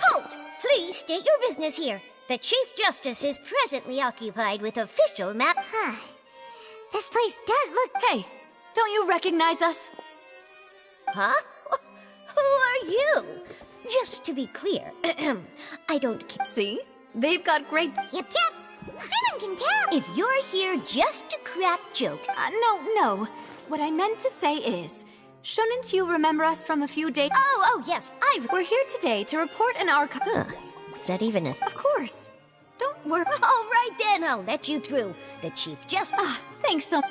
Halt! Please state your business here. The Chief Justice is presently occupied with official map. This place does look... Hey, don't you recognize us? Huh? Who are you? Just to be clear, I don't... See? They've got great... Yep. Paimon can tell. If you're here just to crack jokes... No. What I meant to say is... Shouldn't you remember us from a few days... Oh, yes, We're here today to report an archive... Is that even a... Of course. Don't worry... All right, then, I'll let you through. The Chief Justice... Thanks so...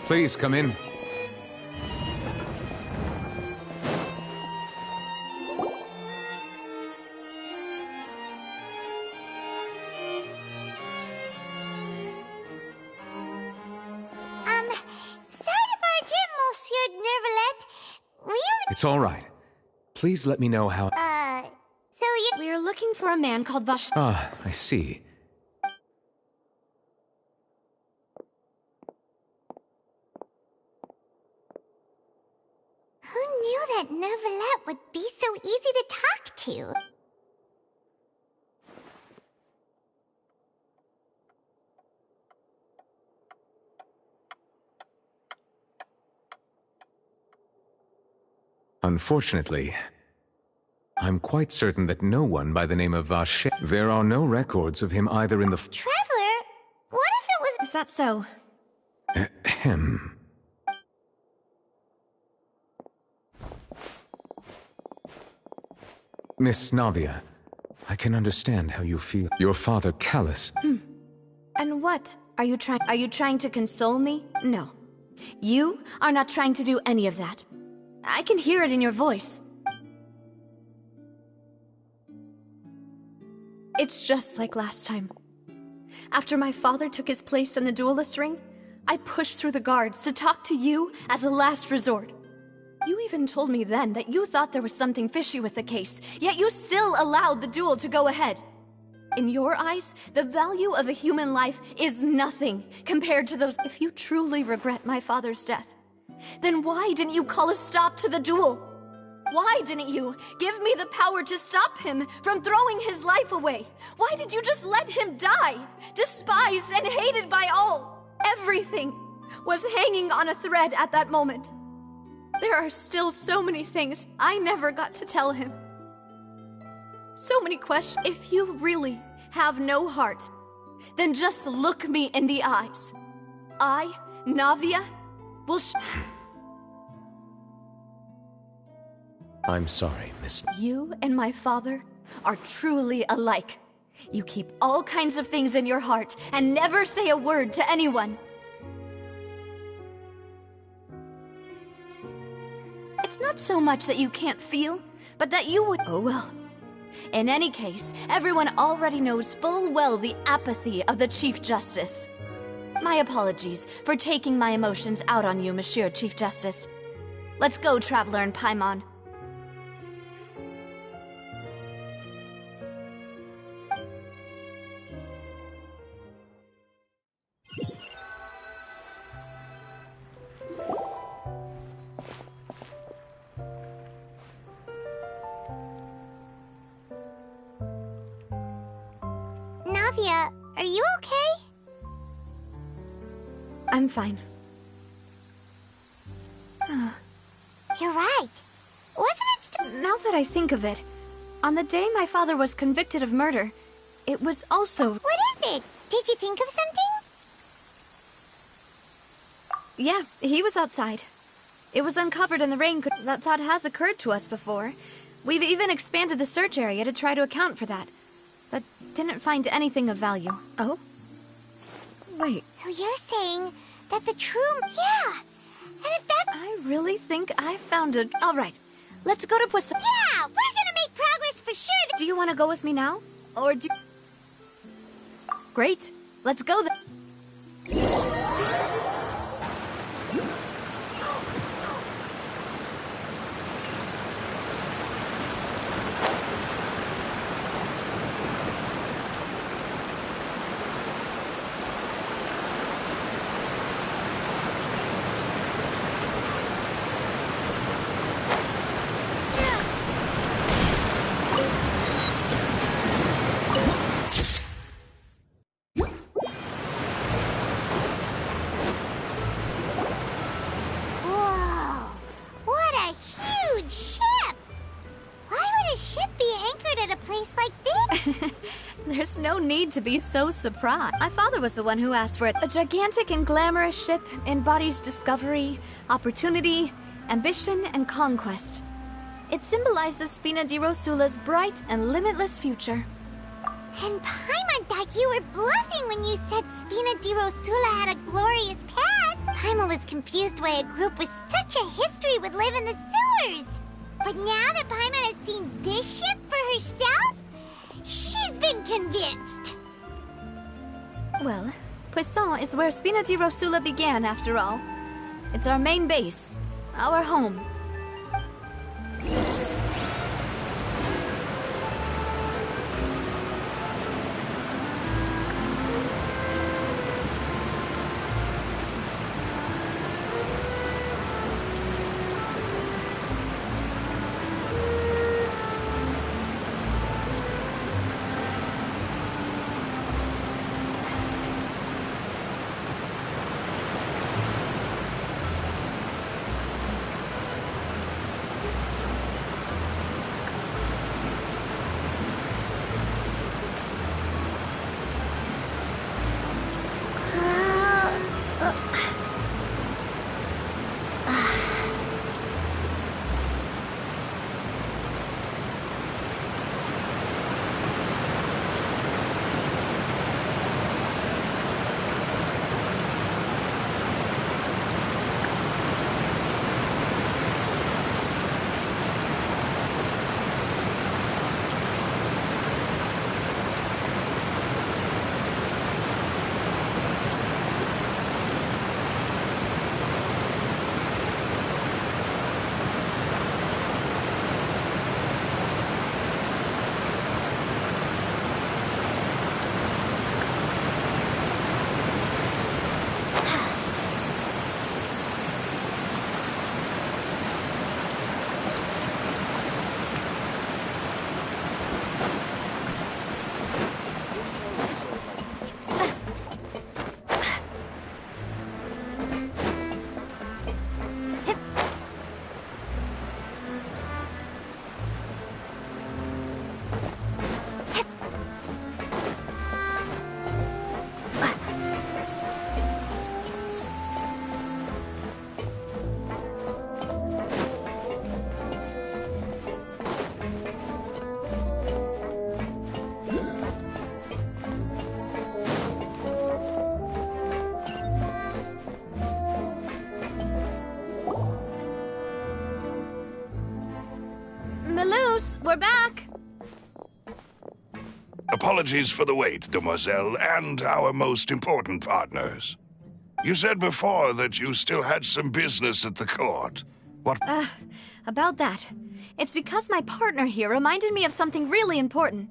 Please come in. It's all right. Please let me know how... So you... We're looking for a man called Vash... Ah, I see. that Neuvillette would be so easy to talk to. Unfortunately, I'm quite certain that no one by the name of Vache... There are no records of him either in the... Traveler? What if it was... Is that so? Ahem. Miss Navia, I can understand how you feel. Your father, Callus... And what? Are you trying to console me? No. You are not trying to do any of that. I can hear it in your voice. It's just like last time. After my father took his place in the duelist ring, I pushed through the guards to talk to you as a last resort. You even told me then that you thought there was something fishy with the case, yet you still allowed the duel to go ahead. In your eyes, the value of a human life is nothing compared to those. If you truly regret my father's death, then why didn't you call a stop to the duel? Why didn't you give me the power to stop him from throwing his life away? Why did you just let him die, despised and hated by all? Everything was hanging on a thread at that moment. There are still so many things I never got to tell him. So many questions. If you really have no heart, then just look me in the eyes. I, Navia, will I'm sorry, Miss... You and my father are truly alike. You keep all kinds of things in your heart and never say a word to anyone. It's not so much that you can't feel, but that you would... Oh well. In any case, everyone already knows full well the apathy of the Chief Justice. My apologies for taking my emotions out on you, Monsieur Chief Justice. Let's go, Traveler and Paimon. Navia, are you okay? I'm fine. You're right. Wasn't it Now that I think of it, on the day my father was convicted of murder, it was also... What is it? Did you think of something? Yeah, he was outside. It was uncovered in the rain. That thought has occurred to us before. We've even expanded the search area to try to account for that, but didn't find anything of value. Oh? Wait. So you're saying that the true... Yeah! And if that... I really think I found it. All right, let's go to Poisson. Yeah! We're gonna make progress for sure! Do you want to go with me now? Or do... Great. Let's go then. Whoa! What a huge ship! Why would a ship be anchored at a place like this? There's no need to be so surprised. My father was the one who asked for it. A gigantic and glamorous ship embodies discovery, opportunity, ambition, and conquest. It symbolizes Spina di Rosula's bright and limitless future. And Paimon thought you were bluffing when you said Spina di Rosula had a glorious past. Paimon was confused why a group with such a history would live in the sewers. But now that Paimon has seen this ship for herself, she's been convinced. Well, Poisson is where Spina di Rosula began, after all. It's our main base, our home. we're back! Apologies for the wait, demoiselle, and our most important partners. You said before that you still had some business at the court. What? About that. It's because my partner here reminded me of something really important.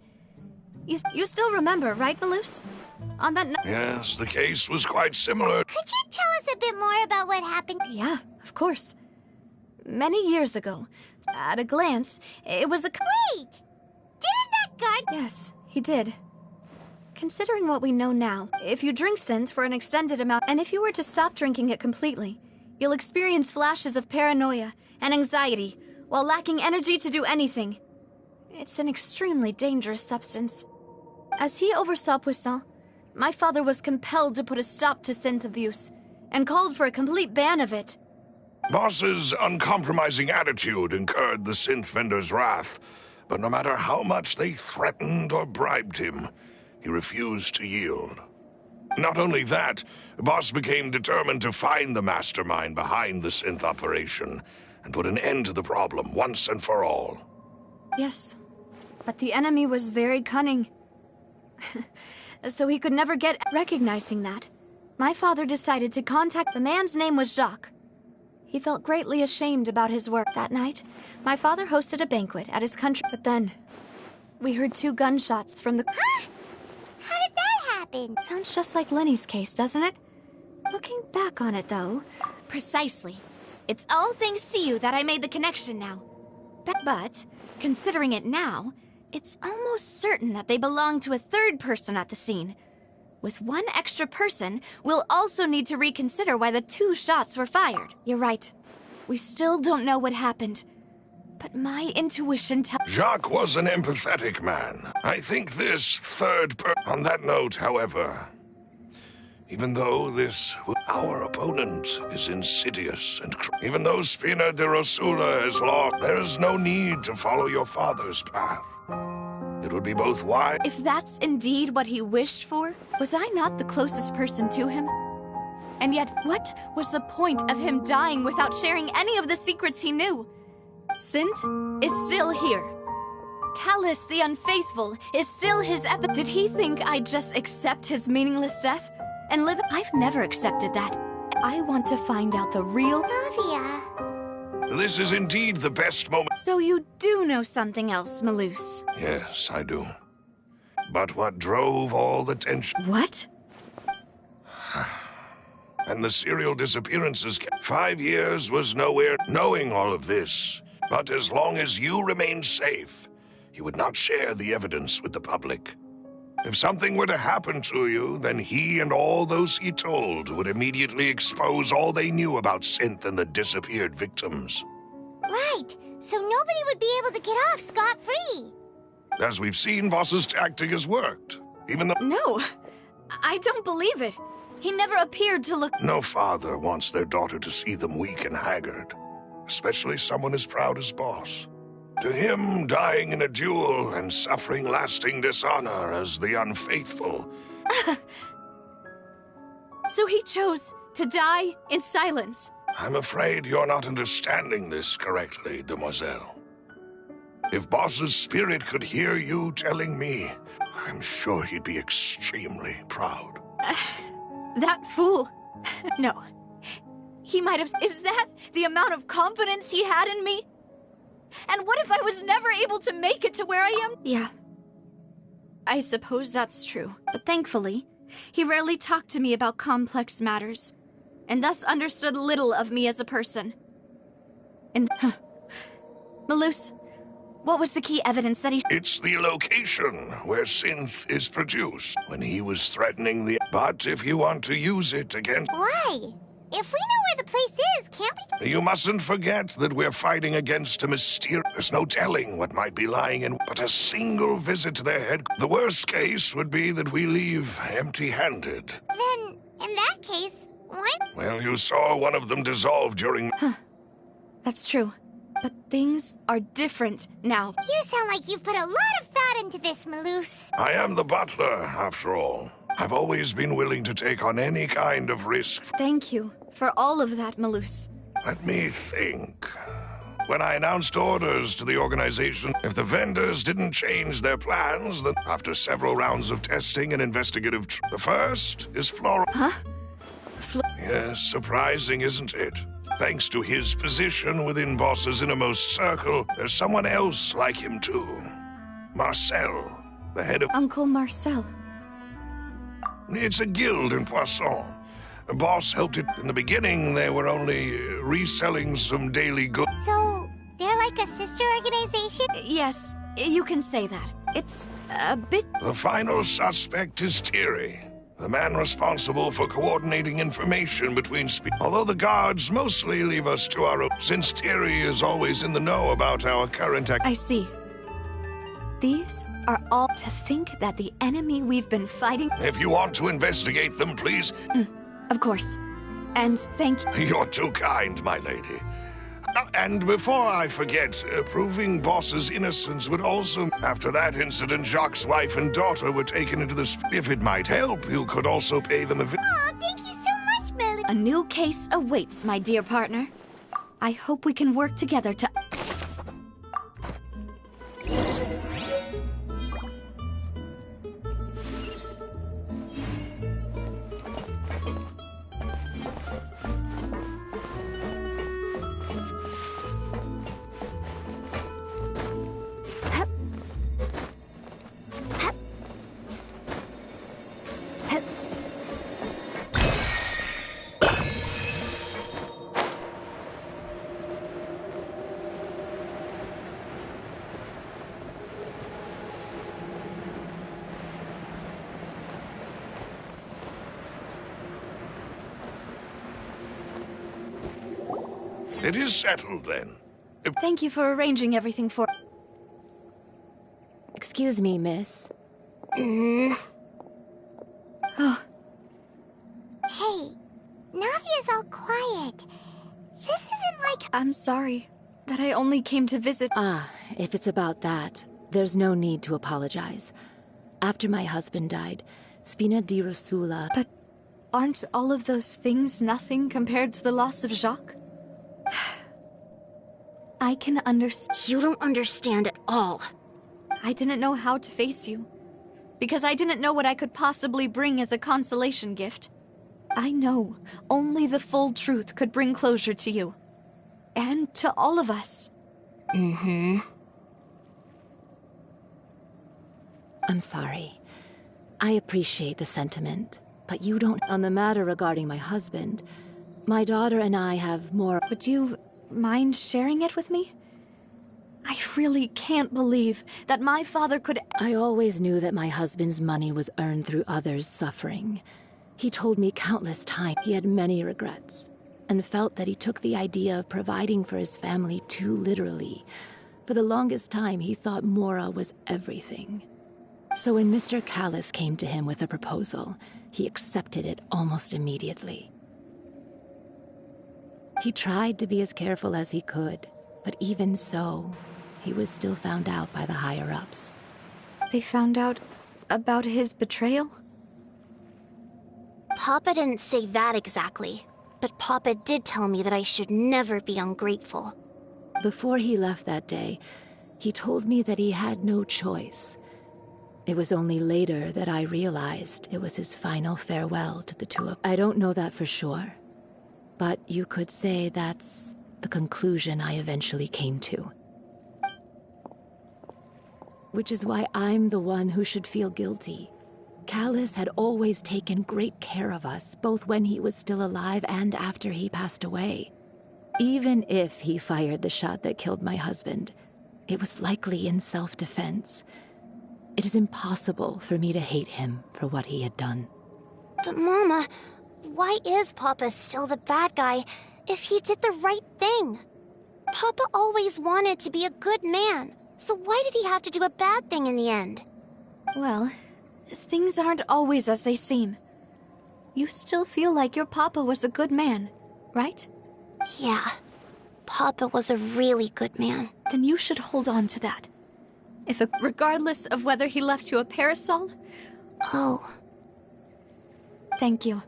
You still remember, right, Malus? On that night. Yes, the case was quite similar. Could you tell us a bit more about what happened? Yeah, of course. Many years ago, at a glance, it was a... Wait! Didn't that guard... Yes, he did. Considering what we know now, if you drink synth for an extended amount, and if you were to stop drinking it completely, you'll experience flashes of paranoia and anxiety while lacking energy to do anything. It's an extremely dangerous substance. As he oversaw Poisson, my father was compelled to put a stop to synth abuse and called for a complete ban of it. Boss's uncompromising attitude incurred the synth vendor's wrath, but no matter how much they threatened or bribed him, he refused to yield. Not only that, Boss became determined to find the mastermind behind the synth operation and put an end to the problem once and for all. Yes, but the enemy was very cunning. So he could never get... Recognizing that, my father decided to contact... The man's name was Jacques. He felt greatly ashamed about his work. That night, my father hosted a banquet at his country... But then, we heard 2 gunshots from the... Huh? How did that happen? Sounds just like Lenny's case, doesn't it? Looking back on it, though... Precisely. It's all thanks to you that I made the connection now. But, considering it now, it's almost certain that they belong to a third person at the scene. With one extra person, we'll also need to reconsider why the 2 shots were fired. You're right. We still don't know what happened. But my intuition tells... Jacques was an empathetic man. I think this On that note, however, even though our opponent is insidious and even though Spina de Rosula is lost, there is no need to follow your father's path. It would be both wise... If that's indeed what he wished for, was I not the closest person to him? And yet, what was the point of him dying without sharing any of the secrets he knew? Synth is still here. Callus the Unfaithful is still his Did he think I'd just accept his meaningless death and live? I've never accepted that. I want to find out the real... Navia. This is indeed the best moment. So you do know something else, Malus? Yes, I do. But what drove all the tension... What? And the serial disappearances... 5 years was nowhere knowing all of this. But as long as you remained safe, he would not share the evidence with the public. If something were to happen to you, then he and all those he told would immediately expose all they knew about Synth and the disappeared victims. Right, so nobody would be able to get off scot-free. As we've seen, Voss's tactic has worked, even though... No, I don't believe it. He never appeared to look... No father wants their daughter to see them weak and haggard, especially someone as proud as Boss. To him, dying in a duel and suffering lasting dishonor as the unfaithful. So he chose to die in silence. I'm afraid you're not understanding this correctly, demoiselle. If Boss's spirit could hear you telling me, I'm sure he'd be extremely proud. That fool. No. He might have... Is that the amount of confidence he had in me? And what if I was never able to make it to where I am? Yeah. I suppose that's true. But thankfully, he rarely talked to me about complex matters, and thus understood little of me as a person. And... Malus, what was the key evidence that he... It's the location where Synth is produced. When he was threatening the... But if you want to use it against... Why? If we know where the place is, can't we... You mustn't forget that we're fighting against a mysterious... There's no telling what might be lying in... But a single visit to their head... The worst case would be that we leave empty-handed. Then, in that case, what? Well, you saw one of them dissolve during... That's true. But things are different now. You sound like you've put a lot of thought into this, Malus. I am the butler, after all. I've always been willing to take on any kind of risk. Thank you for all of that, Malus. Let me think. When I announced orders to the organization, if the vendors didn't change their plans, then after several rounds of testing and investigative, the first is Flora. Huh? Yes, surprising, isn't it? Thanks to his position within Boss's innermost circle, there's someone else like him too. Marcel, the head of... Uncle Marcel. It's a guild in Poisson. Boss helped it in the beginning. They were only reselling some daily goods. So, they're like a sister organization? Yes, you can say that. It's a bit... The final suspect is Thierry, the man responsible for coordinating information between although the guards mostly leave us to our own, since Thierry is always in the know about our current I see. These are all to think that the enemy we've been fighting... If you want to investigate them, please... Of course. And thank you. You're too kind, my lady. And before I forget, proving Boss's innocence would also... After that incident, Jacques' wife and daughter were taken into the... If it might help, you could also pay them a... Oh, thank you so much, Melody. A new case awaits, my dear partner. I hope we can work together to... It is settled, then. Thank you for arranging everything for... Excuse me, miss. Oh. Hey, Navia's all quiet. This isn't like... I'm sorry that I only came to visit... Ah, if it's about that, there's no need to apologize. After my husband died, Spina di Rosula... But aren't all of those things nothing compared to the loss of Jacques? I can understand. You don't understand at all. I didn't know how to face you, because I didn't know what I could possibly bring as a consolation gift. I know only the full truth could bring closure to you. And to all of us. I'm sorry. I appreciate the sentiment, but you don't... On the matter regarding my husband, my daughter and I have more... Would you mind sharing it with me? I really can't believe that my father could... I always knew that my husband's money was earned through others' suffering. He told me countless times he had many regrets, and felt that he took the idea of providing for his family too literally. For the longest time, he thought Mora was everything. So when Mr. Callis came to him with a proposal, he accepted it almost immediately. He tried to be as careful as he could, but even so, he was still found out by the higher-ups. They found out about his betrayal? Papa didn't say that exactly, but Papa did tell me that I should never be ungrateful. Before he left that day, he told me that he had no choice. It was only later that I realized it was his final farewell to the two of us. I don't know that for sure, but you could say that's the conclusion I eventually came to. Which is why I'm the one who should feel guilty. Callis had always taken great care of us, both when he was still alive and after he passed away. Even if he fired the shot that killed my husband, it was likely in self-defense. It is impossible for me to hate him for what he had done. But Mama, why is Papa still the bad guy if he did the right thing? Papa always wanted to be a good man, so why did he have to do a bad thing in the end? Well, things aren't always as they seem. You still feel like your Papa was a good man, right? Yeah, Papa was a really good man. Then you should hold on to that. Regardless of whether he left you a parasol? Oh. Thank you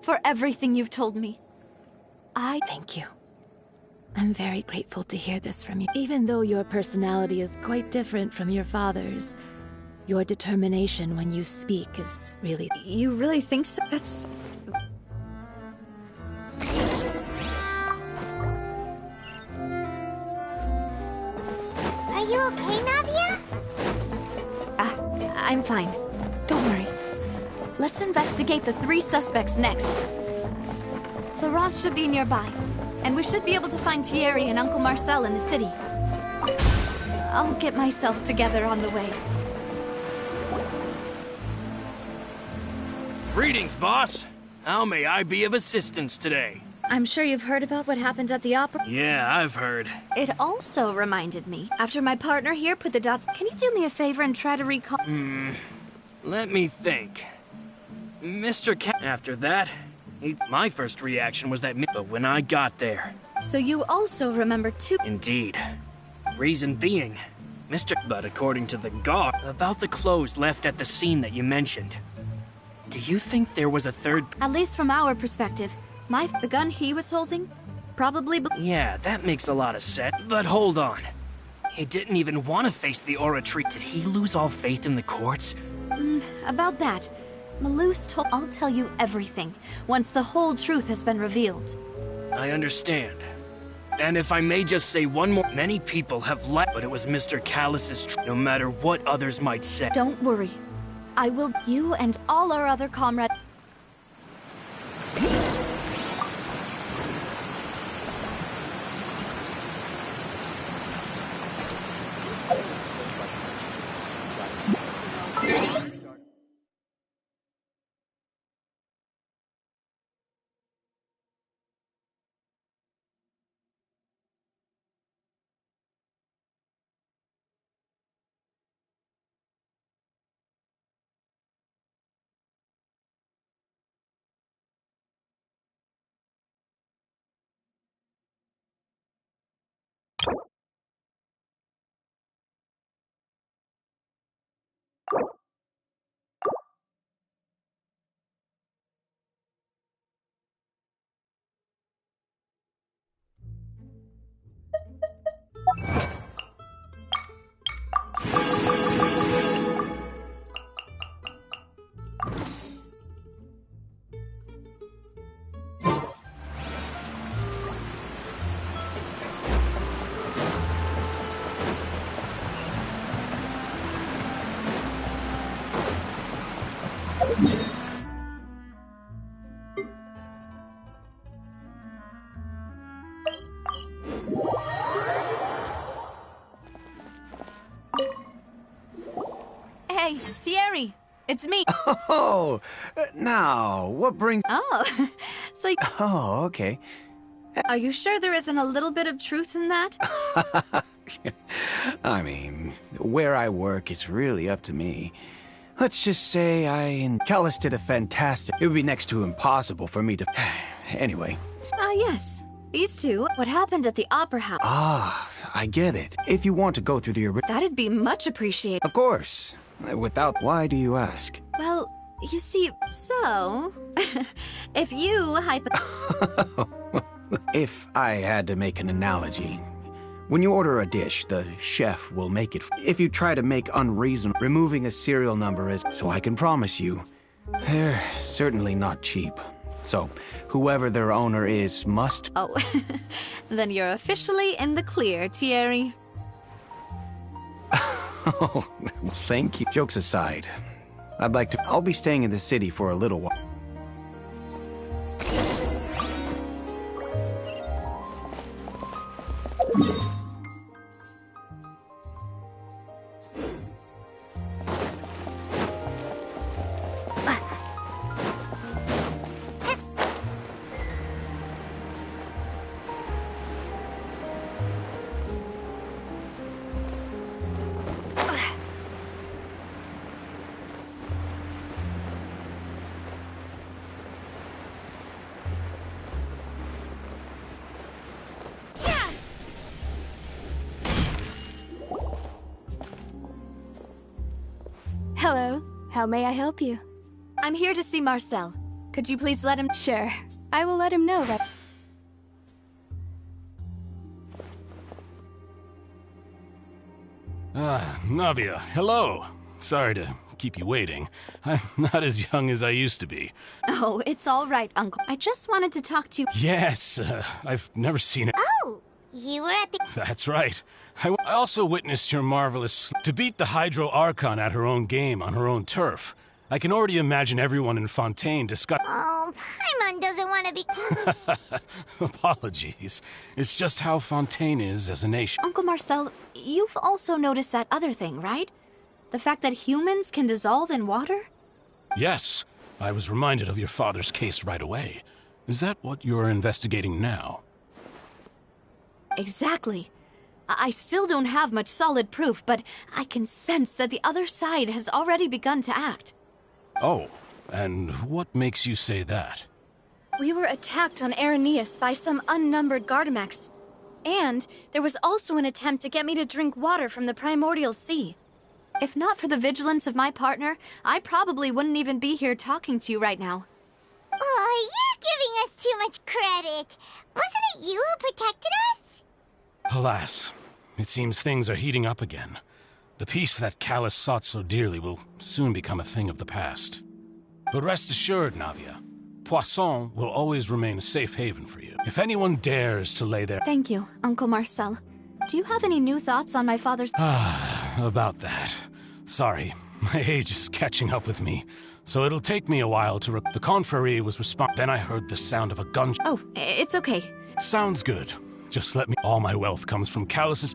for everything you've told me. Thank you. I'm very grateful to hear this from you. Even though your personality is quite different from your father's, your determination when you speak is really... You really think so? That's... Are you okay, Navia? I'm fine. Don't worry. Let's investigate the 3 suspects next. Florent should be nearby, and we should be able to find Thierry and Uncle Marcel in the city. I'll get myself together on the way. Greetings, boss. How may I be of assistance today? I'm sure you've heard about what happened at the opera. Yeah, I've heard. It also reminded me. After my partner here put the dots, can you do me a favor and try to recall... Let me think. Mr. After that, my first reaction was that... But when I got there... So you also remember too... Indeed. Reason being, But according to the guard, about the clothes left at the scene that you mentioned. Do you think there was a third... At least from our perspective. The gun he was holding? Probably... Yeah, that makes a lot of sense. But hold on. He didn't even want to face the Aura Tree. Did he lose all faith in the courts? About that, Malus told... I'll tell you everything, once the whole truth has been revealed. I understand. And if I may just say one more... Many people have left, but it was Mr. Callus's no matter what others might say. Don't worry. I will... You and all our other comrades... Hey, Thierry, it's me. Oh, now, what brings... Oh, so... Oh, okay. Are you sure there isn't a little bit of truth in that? I mean, where I work is really up to me. Let's just say I and Callus did a fantastic... It would be next to impossible for me to... Anyway. Yes. These two. What happened at the Opera House? Ah, I get it. If you want to go through the... That'd be much appreciated. Of course. Without... Why do you ask? Well, you see, so... if you If I had to make an analogy... When you order a dish, the chef will make it. If you try to make unreasonable, removing a serial number is... So I can promise you, they're certainly not cheap. So, whoever their owner is must... Oh, then you're officially in the clear, Thierry. Oh, well, thank you. Jokes aside, I'd like to... I'll be staying in the city for a little while. Hello. How may I help you? I'm here to see Marcel. Could you please let him... Sure. I will let him know that... Navia, hello. Sorry to keep you waiting. I'm not as young as I used to be. Oh, it's all right, Uncle. I just wanted to talk to you. Yes, I've never seen it. Oh, you were at the... That's right. I also witnessed your marvelous... To beat the Hydro Archon at her own game on her own turf. I can already imagine everyone in Fontaine discuss... Oh, Paimon doesn't want to be... Apologies. It's just how Fontaine is as a nation. Uncle Marcel, you've also noticed that other thing, right? The fact that humans can dissolve in water? Yes. I was reminded of your father's case right away. Is that what you're investigating now? Exactly. I still don't have much solid proof, but I can sense that the other side has already begun to act. Oh, and what makes you say that? We were attacked on Araneus by some unnumbered Gardamex. And there was also an attempt to get me to drink water from the primordial sea. If not for the vigilance of my partner, I probably wouldn't even be here talking to you right now. Oh, you're giving us too much credit. Wasn't it you who protected us? Alas, it seems things are heating up again. The peace that Callus sought so dearly will soon become a thing of the past. But rest assured, Navia, Poisson will always remain a safe haven for you. If anyone dares to lay their... Thank you, Uncle Marcel. Do you have any new thoughts on my father's... About that. Sorry, my age is catching up with me. So it'll take me a while to... The Confrérie was Then I heard the sound of a gun... Oh, it's okay. Sounds good. Just let me... All my wealth comes from Callus's...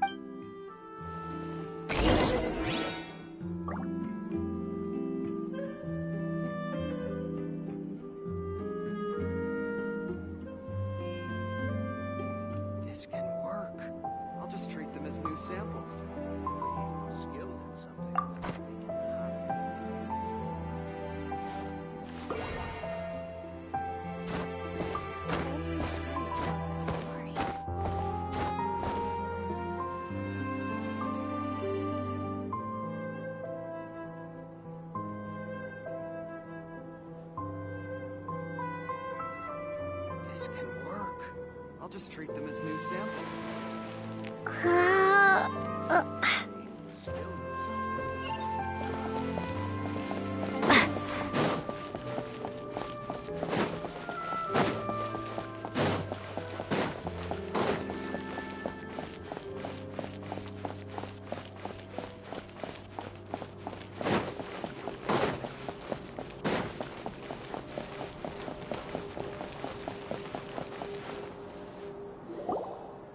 This can work. I'll just treat them as new samples. Skilled in something. Every scene tells a story. This can work. I'll just treat them as new samples.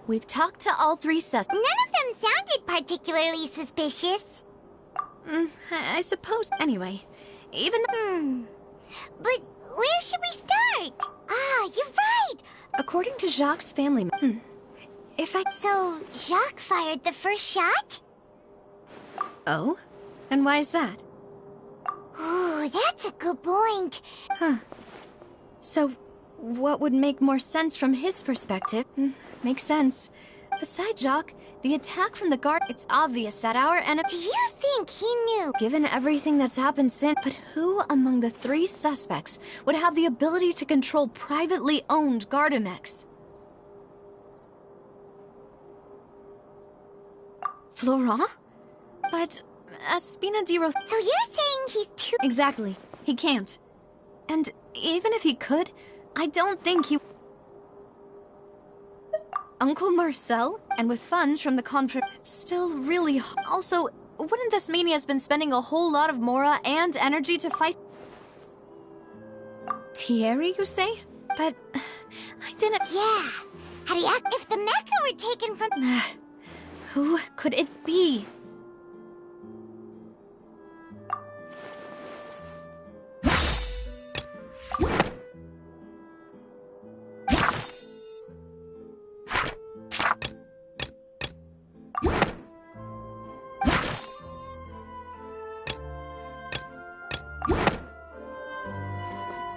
We've talked to all three sus- None of them sounded particularly suspicious. I suppose. Anyway, even But where should we start? Ah, you're right! according to Jacques' family... If I... So, Jacques fired the first shot? Oh? And why is that? Ooh, that's a good point. Huh. So, what would make more sense from his perspective? Makes sense. Besides Jacques, the attack from the guard, it's obvious that our enemy... Do you think he knew? Given everything that's happened since... But who among the three suspects would have the ability to control privately owned Gardamex? Florent? But... Espina di Ros... So you're saying he's too... Exactly. He can't. And even if he could, I don't think he... Uncle Marcel? And with funds from the conference... Still really... Also, wouldn't this mean he has been spending a whole lot of mora and energy to fight... Thierry, you say? But... I didn't... Yeah. If the mecha were taken from... Who could it be?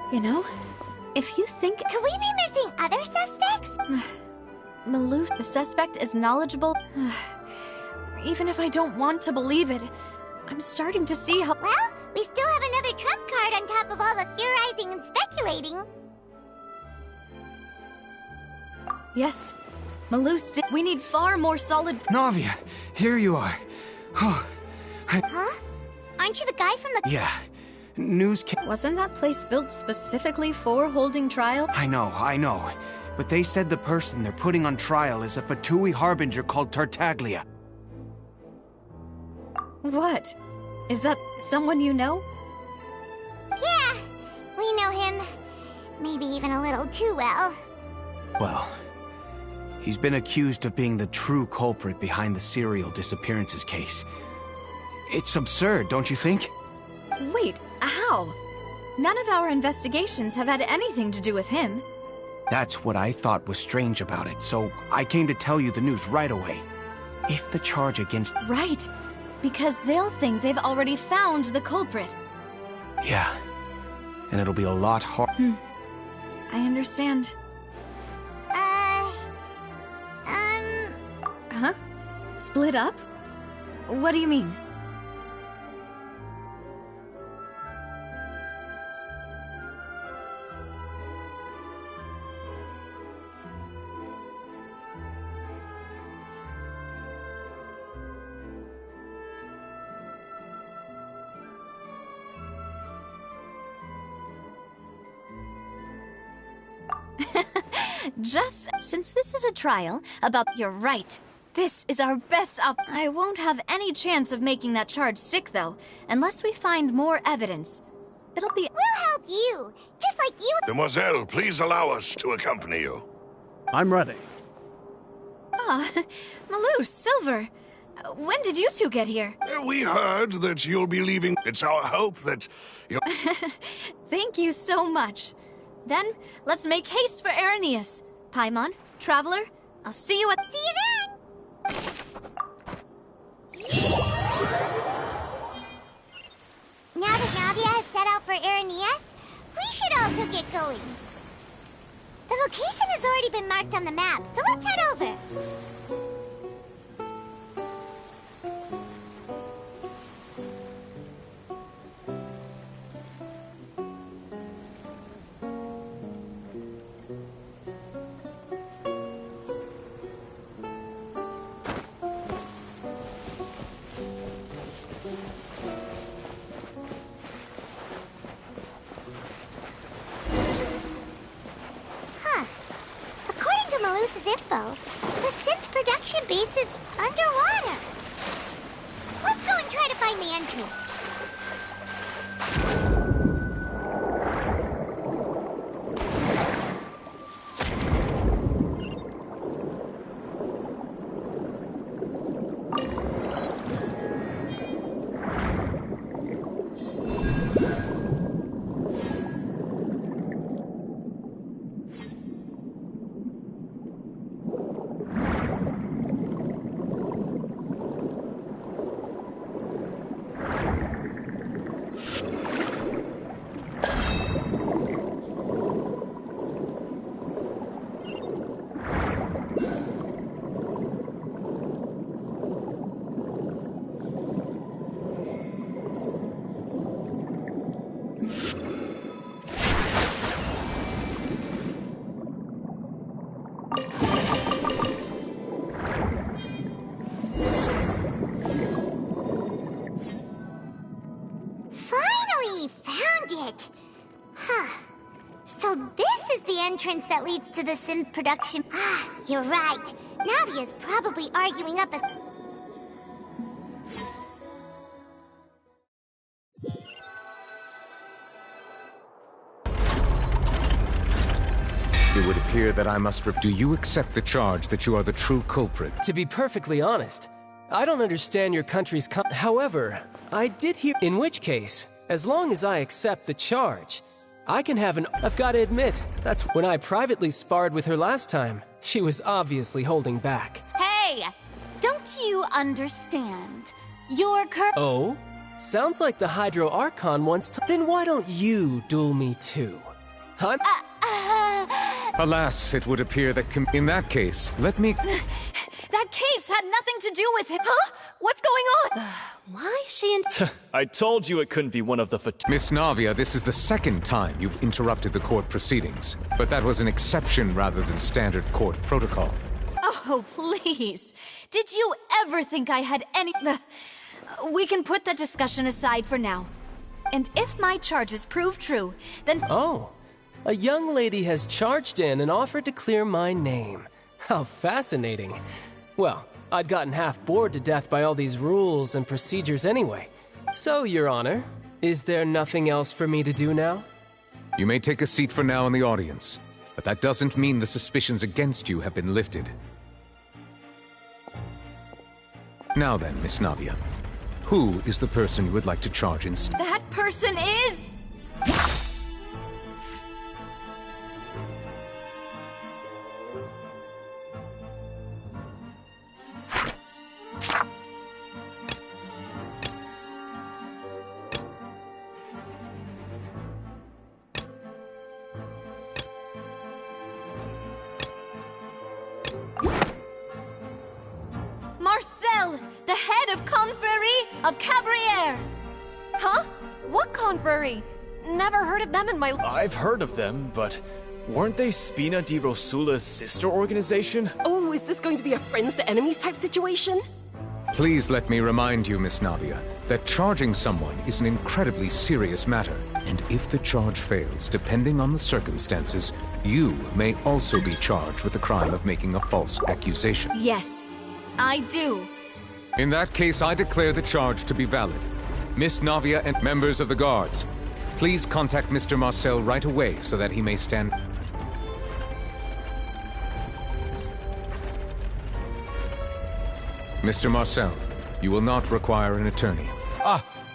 You know, if you think... Could we be missing other suspects? Malou, the suspect, is knowledgeable. Even if I don't want to believe it, I'm starting to see how... Well, we still have another trump card on top of all the theorizing and speculating. Yes. Malou, we need far more solid... Navia, here you are. Huh? Aren't you the guy from the... Yeah. Wasn't that place built specifically for holding trial? I know. But they said the person they're putting on trial is a Fatui harbinger called Tartaglia. What? Is that someone you know? Yeah, we know him. Maybe even a little too well. Well, he's been accused of being the true culprit behind the serial disappearances case. It's absurd, don't you think? Wait, how? None of our investigations have had anything to do with him. That's what I thought was strange about it, so I came to tell you the news right away. If the charge against... Right, because they'll think they've already found the culprit. Yeah, and it'll be a lot harder. I understand. Huh? Split up? What do you mean? Just since this is a trial about... You're right. This is our best I won't have any chance of making that charge stick, though, unless we find more evidence. It'll be... We'll help you, just like you... Demoiselle, please allow us to accompany you. I'm ready. Ah, Malou, Silver. When did you two get here? We heard that you'll be leaving. It's our hope that you'll... Thank you so much. Then, let's make haste for Irenaeus. Paimon, Traveler, I'll see you at... See you then! Now that Navia has set out for Irenaeus, we should also get going. The location has already been marked on the map, so let's head over. Info. The synth production base is underwater. Let's go and try to find the entrance. That leads to the synth production. Ah, you're right. Navia's probably arguing up a... It would appear that I must... Do you accept the charge that you are the true culprit? To be perfectly honest, I don't understand your country's However, I did hear... In which case, as long as I accept the charge, I can have an... I've got to admit, that's when I privately sparred with her last time. She was obviously holding back. Hey! Don't you understand? Your Oh? Sounds like the Hydro Archon wants to... Then why don't you duel me too? I'm... Alas, it would appear that in that case, let me... That case had nothing to do with him. Huh? What's going on? Why is she in... I told you it couldn't be one of the Miss Navia, this is the second time you've interrupted the court proceedings. But that was an exception rather than standard court protocol. Oh, please. Did you ever think I had any... we can put that discussion aside for now. And if my charges prove true, then... Oh, a young lady has charged in and offered to clear my name. How fascinating. Well, I'd gotten half bored to death by all these rules and procedures anyway. So, Your Honor, is there nothing else for me to do now? You may take a seat for now in the audience, but that doesn't mean the suspicions against you have been lifted. Now then, Miss Navia, who is the person you would like to charge instead? that person is... Marcel, the head of Confrérie of Cabrières. Huh? What confrérie? Never heard of them in my... I've heard of them, but weren't they Spina di Rosula's sister organization? Oh, is this going to be a friends to enemies type situation? Please let me remind you, Miss Navia, that charging someone is an incredibly serious matter, and if the charge fails, depending on the circumstances, you may also be charged with the crime of making a false accusation. Yes, I do. In that case, I declare the charge to be valid. Miss Navia and members of the guards, please contact Mr. Marcel right away so that he may stand... Mr. Marcel, you will not require an attorney.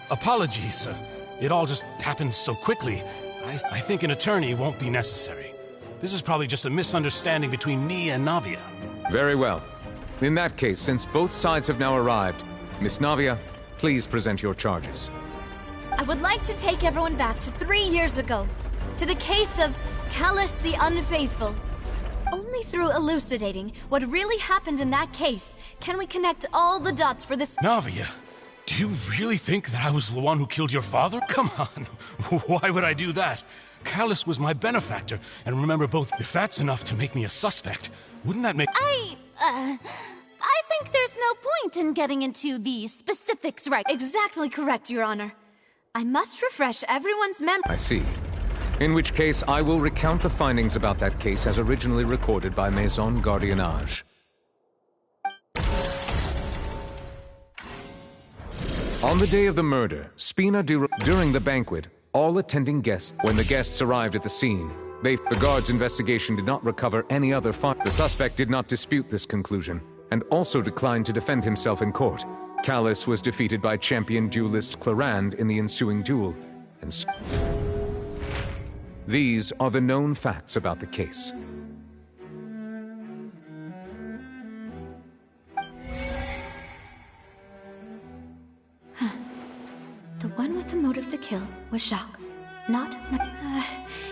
Apologies, sir. It all just happened so quickly. I think an attorney won't be necessary. This is probably just a misunderstanding between me and Navia. Very well. In that case, since both sides have now arrived, Miss Navia, please present your charges. I would like to take everyone back to 3 years ago, to the case of Callus the Unfaithful. Only through elucidating what really happened in that case can we connect all the dots for this— Navia, do you really think that I was the one who killed your father? Come on, why would I do that? Callus was my benefactor, and remember both. If that's enough to make me a suspect, wouldn't that make— I think there's no point in getting into the specifics right— Exactly correct, Your Honor. I must refresh everyone's memory. I see. In which case, I will recount the findings about that case as originally recorded by Maison Gardiennage. On the day of the murder, during the banquet, all attending guests, when the guests arrived at the scene, the guards' investigation did not recover any other The suspect did not dispute this conclusion, and also declined to defend himself in court. Callus was defeated by champion duelist Clarand in the ensuing duel, and these are the known facts about the case. The one with the motive to kill was Jacques, not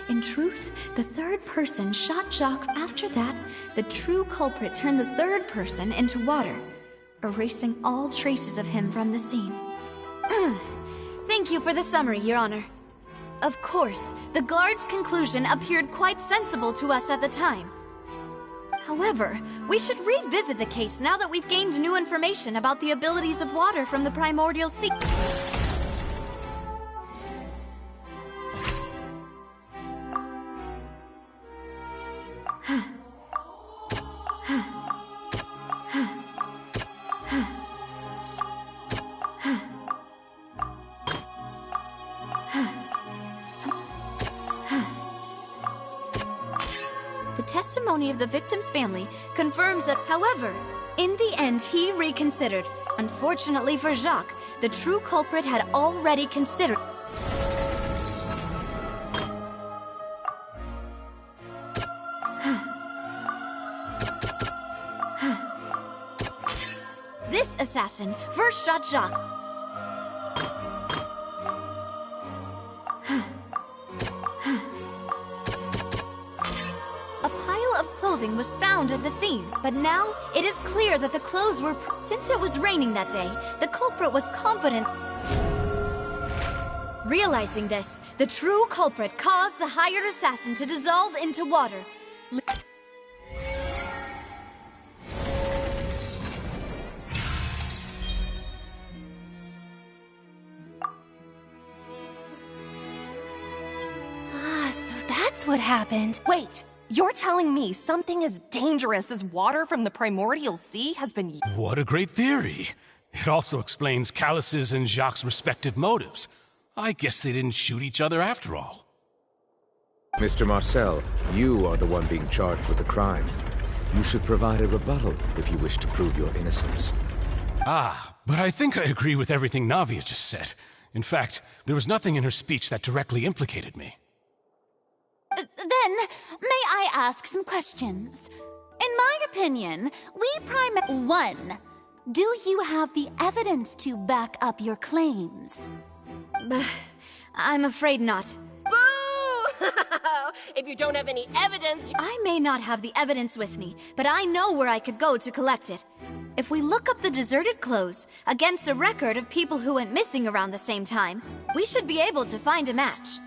in truth, the third person shot Jacques. After that, the true culprit turned the third person into water, erasing all traces of him from the scene. Thank you for the summary, Your Honor. Of course, the guard's conclusion appeared quite sensible to us at the time. However, we should revisit the case now that we've gained new information about the abilities of water from the primordial sea. The testimony of the victim's family confirms that, however, in the end he reconsidered. Unfortunately for Jacques, the true culprit had already considered. This assassin first shot Jacques. A pile of clothing was found at the scene, but now it is clear that the clothes were... Since it was raining that day, the culprit was confident. Realizing this, the true culprit caused the hired assassin to dissolve into water. what happened. Wait, you're telling me something as dangerous as water from the primordial sea has been... What a great theory. It also explains Callus's and Jacques' respective motives. I guess they didn't shoot each other after all. Mr. Marcel, you are the one being charged with the crime. You should provide a rebuttal if you wish to prove your innocence. Ah, but I think I agree with everything Navia just said. In fact, there was nothing in her speech that directly implicated me. Then, may I ask some questions? In my opinion, One, do you have the evidence to back up your claims? I'm afraid not. Boo! If you don't have any evidence... I may not have the evidence with me, but I know where I could go to collect it. If we look up the deserted clothes against a record of people who went missing around the same time, we should be able to find a match.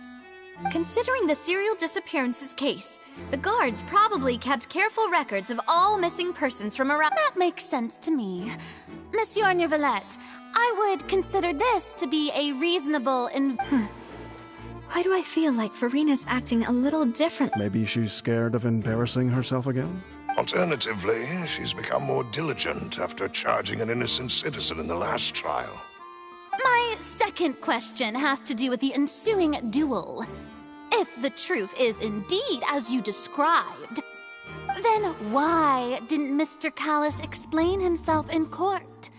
Considering the serial disappearances case, the guards probably kept careful records of all missing persons from around... That makes sense to me. Monsieur Neuvillette, I would consider this to be a reasonable Why do I feel like Farina's acting a little different? Maybe she's scared of embarrassing herself again? Alternatively, she's become more diligent after charging an innocent citizen in the last trial. My second question has to do with the ensuing duel. If the truth is indeed as you described, then why didn't Mr. Callus explain himself in court?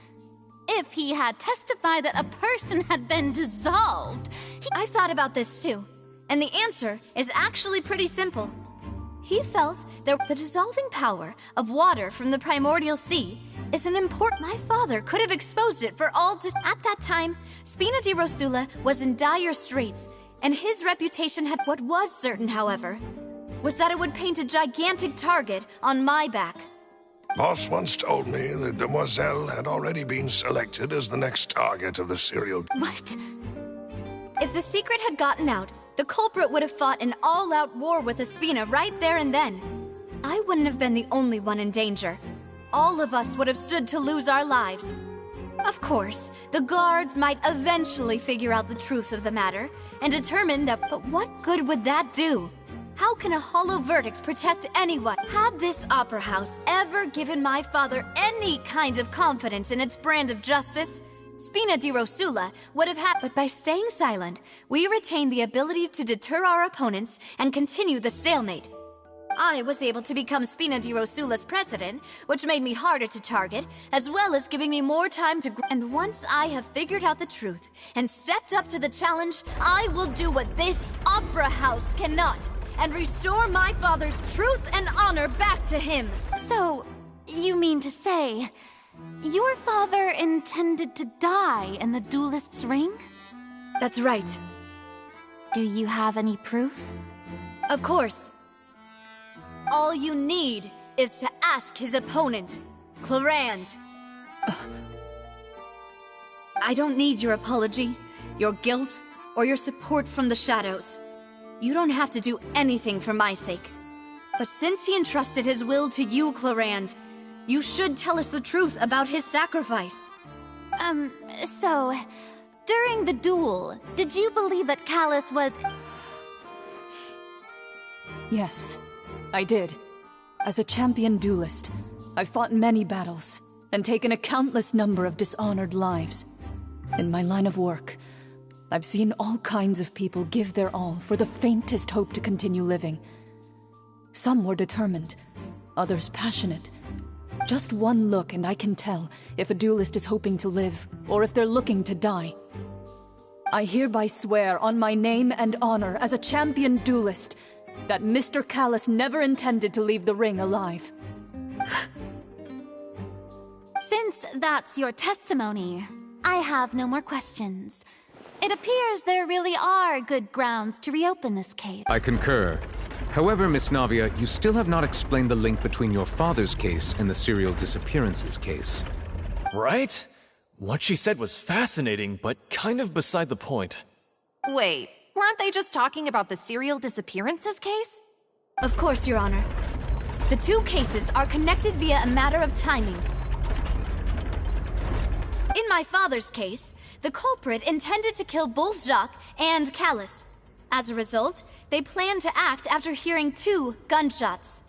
If he had testified that a person had been dissolved, I've thought about this too, and the answer is actually pretty simple. He felt that the dissolving power of water from the primordial sea is an important... My father could have exposed it for all to... At that time, Spina di Rosula was in dire straits, and his reputation had... What was certain, however, was that it would paint a gigantic target on my back. Boss once told me that Demoiselle had already been selected as the next target of the serial... What? If the secret had gotten out, the culprit would have fought an all-out war with Espina right there and then. I wouldn't have been the only one in danger. All of us would have stood to lose our lives. Of course, the guards might eventually figure out the truth of the matter and determine that... But what good would that do? How can a hollow verdict protect anyone? Had this opera house ever given my father any kind of confidence in its brand of justice, Spina di Rosula would have had... But by staying silent, we retained the ability to deter our opponents and continue the stalemate. I was able to become Spina di Rosula's president, which made me harder to target, as well as giving me more time to... And once I have figured out the truth and stepped up to the challenge, I will do what this opera house cannot, and restore my father's truth and honor back to him. So, you mean to say... your father intended to die in the duelist's ring? That's right. Do you have any proof? Of course. All you need is to ask his opponent, Clarand. I don't need your apology, your guilt, or your support from the shadows. You don't have to do anything for my sake. But since he entrusted his will to you, Clarand, you should tell us the truth about his sacrifice. So, during the duel, did you believe that Callus was... Yes, I did. As a champion duelist, I've fought many battles and taken a countless number of dishonored lives. In my line of work, I've seen all kinds of people give their all for the faintest hope to continue living. Some were determined, others passionate. Just one look and I can tell if a duelist is hoping to live or if they're looking to die. I hereby swear on my name and honor as a champion duelist that Mr. Callus never intended to leave the ring alive. Since that's your testimony, I have no more questions. It appears there really are good grounds to reopen this case. I concur. However, Miss Navia, you still have not explained the link between your father's case and the serial disappearances case. Right? What she said was fascinating, but kind of beside the point. Wait, weren't they just talking about the serial disappearances case? Of course, Your Honor. The two cases are connected via a matter of timing. In my father's case, the culprit intended to kill both Jacques and Callus. As a result, they planned to act after hearing 2 gunshots.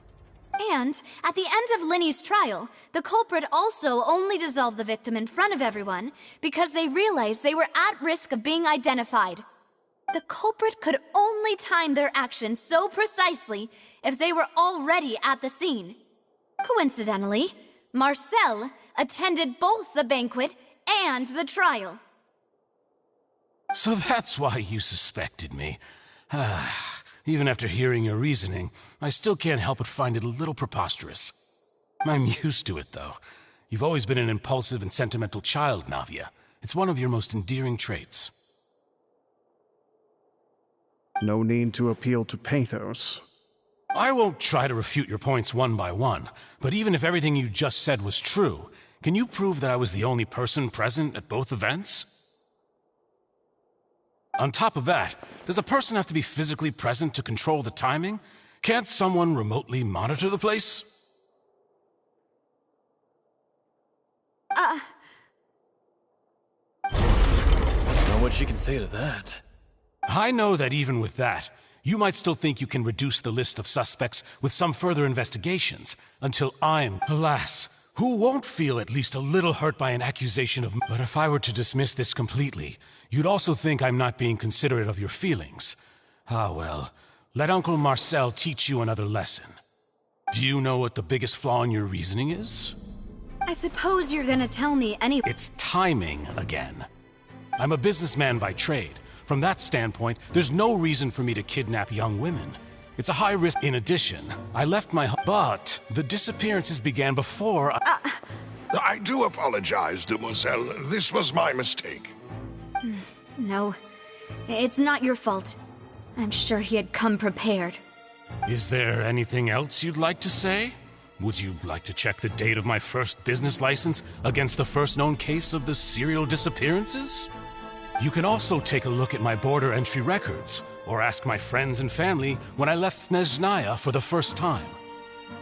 And at the end of Linny's trial, the culprit also only dissolved the victim in front of everyone because they realized they were at risk of being identified. The culprit could only time their actions so precisely if they were already at the scene. Coincidentally, Marcel attended both the banquet and the trial. So that's why you suspected me. Even after hearing your reasoning, I still can't help but find it a little preposterous. I'm used to it, though. You've always been an impulsive and sentimental child, Navia. It's one of your most endearing traits. No need to appeal to pathos. I won't try to refute your points one by one, but even if everything you just said was true, can you prove that I was the only person present at both events? On top of that, does a person have to be physically present to control the timing? Can't someone remotely monitor the place? Not what she can say to that. I know that even with that, you might still think you can reduce the list of suspects with some further investigations, until I'm, alas, who won't feel at least a little hurt by an accusation of... But if I were to dismiss this completely, you'd also think I'm not being considerate of your feelings. Ah, well, let Uncle Marcel teach you another lesson. Do you know what the biggest flaw in your reasoning is? I suppose you're gonna tell me any- It's timing again. I'm a businessman by trade. From that standpoint, there's no reason for me to kidnap young women. It's a high risk. In addition, I left my but the disappearances began before I do apologize, Demoiselle. This was my mistake. No, it's not your fault. I'm sure he had come prepared. Is there anything else you'd like to say? Would you like to check the date of my first business license against the first known case of the serial disappearances? You can also take a look at my border entry records, or ask my friends and family when I left Snezhnaya for the first time.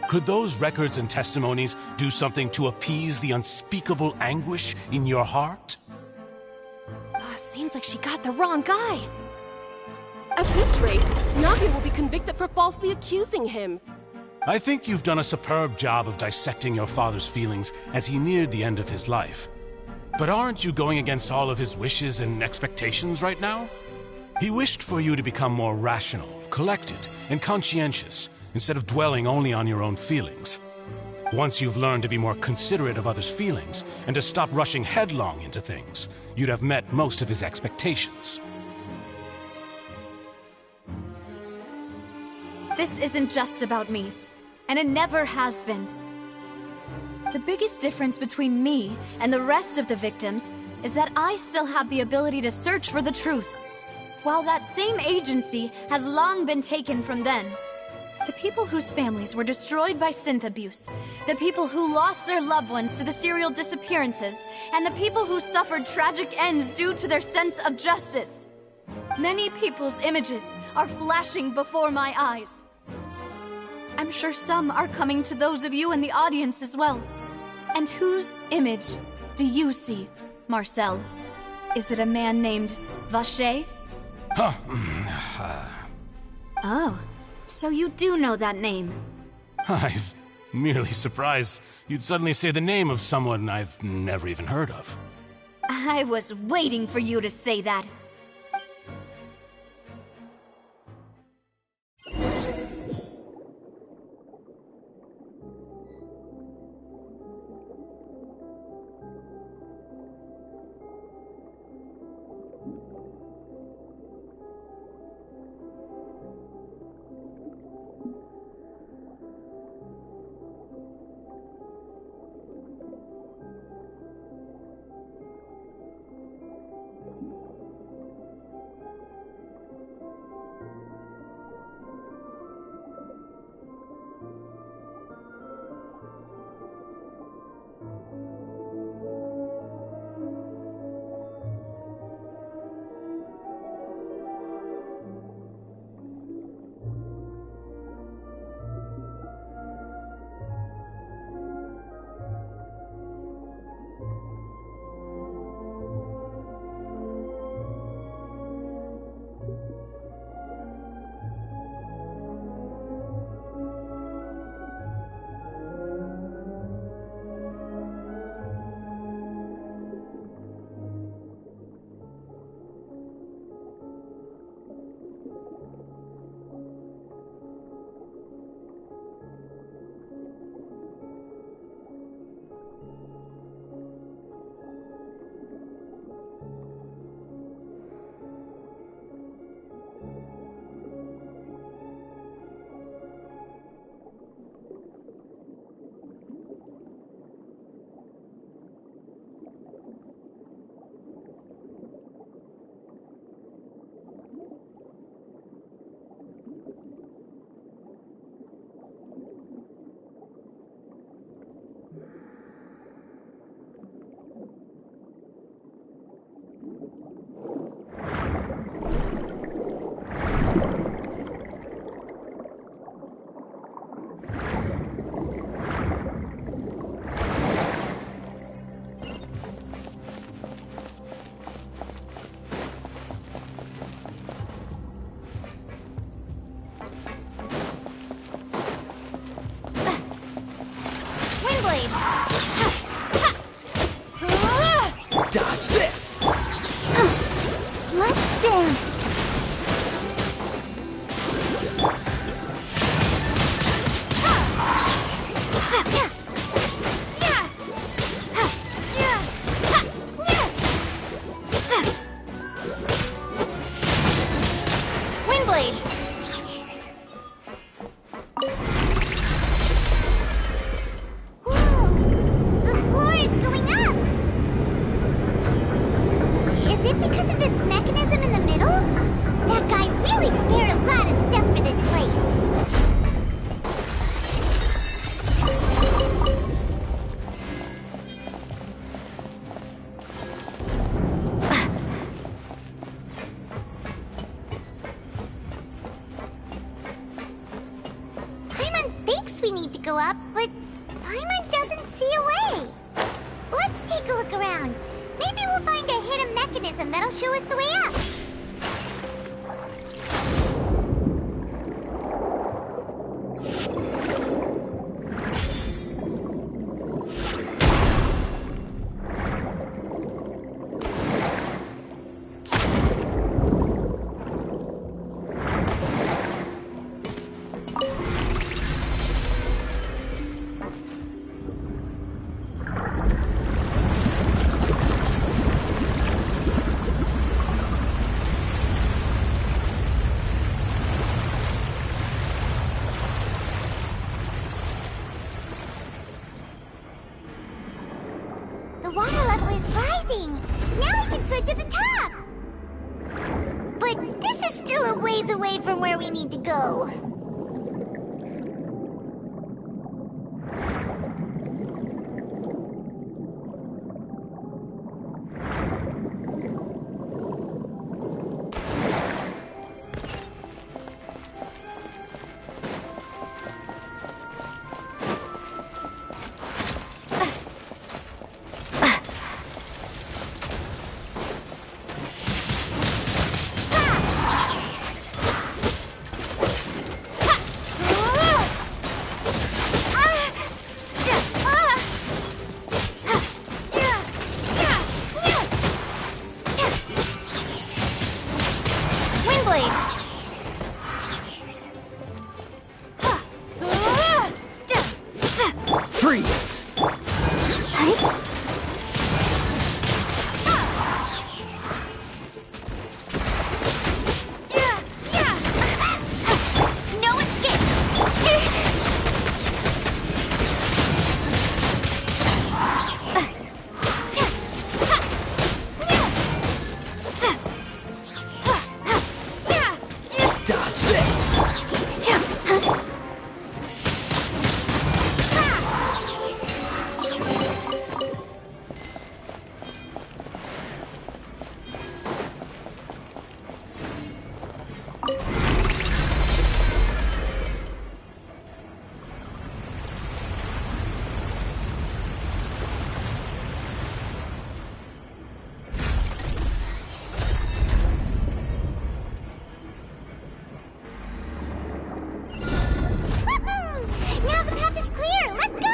Could those records and testimonies do something to appease the unspeakable anguish in your heart? Seems like she got the wrong guy. At this rate, Navia will be convicted for falsely accusing him. I think you've done a superb job of dissecting your father's feelings as he neared the end of his life. But aren't you going against all of his wishes and expectations right now? He wished for you to become more rational, collected, and conscientious, instead of dwelling only on your own feelings. Once you've learned to be more considerate of others' feelings, and to stop rushing headlong into things, you'd have met most of his expectations. This isn't just about me, and it never has been. The biggest difference between me and the rest of the victims is that I still have the ability to search for the truth, while that same agency has long been taken from them. The people whose families were destroyed by synth abuse, the people who lost their loved ones to the serial disappearances, and the people who suffered tragic ends due to their sense of justice. Many people's images are flashing before my eyes. I'm sure some are coming to those of you in the audience as well. And whose image do you see, Marcel? Is it a man named Vacher? Oh, so you do know that name. I'm merely surprised you'd suddenly say the name of someone I've never even heard of. I was waiting for you to say that. Dodge this! Let's dance! Windblade! Whoa! The floor is going up! Is it because of this mechanism in the middle? That guy really prepared a lot of stuff for this place. Paimon thinks we need to go up, but Paimon doesn't see a way. Let's take a look around. Maybe we'll find a hidden mechanism that'll show us the way up. The water level is rising. Now we can swim to the top. But this is still a ways away from where we need to go. Freeze! No escape! Dodge this! Now the path is clear! Let's go!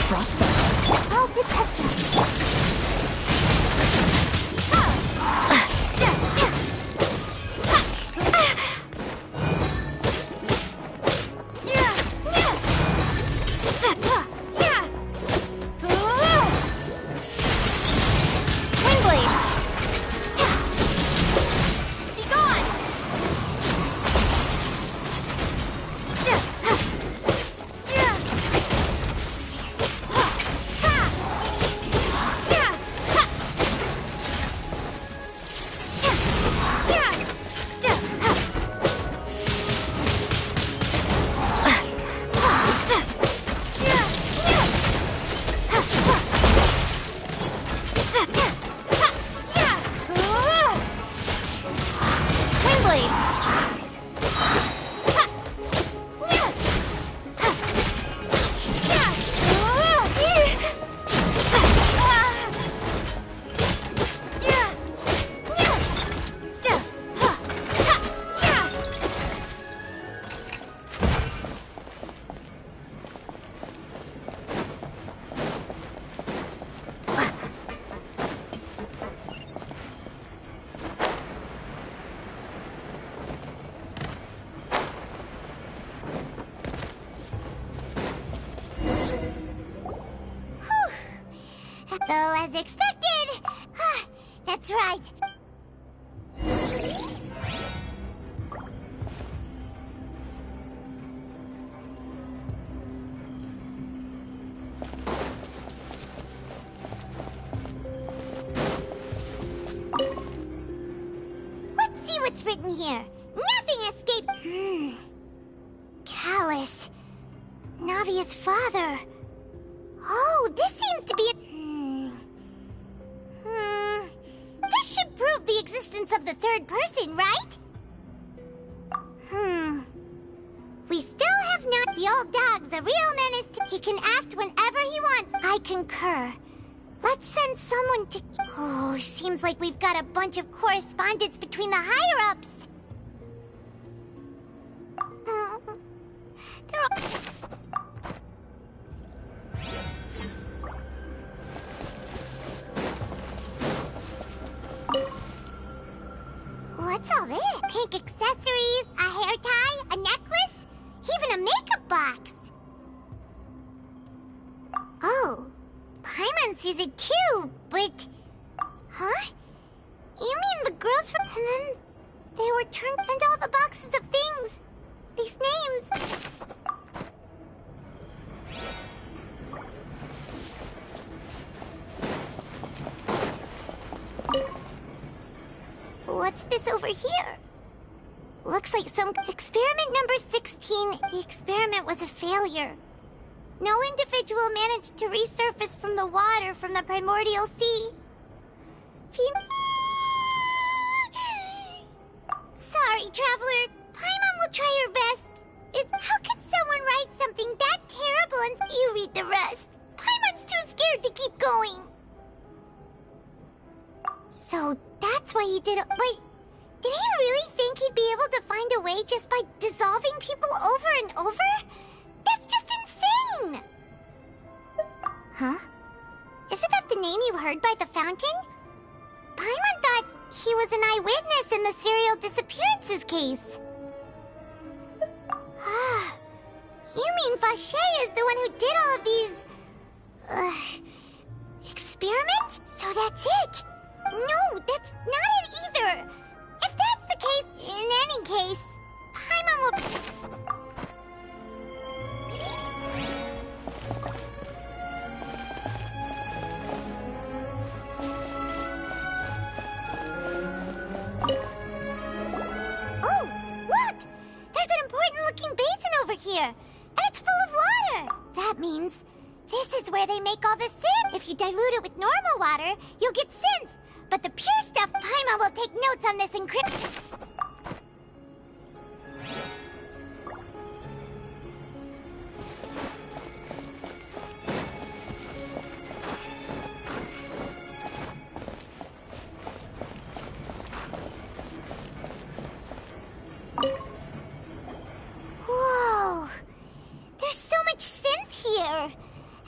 Frostbite. I'll protect us. Though, as expected... That's right. Let's see what's written here. Nothing escaped... Callus. Navia's father. Oh, this seems to be a... This should prove the existence of the third person, right? We still have not... The old dog's a real menace to... He can act whenever he wants. I concur. Let's send someone to... Oh, seems like we've got a bunch of correspondence between the higher-ups. They're all... What's all this? Pink accessories, a hair tie, a necklace, even a makeup box. Oh, Paimon sees it too, but... Huh? You mean the girls from... And then they were turned... And all the boxes of things. These names... What's this over here? Looks like some... Experiment number 16. The experiment was a failure. No individual managed to resurface from the water from the primordial sea. Sorry, Traveler. Paimon will try her best. How can someone write something that terrible and you read the rest? Paimon's too scared to keep going. So that's why he did it. Wait, did he really think he'd be able to find a way just by dissolving people over and over? That's just insane! Huh? Isn't that the name you heard by the fountain? Paimon thought he was an eyewitness in the serial disappearances case. You mean Vache is the one who did all of these... experiments? So that's it! No, that's not it either! If that's the case, in any case, Paimon will... Oh, look! There's an important-looking basin over here, and it's full of water! That means this is where they make all the synth! If you dilute it with normal water, you'll get synth! But the pure stuff, Paimon will take notes on this encryption. Whoa! There's so much synth here!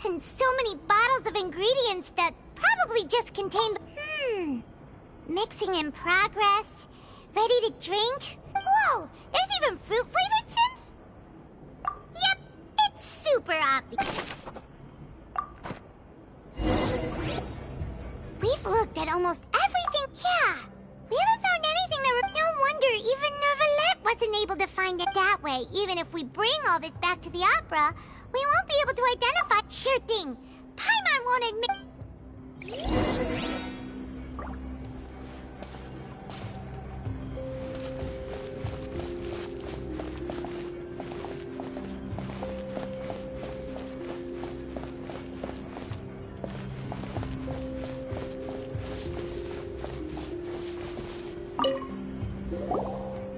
And so many bottles of ingredients that probably just contain the... Mixing in progress. Ready to drink? Whoa! There's even fruit-flavored synth? Yep, it's super obvious. We've looked at almost everything. Yeah, we haven't found anything that... No wonder even Nervalette wasn't able to find it that way. Even if we bring all this back to the opera, we won't be able to identify... Sure thing. Paimon won't admit...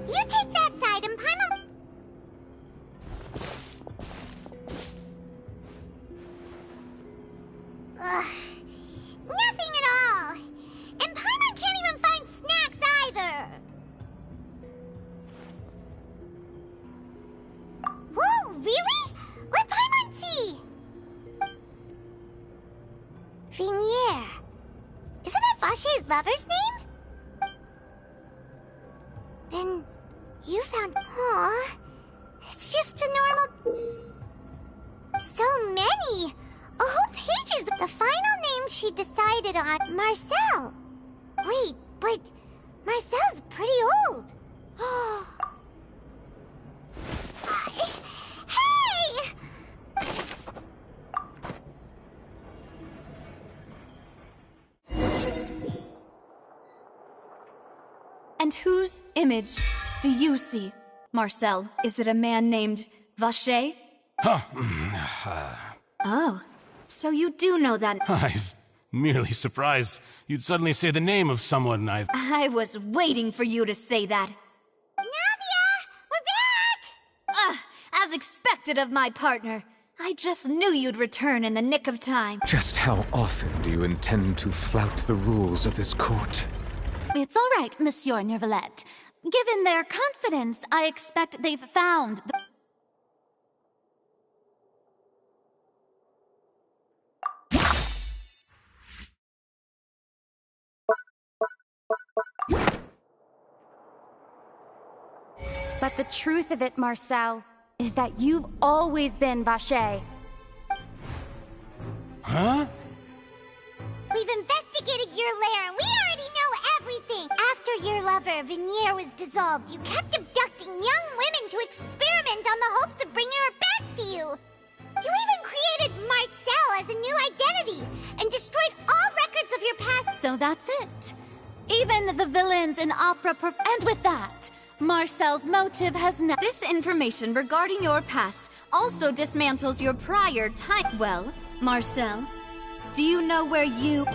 You take that side and Paimon... Nothing at all! And Paimon can't even find snacks either! Whoa, really? Let Paimon see! Vinier. Isn't that Vache's lover's name? Then you found... Aw, it's just a normal... So many! A whole page is... The final name she decided on Marcel. Wait, but Marcel's pretty old. Hey! And whose image do you see, Marcel? Is it a man named Vacher? Oh, so you do know that. I'm merely surprised you'd suddenly say the name of someone I've... I was waiting for you to say that. Navia! We're back! As expected of my partner. I just knew you'd return in the nick of time. Just how often do you intend to flout the rules of this court? It's all right, Monsieur Nervalette. Given their confidence, I expect they've found the... But the truth of it, Marcel, is that you've always been Vacher. Huh? We've investigated your lair and we already know everything! After your lover, Vignier, was dissolved, you kept abducting young women to experiment on the hopes of bringing her back to you! You even created Marcel as a new identity and destroyed all records of your past. So that's it. Even the villains in opera and with that, Marcel's motive has no... This information regarding your past also dismantles your prior time. Well, Marcel, do you know where you...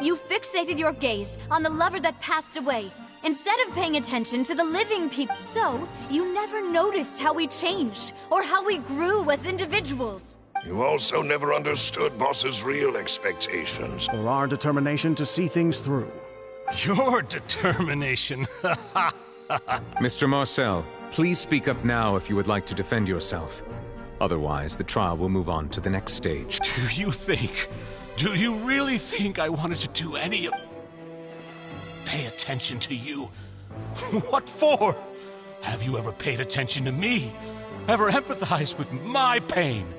You fixated your gaze on the lover that passed away, instead of paying attention to the living people. So, you never noticed how we changed, or how we grew as individuals. You also never understood Boss's real expectations. Or our determination to see things through. Your determination. Mr. Marcel, please speak up now if you would like to defend yourself. Otherwise, the trial will move on to the next stage. Do you really think I wanted to do any of... Pay attention to you? What for? Have you ever paid attention to me? Ever empathized with my pain?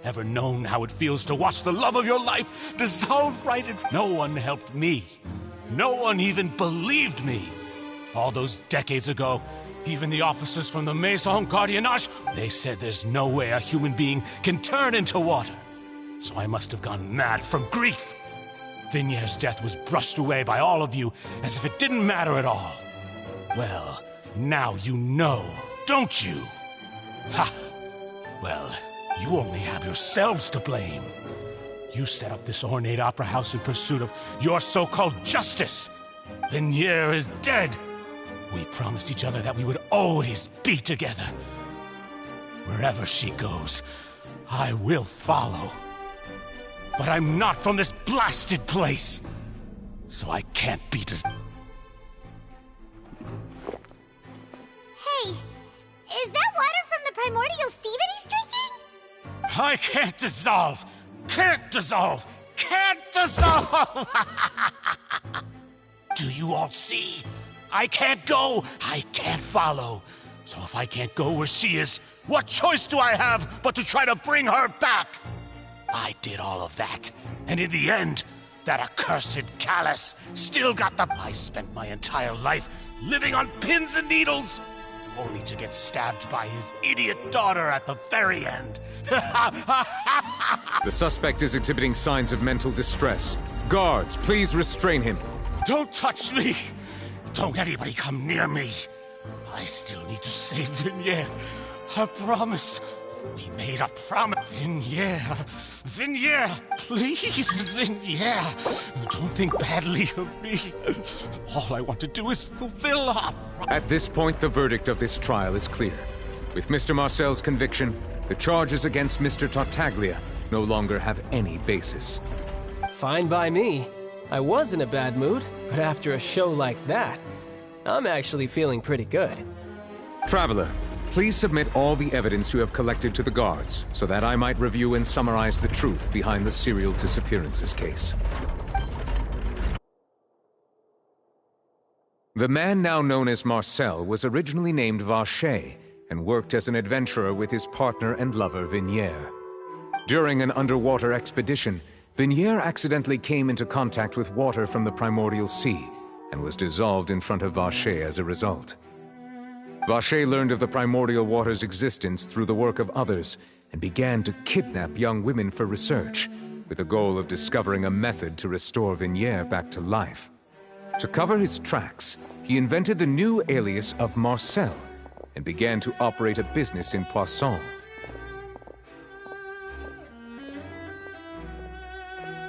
Ever known how it feels to watch the love of your life dissolve right in... No one helped me. No one even believed me. All those decades ago, even the officers from the Maison Gardiennage, they said there's no way a human being can turn into water. So I must have gone mad from grief. Vignier's death was brushed away by all of you as if it didn't matter at all. Well, now you know, don't you? Ha! Well, you only have yourselves to blame. You set up this ornate opera house in pursuit of your so-called justice. Vignier is dead. We promised each other that we would always be together. Wherever she goes, I will follow. But I'm not from this blasted place, so I can't be Hey, is that water from the primordial sea that he's drinking? I can't dissolve! Can't dissolve! Can't dissolve! Do you all see? I can't go! I can't follow! So if I can't go where she is, what choice do I have but to try to bring her back? I did all of that, and in the end, that accursed Callus still got the... I spent my entire life living on pins and needles, only to get stabbed by his idiot daughter at the very end. The suspect is exhibiting signs of mental distress. Guards, please restrain him. Don't touch me! Don't anybody come near me! I still need to save Vignier. I promise. We made a promise. Vignier, please, Vignier. Don't think badly of me. All I want to do is fulfill our... At this point, the verdict of this trial is clear. With Mr. Marcel's conviction, the charges against Mr. Tartaglia no longer have any basis. Fine by me. I was in a bad mood, but after a show like that, I'm actually feeling pretty good. Traveler, please submit all the evidence you have collected to the guards, so that I might review and summarize the truth behind the serial disappearances case. The man now known as Marcel was originally named Vacher and worked as an adventurer with his partner and lover Vignier. During an underwater expedition, Vignier accidentally came into contact with water from the primordial sea and was dissolved in front of Vacher as a result. Vacher learned of the primordial water's existence through the work of others and began to kidnap young women for research, with the goal of discovering a method to restore Vignier back to life. To cover his tracks, he invented the new alias of Marcel and began to operate a business in Poisson.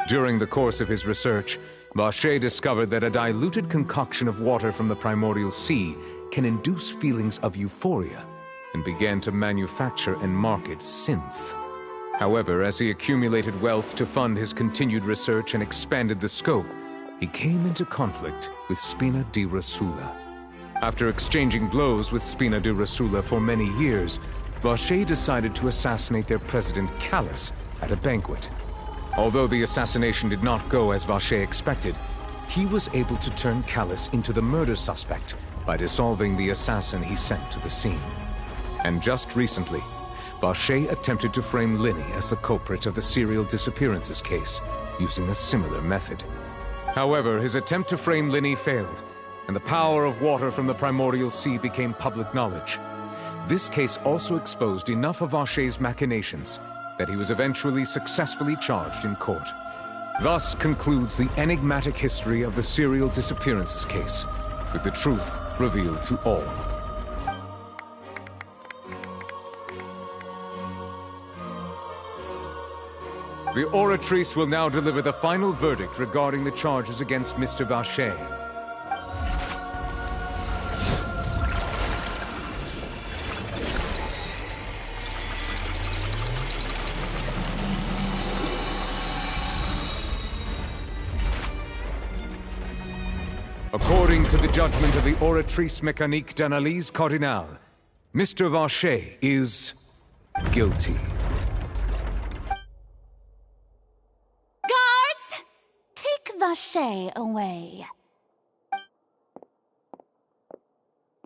During the course of his research, Vacher discovered that a diluted concoction of water from the primordial sea can induce feelings of euphoria, and began to manufacture and market synth. However, as he accumulated wealth to fund his continued research and expanded the scope, he came into conflict with Spina di Rosula. After exchanging blows with Spina di Rosula for many years, Vacher decided to assassinate their president Callus at a banquet. Although the assassination did not go as Vacher expected, he was able to turn Callus into the murder suspect by dissolving the assassin he sent to the scene. And just recently, Vacher attempted to frame Linny as the culprit of the serial disappearances case, using a similar method. However, his attempt to frame Linny failed, and the power of water from the primordial sea became public knowledge. This case also exposed enough of Vacher's machinations that he was eventually successfully charged in court. Thus concludes the enigmatic history of the serial disappearances case, with the truth revealed to all. The Oratrice will now deliver the final verdict regarding the charges against Mr. Vacher. According to the judgment of the Oratrice Mécanique d'Analyse Cardinale, Mr. Vacher is guilty. Guards! Take Vacher away.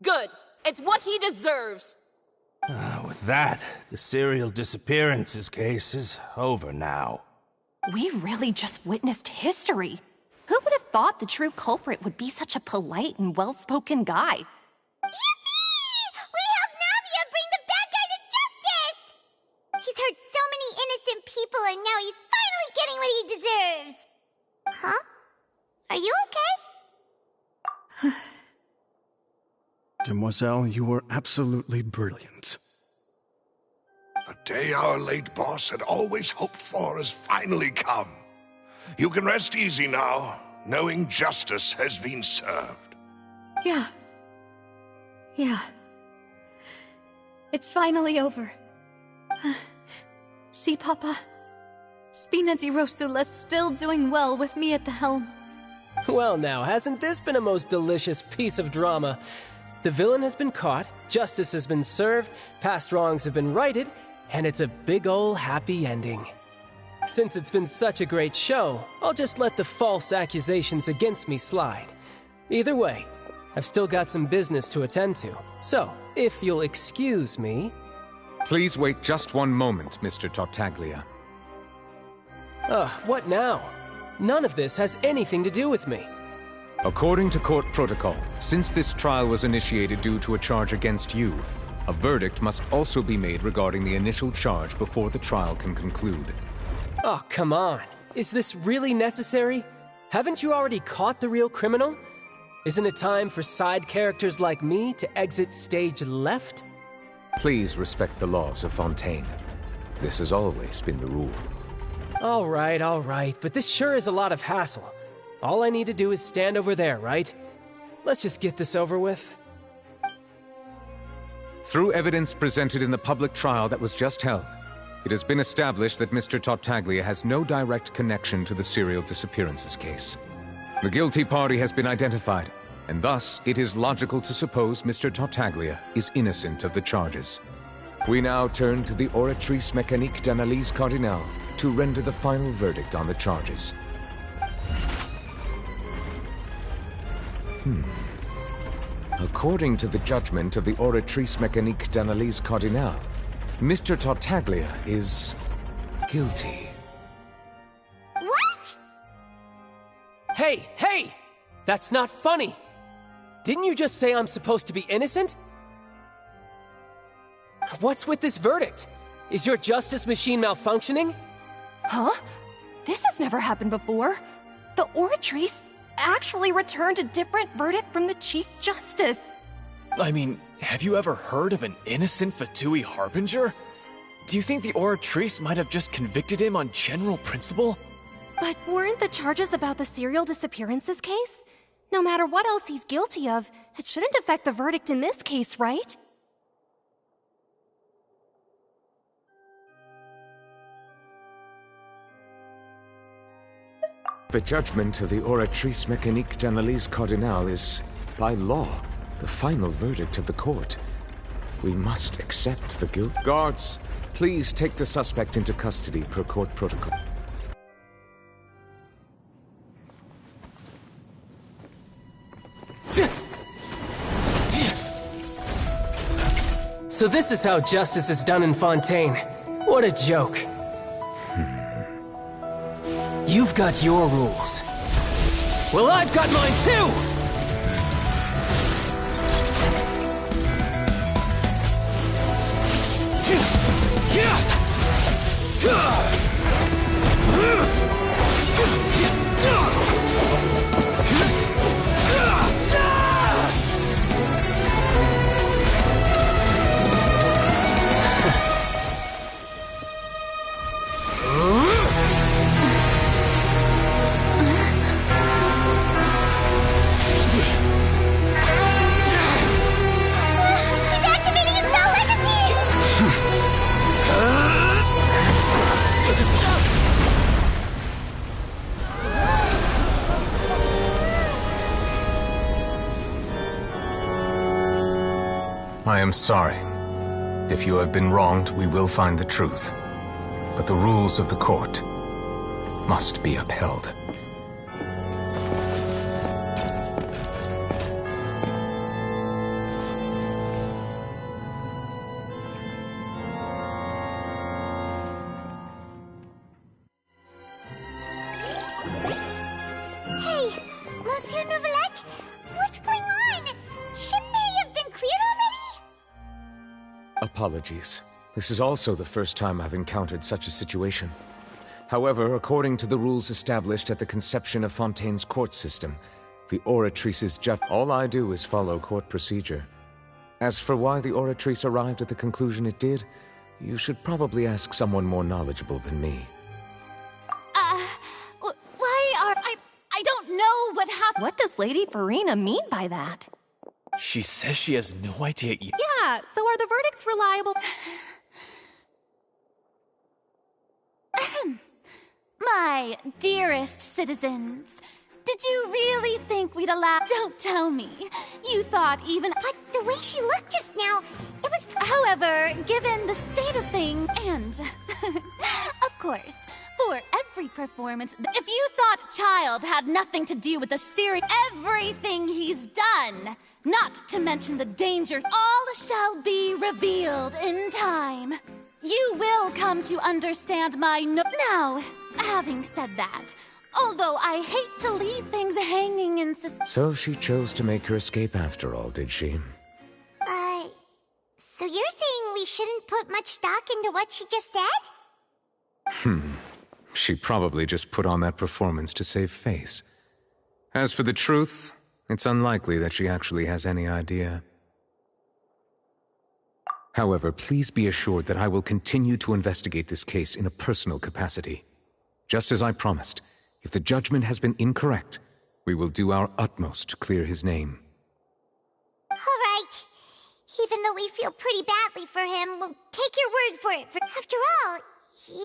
Good. It's what he deserves. With that, the serial disappearances case is over now. We really just witnessed history. Who would have thought the true culprit would be such a polite and well-spoken guy? Yippee! We helped Navia bring the bad guy to justice! He's hurt so many innocent people and now he's finally getting what he deserves! Huh? Are you okay? Demoiselle, you were absolutely brilliant. The day our late boss had always hoped for has finally come. You can rest easy now, knowing justice has been served. Yeah. It's finally over. See, Papa? Spina di Rosula's still doing well with me at the helm. Well now, hasn't this been a most delicious piece of drama? The villain has been caught, justice has been served, past wrongs have been righted, and it's a big ol' happy ending. Since it's been such a great show, I'll just let the false accusations against me slide. Either way, I've still got some business to attend to. So, if you'll excuse me... Please wait just one moment, Mr. Tartaglia. What now? None of this has anything to do with me. According to court protocol, since this trial was initiated due to a charge against you, a verdict must also be made regarding the initial charge before the trial can conclude. Oh, come on. Is this really necessary? Haven't you already caught the real criminal? Isn't it time for side characters like me to exit stage left? Please respect the laws of Fontaine. This has always been the rule. All right, but this sure is a lot of hassle. All I need to do is stand over there, right? Let's just get this over with. Through evidence presented in the public trial that was just held, it has been established that Mr. Tartaglia has no direct connection to the serial disappearances case. The guilty party has been identified, and thus it is logical to suppose Mr. Tartaglia is innocent of the charges. We now turn to the Oratrice Mécanique d'Analyse Cardinale to render the final verdict on the charges. According to the judgment of the Oratrice Mécanique d'Analyse Cardinale, Mr. Tartaglia is guilty. What? Hey, hey! That's not funny! Didn't you just say I'm supposed to be innocent? What's with this verdict? Is your justice machine malfunctioning? Huh? This has never happened before. The Oratrice actually returned a different verdict from the Chief Justice. I mean, have you ever heard of an innocent Fatui Harbinger? Do you think the Oratrice might have just convicted him on general principle? But weren't the charges about the serial disappearances case? No matter what else he's guilty of, it shouldn't affect the verdict in this case, right? The judgment of the Oratrice Mécanique d'Analyse Cardinal is, by law, the final verdict of the court. We must accept the guilt. Guards, please take the suspect into custody per court protocol. So this is how justice is done in Fontaine. What a joke. You've got your rules. Well, I've got mine too! I am sorry. If you have been wronged, we will find the truth. But the rules of the court must be upheld. Hey, Monsieur Nouvelette, what's going on? Shouldn't they have been cleared already? Apologies. This is also the first time I've encountered such a situation. However, according to the rules established at the conception of Fontaine's court system, the Oratrice's all I do is follow court procedure. As for why the Oratrice arrived at the conclusion it did, you should probably ask someone more knowledgeable than me. I don't know what happened. What does Lady Farina mean by that? She says she has no idea either. Yeah, so are the verdicts reliable? My dearest citizens, did you really think we'd allow— Don't tell me. You thought even— But the way she looked just now, it was— However, given the state of things, and of course, for every performance, if you thought Child had nothing to do with the series, everything he's done, not to mention the danger, all shall be revealed in time. You will come to understand my Now, having said that, although I hate to leave things hanging in So she chose to make her escape after all, did she? So you're saying we shouldn't put much stock into what she just said? She probably just put on that performance to save face. As for the truth, it's unlikely that she actually has any idea. However, please be assured that I will continue to investigate this case in a personal capacity. Just as I promised, if the judgment has been incorrect, we will do our utmost to clear his name. All right. Even though we feel pretty badly for him, we'll take your word for it. After all, he...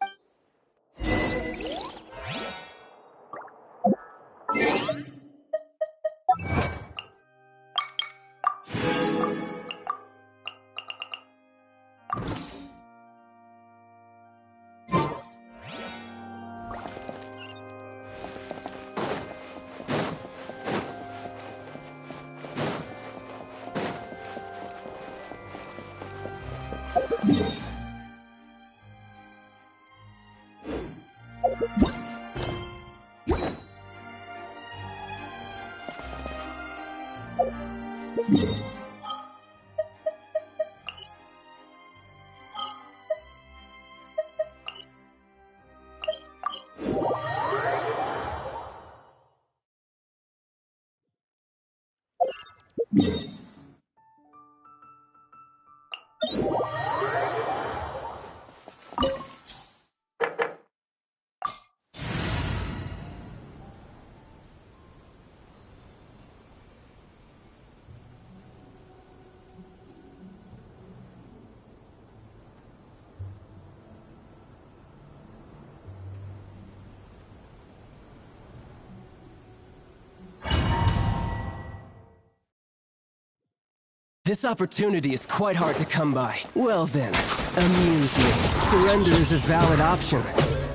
This opportunity is quite hard to come by. Well then, amuse me. Surrender is a valid option.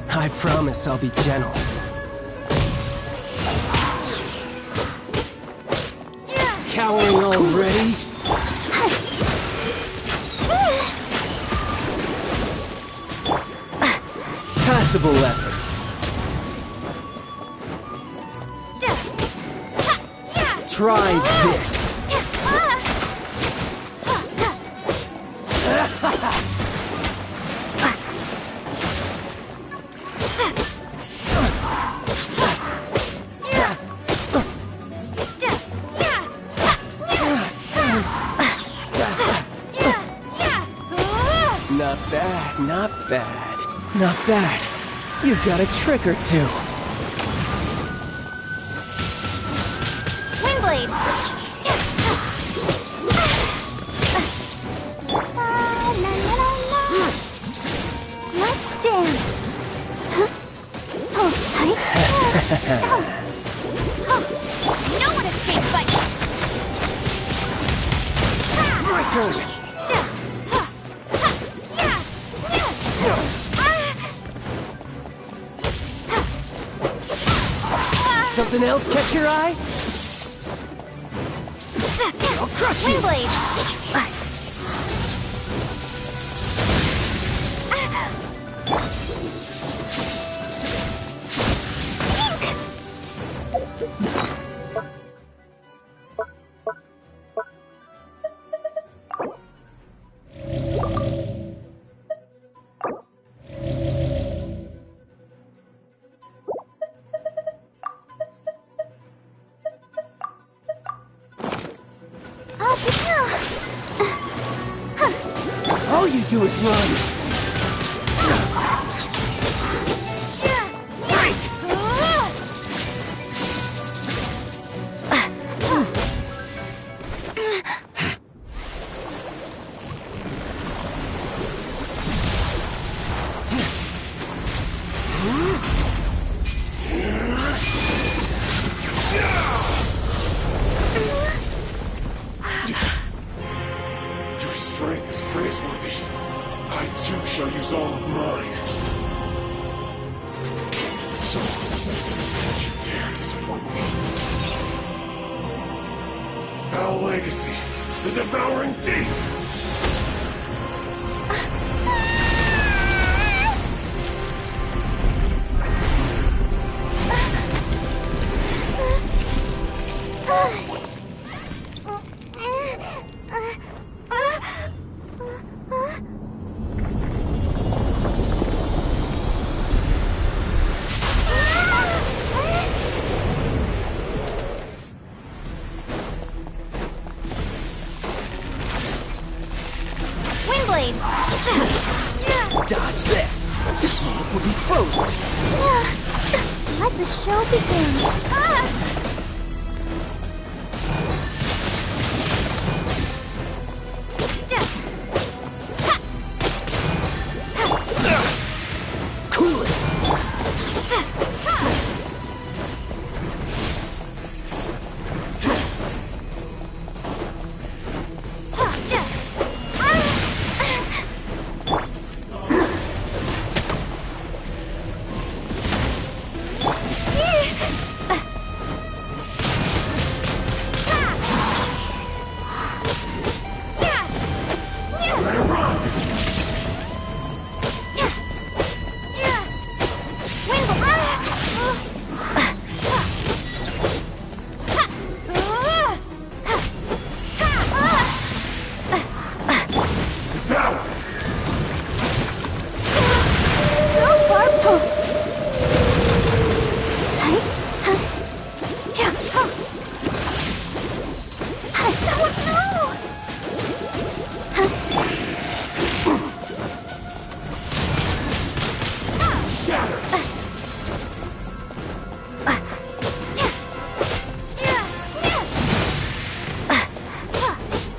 I promise I'll be gentle. Cowering already? Passable effort. Try this. Not bad, not bad. Not bad. You've got a trick or two. Windblade! Let's dance. No one escapes by My turn. Something else catch your eye? I'll crush you! Windblade! All you do is run. Your strength is praiseworthy. I too shall use all of mine. So, don't you dare disappoint me. Foul legacy, the devouring deep! Dodge this! This moment will be frozen! Let the show begin. Cool it!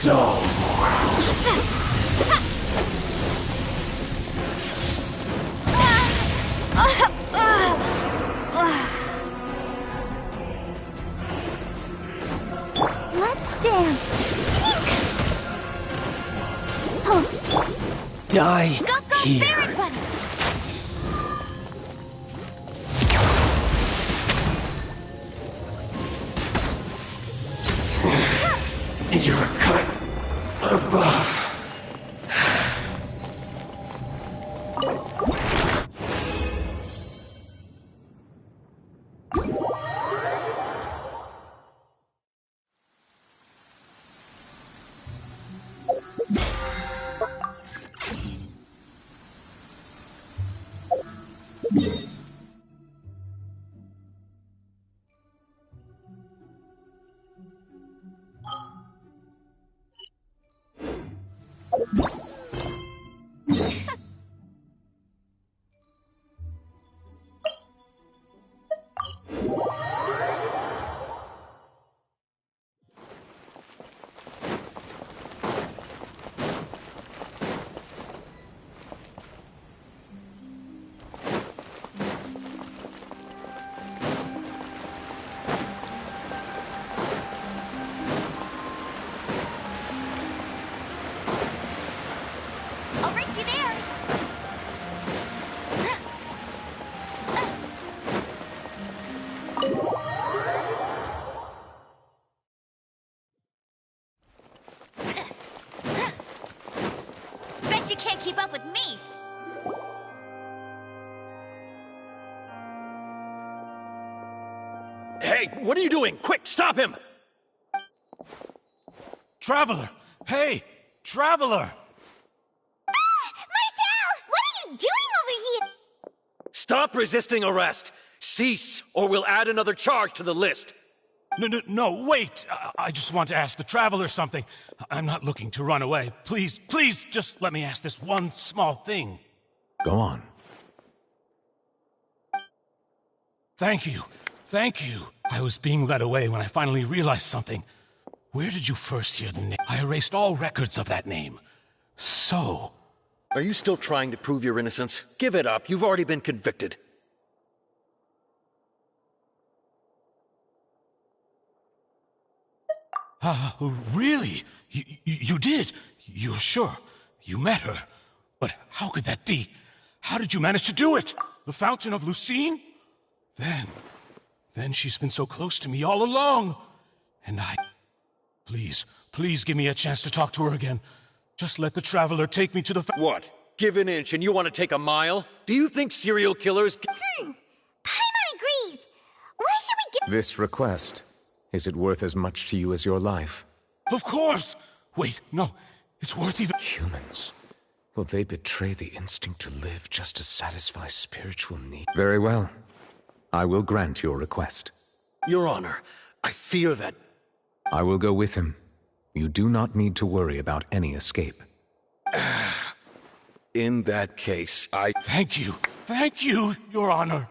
dull. Let's dance. Die Go, here. Fairy Bunny! You're a cut above. I'll race you there. Bet you can't keep up with me. Hey, what are you doing? Quick, stop him! Traveler! Hey! Traveler! Marcel! What are you doing over here? Stop resisting arrest! Cease, or we'll add another charge to the list! No, wait! I just want to ask the Traveler something. I'm not looking to run away. Please, just let me ask this one small thing. Go on. Thank you. I was being led away when I finally realized something. Where did you first hear the name? I erased all records of that name. So... Are you still trying to prove your innocence? Give it up. You've already been convicted. Really? You did? You're sure? You met her? But how could that be? How did you manage to do it? The Fountain of Lucine? Then she's been so close to me all along. And Please give me a chance to talk to her again. Just let the Traveler take me to the What? Give an inch and you want to take a mile? Do you think serial killers... Paimon agrees. Why should we give... This request, is it worth as much to you as your life? Of course! Wait, no. It's worth even... Humans. Will they betray the instinct to live just to satisfy spiritual need? Very well. I will grant your request. Your Honor, I fear that... I will go with him. You do not need to worry about any escape. In that case, I... Thank you, Your Honor.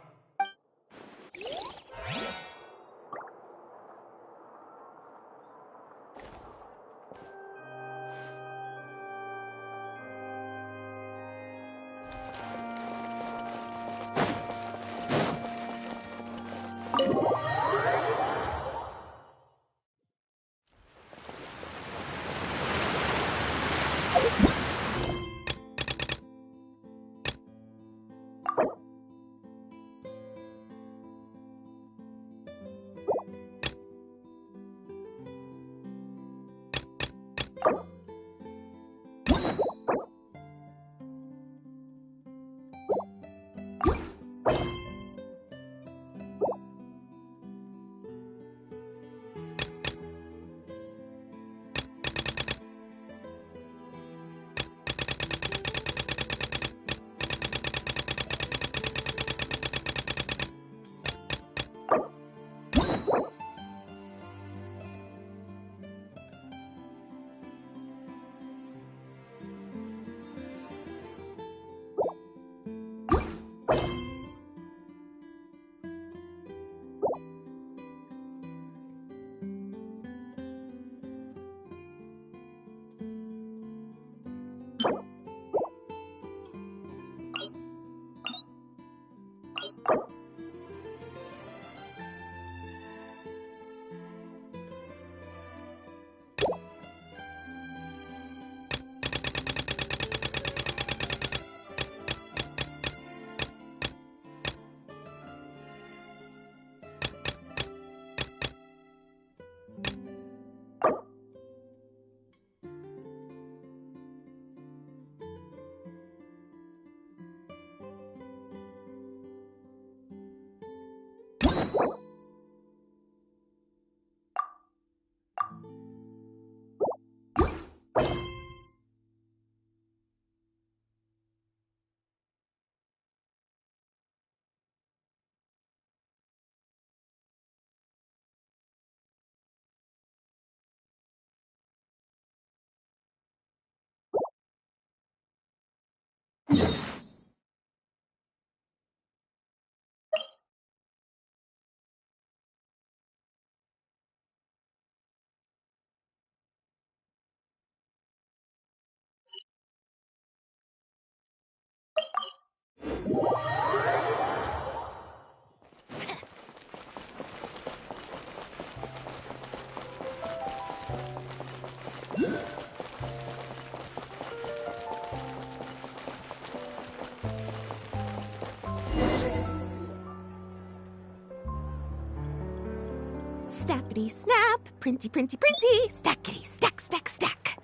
Snappity snap, printy printy printy, stackity stack stack stack.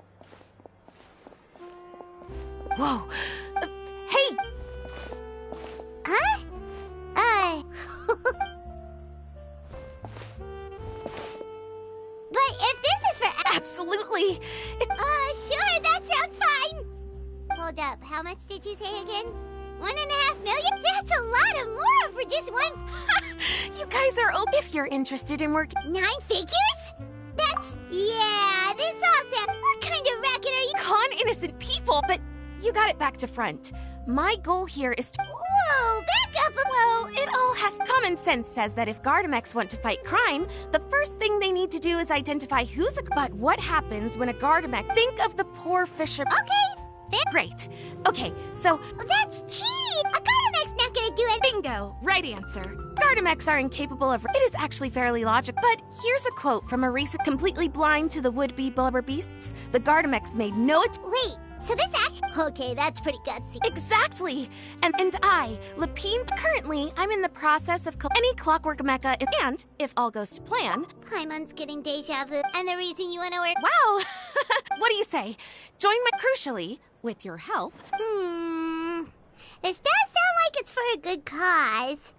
Whoa. Hey! Huh? But if this is for... Absolutely! Sure, that sounds fine! Hold up, how much did you say again? 1.5 million? That's a lot of more for just one... You guys are if you're interested in working... 9 figures? That's... Yeah, this all sounds... What kind of racket are you... Con innocent people, but you got it back to front. My goal here is to... Whoa, back up! Well, it all has... Common sense says that if Gardamex want to fight crime, the first thing they need to do is identify who's a... But what happens when a Gardamex... Think of the poor fisher... Okay, fair. Great. Okay, so... That's cheating! A Gardamex not gonna do it! Bingo! Right answer. Gardamex are incapable of... It is actually fairly logical, but here's a quote from a recent... Completely blind to the would-be blubber beasts, the Gardamex made no... Wait, so this actually... Okay, that's pretty gutsy. Exactly! And I, Lapine... Currently, I'm in the process of... Any clockwork mecha... And, if all goes to plan... Paimon's getting deja vu, and the reason you wanna work... Wow! What do you say? Join my... Crucially, with your help... This does sound like it's for a good cause.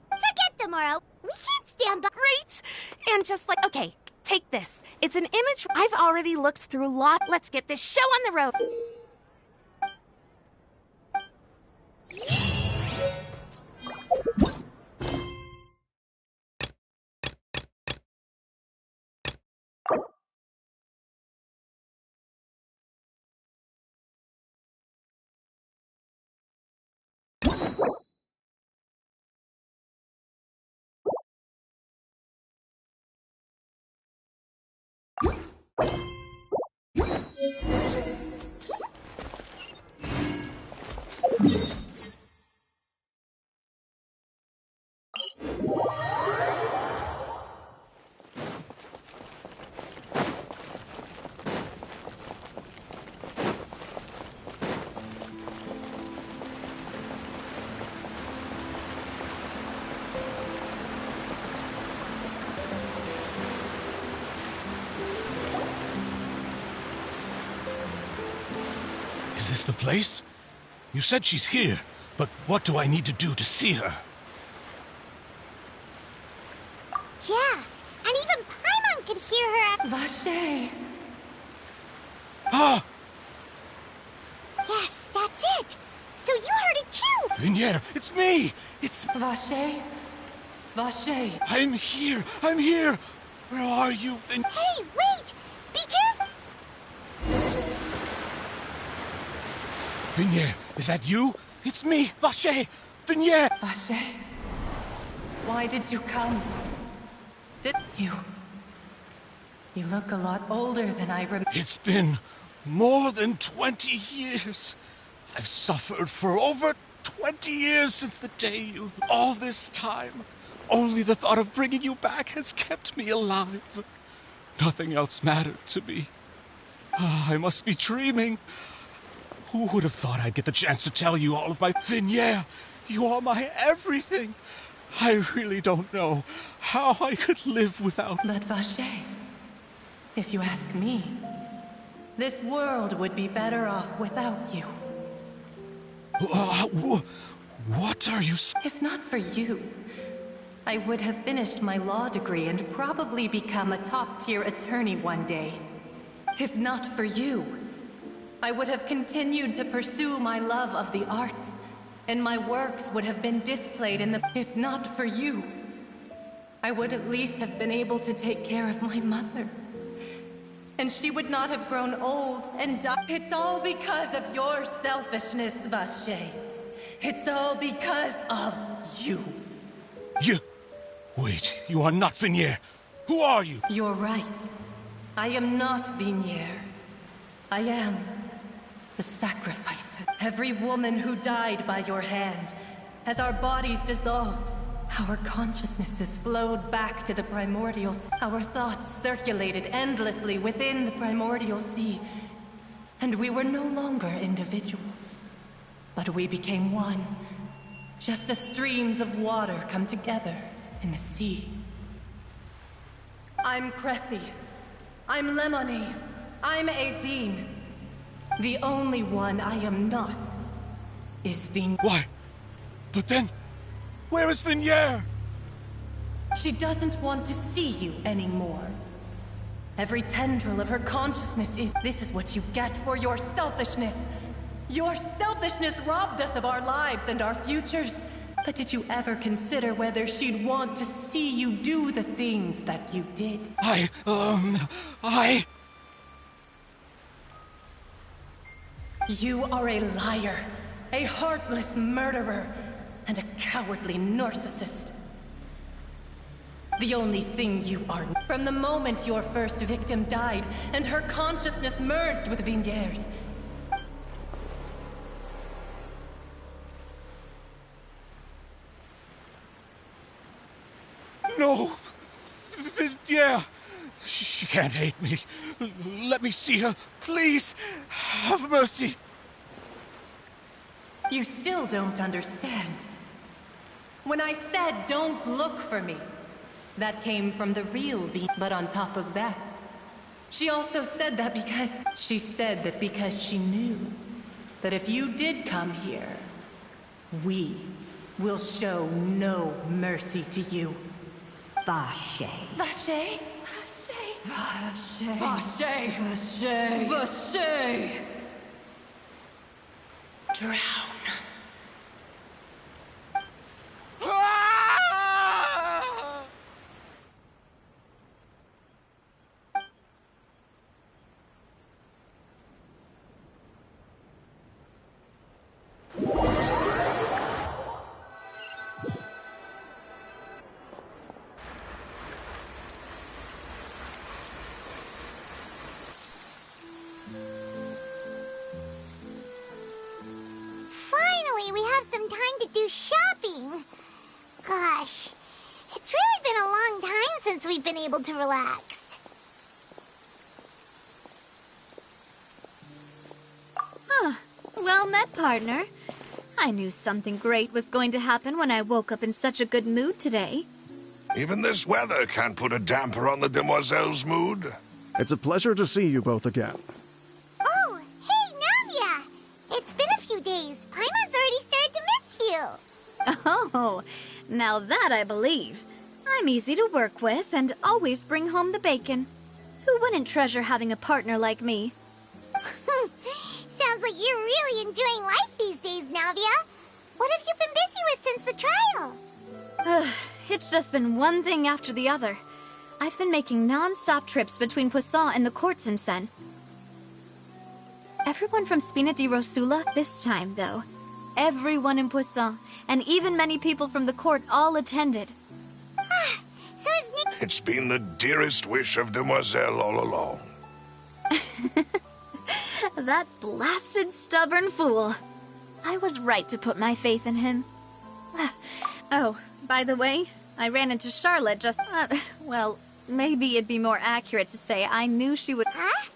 Forget tomorrow. We can't stand by. Great! And just like... Okay, take this. It's an image... I've already looked through Let's get this show on the road. Is this the place? You said she's here, but what do I need to do to see her? Yeah, and even Paimon could hear her. Vache. Ah! Yes, that's it. So you heard it too. Vinier, it's me! It's... Vache? Vache. I'm here! I'm here! Where are you, Vin... Hey, wait! Be careful! Vinier, is that you? It's me, Vache! Vinier! Vache? Why did you come? Did you... You look a lot older than I remember. It's been more than 20 years. I've suffered for over 20 years since the day you... All this time, only the thought of bringing you back has kept me alive. Nothing else mattered to me. I must be dreaming. Who would have thought I'd get the chance to tell you all of my... Vinier, you are my everything. I really don't know how I could live without... But Vache, if you ask me, this world would be better off without you. What are you... If not for you, I would have finished my law degree and probably become a top-tier attorney one day. If not for you, I would have continued to pursue my love of the arts, and my works would have been displayed in the... If not for you, I would at least have been able to take care of my mother. and she would not have grown old and died. It's all because of your selfishness, Vache. It's all because of you. You... Wait, you are not Vignier. Who are you? You're right. I am not Vignier. I am the sacrifice. Every woman who died by your hand, as our bodies dissolved, our consciousnesses flowed back to the primordial sea. Our thoughts circulated endlessly within the primordial sea, and we were no longer individuals, but we became one, just as streams of water come together in the sea. I'm Cressy. I'm Lemony. I'm Azine. The only one I am not is Vignier. Why? But then, where is Vignier? She doesn't want to see you anymore. Every tendril of her consciousness is... This is what you get for your selfishness. Your selfishness robbed us of our lives and our futures. But did you ever consider whether she'd want to see you do the things that you did? You are a liar, a heartless murderer, and a cowardly narcissist. The only thing you are... From the moment your first victim died, and her consciousness merged with Vignier's, No! Vignier! She can't hate me. Let me see her, please. Have mercy. You still don't understand. When I said don't look for me, that came from the real V. But on top of that, she also said that because... She said that because she knew that if you did come here, we will show no mercy to you. Vache. Vache? Vache. Vache. Vache. Vache. Drown. Finally, we have some time to do shopping. Gosh, it's really been a long time since we've been able to relax. Huh. Well met, partner. I knew something great was going to happen when I woke up in such a good mood today. Even this weather can't put a damper on the demoiselle's mood. It's a pleasure to see you both again. Oh, hey, Navia! It's been a few days. Paimon's already started to miss you. Oh, now that I believe. I'm easy to work with and always bring home the bacon. Who wouldn't treasure having a partner like me? Sounds like you're really enjoying life these days, Navia. What have you been busy with since the trial? It's just been one thing after the other. I've been making non-stop trips between Poisson and the courts in Sen. Everyone from Spina di Rosula this time, though. Everyone in Poisson, and even many people from the court all attended. It's been the dearest wish of Demoiselle all along. That blasted stubborn fool. I was right to put my faith in him. Oh, by the way, I ran into Charlotte just... well, maybe it'd be more accurate to say I knew she would... Huh?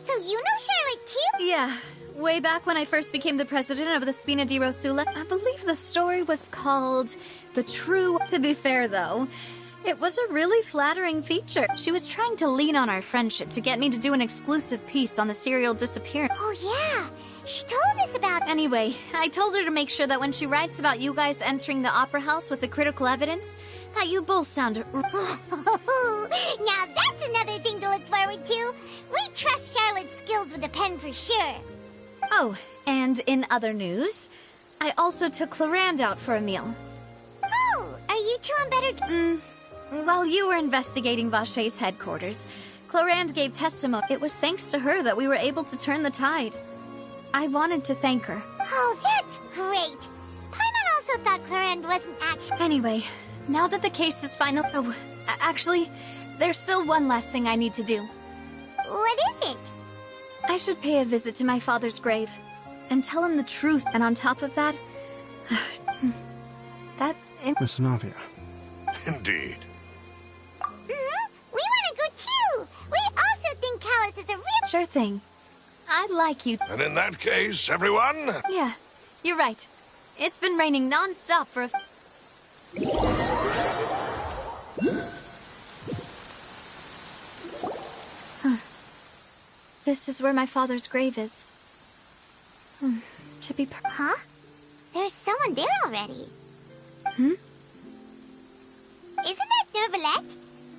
So you know Charlotte too? Yeah. Way back when I first became the president of the Spina di Rosula, I believe the story was called The True... To be fair, though, it was a really flattering feature. She was trying to lean on our friendship to get me to do an exclusive piece on the serial disappearance. Oh, yeah. She told us about... Anyway, I told her to make sure that when she writes about you guys entering the opera house with the critical evidence, that you both sound... Now that's another thing to look forward to. We trust Charlotte's skills with a pen for sure. Oh, and in other news, I also took Clarande out for a meal. Oh, are you two on better... While you were investigating Vache's headquarters, Clorand gave testimony. It was thanks to her that we were able to turn the tide. I wanted to thank her. Oh, that's great. Paimon also thought Clorand wasn't actually... Anyway, now that the case is final... Oh, actually, there's still one last thing I need to do. What is it? I should pay a visit to my father's grave and tell him the truth. And on top of that... Miss Navia. Indeed. We want to go too! We also think Callus is a real... Sure thing. I'd like you... And in that case, everyone... Yeah, you're right. It's been raining non-stop for a... This is where my father's grave is. To be Huh? There's someone there already. Hmm? Isn't that Nervalette?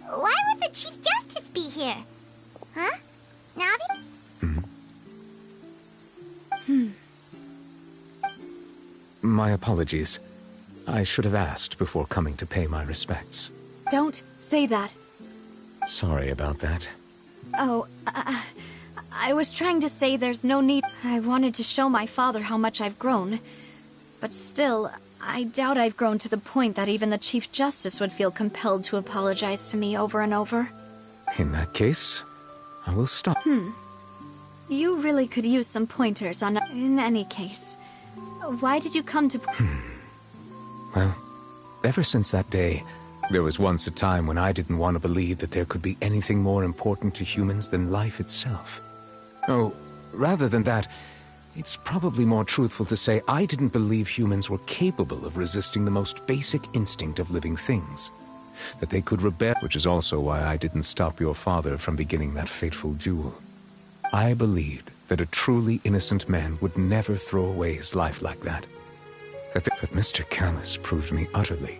Why would the Chief Justice be here? Huh? Navi? My apologies. I should have asked before coming to pay my respects. Don't say that. Sorry about that. Oh, I was trying to say there's no need. I wanted to show my father how much I've grown. But still, I doubt I've grown to the point that even the Chief Justice would feel compelled to apologize to me over and over. In that case, I will stop. You really could use some pointers on... In any case, why did you come to... Well, ever since that day, there was once a time when I didn't want to believe that there could be anything more important to humans than life itself. Oh, rather than that, it's probably more truthful to say I didn't believe humans were capable of resisting the most basic instinct of living things. That they could rebel, which is also why I didn't stop your father from beginning that fateful duel. I believed that a truly innocent man would never throw away his life like that. But Mr. Callus proved me utterly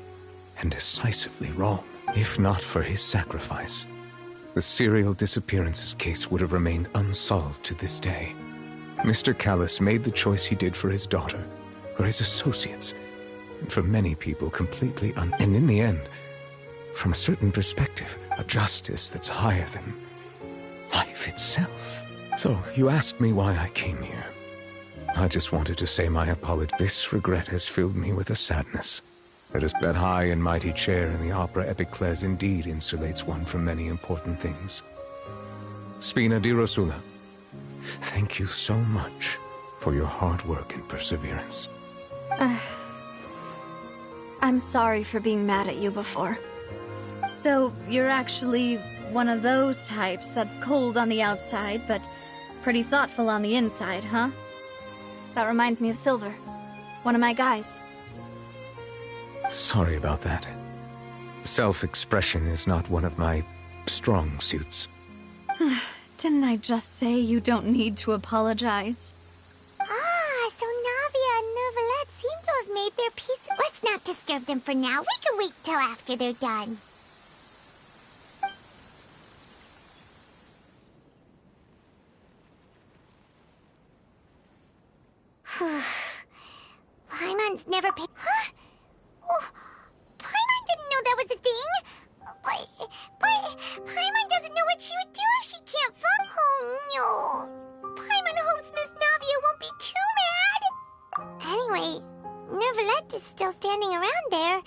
and decisively wrong. If not for his sacrifice, the serial disappearances case would have remained unsolved to this day. Mr. Callus made the choice he did for his daughter, for his associates, and for many people completely And in the end, from a certain perspective, a justice that's higher than life itself. So, you asked me why I came here. I just wanted to say my apology. This regret has filled me with a sadness. That high and mighty chair in the Opera Epiclese indeed insulates one from many important things. Spina di Rosula, thank you so much for your hard work and perseverance. I'm sorry for being mad at you before. So, you're actually one of those types that's cold on the outside, but pretty thoughtful on the inside, huh? That reminds me of Silver, one of my guys. Sorry about that. Self-expression is not one of my strong suits. Didn't I just say you don't need to apologize? Ah, so Navia and Nervalette seem to have made their peace. Let's not disturb them for now. We can wait till after they're done. Paimon's never paid. Huh? Oh, Paimon didn't know that was a thing. But Paimon doesn't know what she would do if she can't find. Oh no. Paimon hopes Miss Navia won't be too mad. Anyway, Nervalette is still standing around there.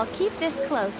I'll keep this close.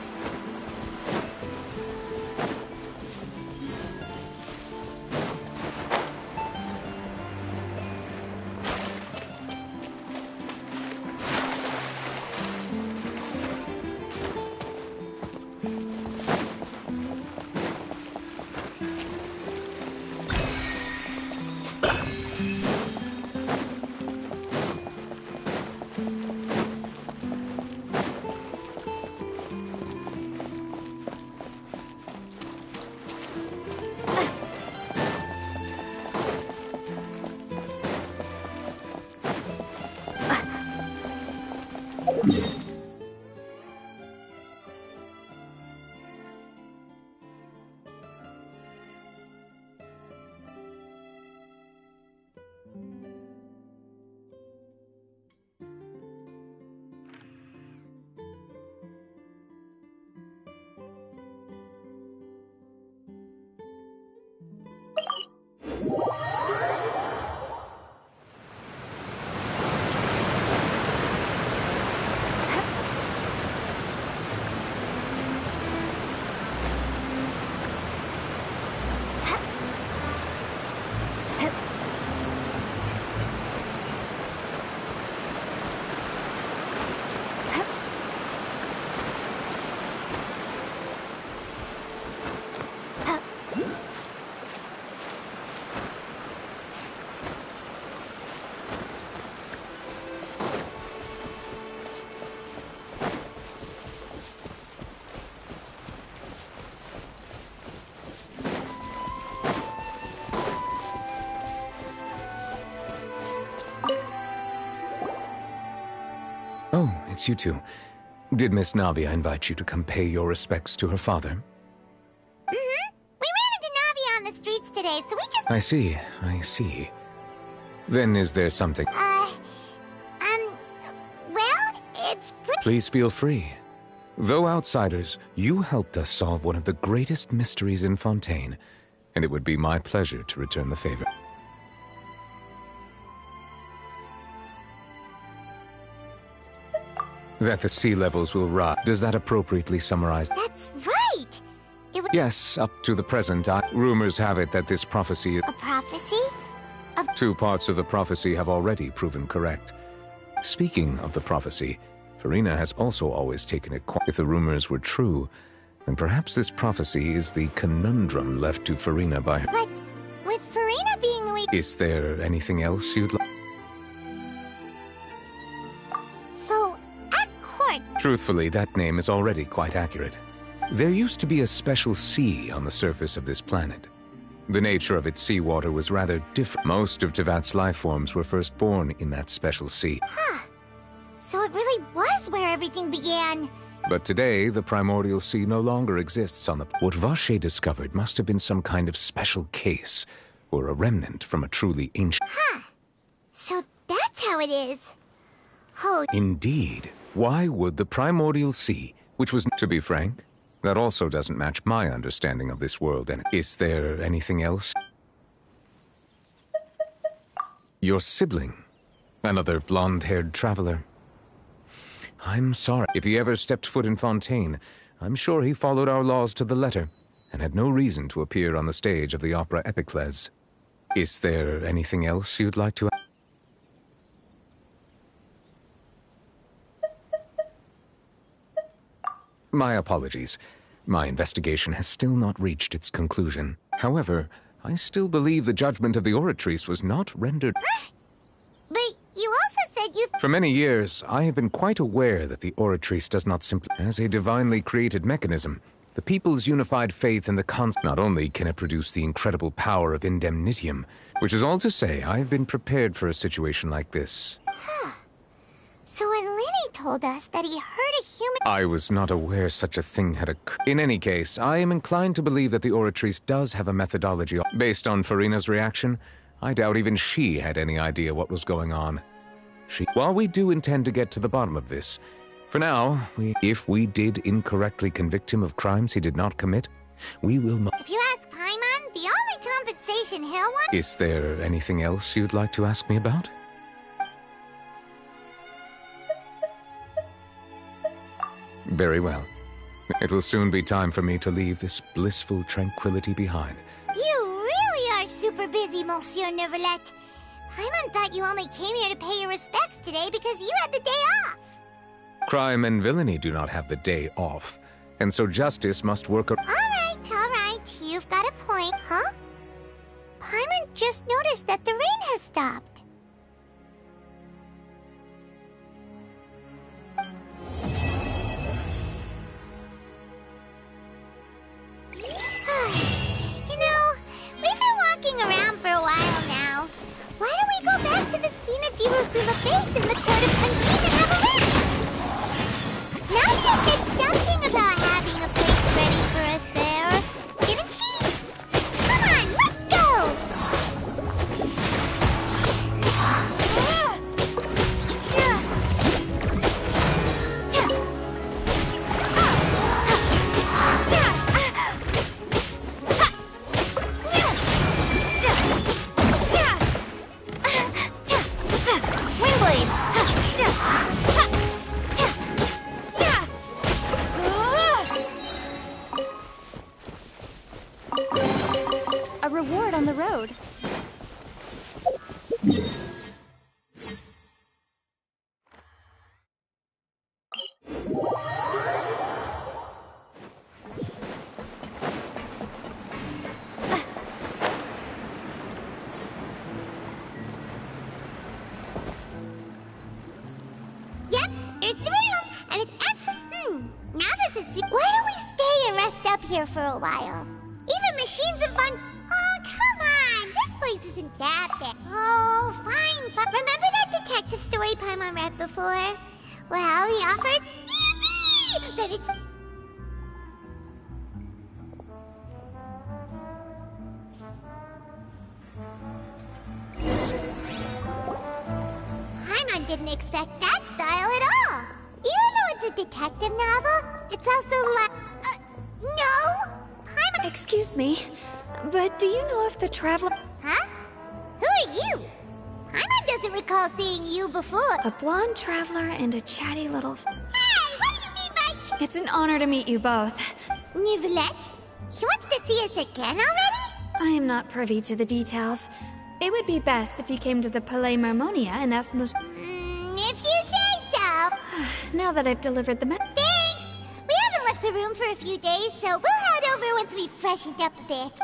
Oh, it's you two. Did Miss Navia invite you to come pay your respects to her father? Mm-hmm. We ran into Navia on the streets today, so we just... I see. Then is there something... well, it's pretty... Please feel free. Though outsiders, you helped us solve one of the greatest mysteries in Fontaine, and it would be my pleasure to return the favor. That the sea levels will rise. Does that appropriately summarize? That's right! Yes, up to the present, rumors have it that this prophecy... A prophecy? Two parts of the prophecy have already proven correct. Speaking of the prophecy, Farina has also always taken it quite... If the rumors were true, then perhaps this prophecy is the conundrum left to Farina by her... But with Farina being the way... Is there anything else you'd like... So, at court... Truthfully, that name is already quite accurate. There used to be a special sea on the surface of this planet. The nature of its seawater was rather different. Most of Tevat's life forms were first born in that special sea. Huh. So it really was where everything began. But today, the primordial sea no longer exists on the... What Vache discovered must have been some kind of special case, or a remnant from a truly ancient... Huh. So that's how it is. Oh... Indeed. Why would the primordial sea, which was... To be frank, that also doesn't match my understanding of this world. And is there anything else? Your sibling. Another blonde-haired traveler. I'm sorry. If he ever stepped foot in Fontaine, I'm sure he followed our laws to the letter, and had no reason to appear on the stage of the opera Epicles. Is there anything else you'd like to... My apologies. My investigation has still not reached its conclusion. However, I still believe the judgment of the Oratrice was not rendered... But you also said you... For many years, I have been quite aware that the Oratrice does not simply... As a divinely created mechanism, the people's unified faith in the not only can it produce the incredible power of indemnitium, which is all to say I have been prepared for a situation like this. Huh. So when Lenny told us that he heard a human... I was not aware such a thing had occurred. In any case, I am inclined to believe that the Oratrice does have a methodology. Based on Farina's reaction, I doubt even she had any idea what was going on. While we do intend to get to the bottom of this, for now, if we did incorrectly convict him of crimes he did not commit, we will... If you ask Paimon, the only compensation he'll want... Is there anything else you'd like to ask me about? Very well. It will soon be time for me to leave this blissful tranquility behind. You really are super busy, Monsieur Neuvillette. Paimon thought you only came here to pay your respects today because you had the day off. Crime and villainy do not have the day off, and so justice must work. All right. You've got a point, huh? Paimon just noticed that the rain has stopped. You know, we've been walking around for a while now. Why don't we go back to the Spina di Rosula base in the Court of Convene and have a rest? Nadia said something about having a place ready for us there, didn't she? Come on, let's go! A reward on the road. Yep, there's the room, and it's empty. Now that it's... Why don't we stay and rest up here for a while? Even machines and fun... Oh, come on! This place isn't that bad. Oh, fine. Remember that detective story Paimon read before? Well, he offered... Yippee! That it's... Paimon didn't expect that style at all. Even though it's a detective novel, it's also like... no! Paimon... Excuse me, but do you know if the traveler... Huh? Who are you? Paimon doesn't recall seeing you before. A blonde traveler and a chatty little... Hey, what do you mean by... It's an honor to meet you both. Neuvillette? He wants to see us again already? I am not privy to the details. It would be best if you came to the Palais Marmonia and asked most... If you say so. Now that I've delivered the Thanks! We haven't left the room for a few days, so we'll head over once we've freshened up a bit.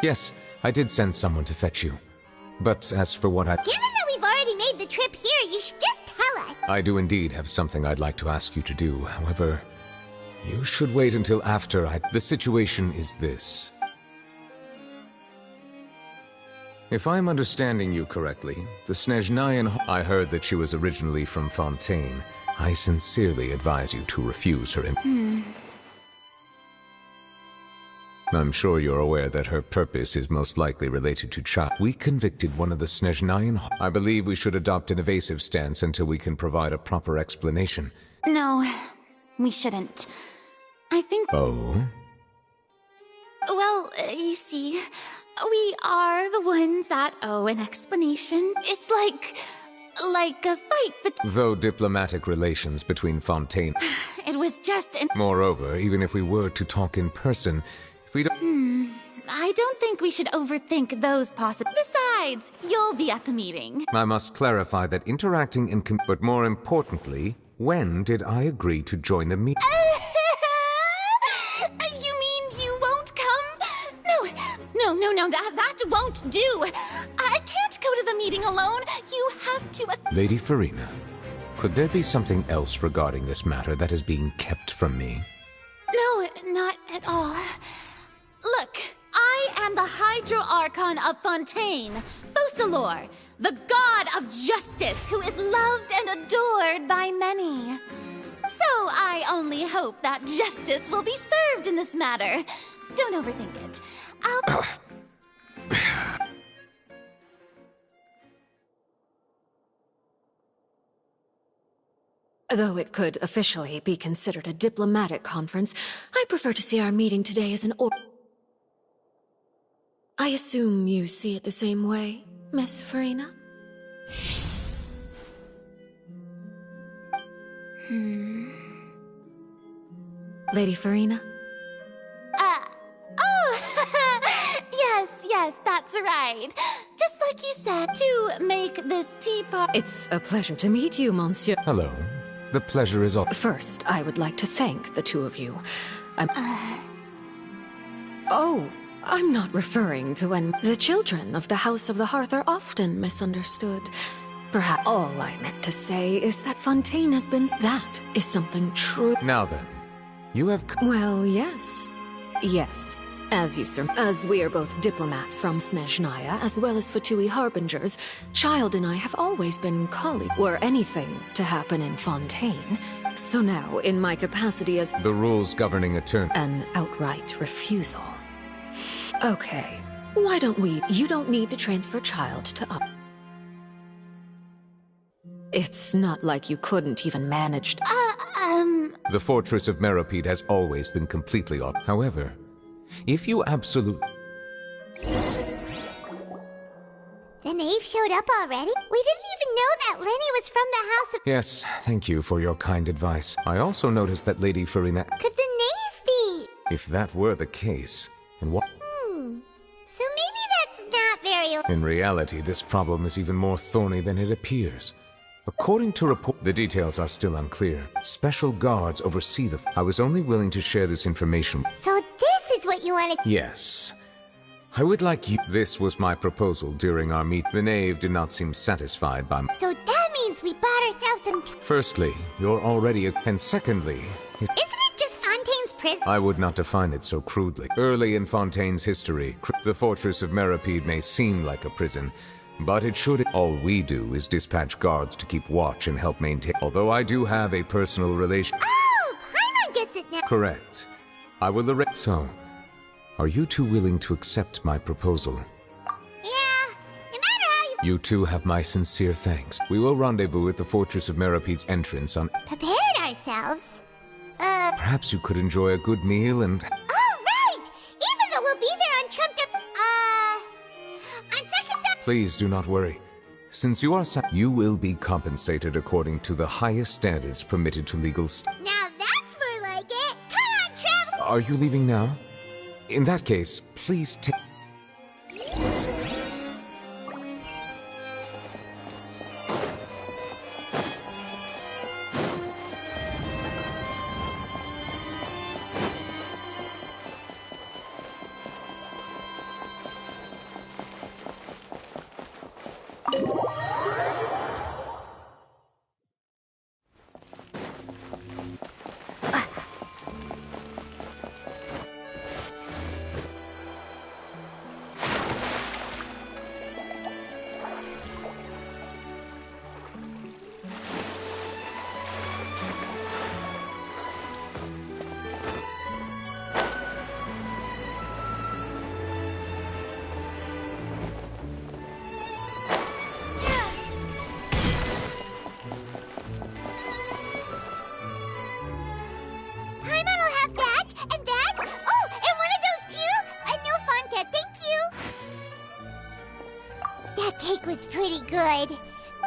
Yes, I did send someone to fetch you. But as for what Given that we've already made the trip here, you should just tell us. I do indeed have something I'd like to ask you to do. However, you should wait until after The situation is this. If I'm understanding you correctly, the Snezhnayan... I heard that she was originally from Fontain. I sincerely advise you to refuse her... I'm sure you're aware that her purpose is most likely related to child. We convicted one of the Snezhnayan. I believe we should adopt an evasive stance until we can provide a proper explanation. No, we shouldn't. I think... Oh? Well, you see, we are the ones that owe an explanation. It's like a fight, but... Though diplomatic relations between Fontaine... It was just an... Moreover, even if we were to talk in person, if we don't... I don't think we should overthink those possible... Besides, you'll be at the meeting. I must clarify that interacting in... But more importantly, when did I agree to join the meeting? You mean you won't come? No, that won't do. I can't go to the meeting alone. You have to... Lady Farina, could there be something else regarding this matter that is being kept from me? No, not at all. Look, I am the Hydro Archon of Fontaine, Focalor, the god of justice who is loved and adored by many. So I only hope that justice will be served in this matter. Don't overthink it. Though it could officially be considered a diplomatic conference, I prefer to see our meeting today as an I assume you see it the same way, Miss Farina? Lady Farina? Yes, that's right. Just like you said, to make this teapot... It's a pleasure to meet you, Monsieur. Hello. The pleasure is all... First, I would like to thank the two of you. Oh, I'm not referring to when the children of the House of the Hearth are often misunderstood. Perhaps all I meant to say is that Fontaine has been... That is something true. Now then, you have... Well, yes. Yes. As we are both diplomats from Snezhnaya, as well as Fatui Harbingers, Child and I have always been colleagues. Were anything to happen in Fontaine. So now, in my capacity as... The rules governing an outright refusal. Okay, why don't we... You don't need to transfer Child to up. It's not like you couldn't even manage to... The fortress of Meropide has always been completely off. However, if you absolutely... The knave showed up already? We didn't even know that Lenny was from the House of... Yes, thank you for your kind advice. I also noticed that Lady Farina... Could the knave be? If that were the case, and what... So maybe that's not very... In reality, this problem is even more thorny than it appears. According to report, the details are still unclear. Special guards oversee the... I was only willing to share this information... So this is what you wanted... Yes. I would like you... This was my proposal during our meet. The knave did not seem satisfied by... So that means we bought ourselves some... Firstly, you're already a... And secondly... Isn't it just Fontaine's prison? I would not define it so crudely. Early in Fontaine's history, the fortress of Meropide may seem like a prison, but it should... All we do is dispatch guards to keep watch and help maintain... Although I do have a personal relation... Oh! Paimon gets it now! Correct. I will arrange... So, are you two willing to accept my proposal? Yeah, no matter how You two have my sincere thanks. We will rendezvous at the Fortress of Meropide's entrance on... Prepared ourselves? Perhaps you could enjoy a good meal and... Oh, right! Even though we'll be there on trumped up... On second thought... Please do not worry. Since you are you will be compensated according to the highest standards permitted to legal Now that's more like it! Come on, travel... Are you leaving now? In that case, please take...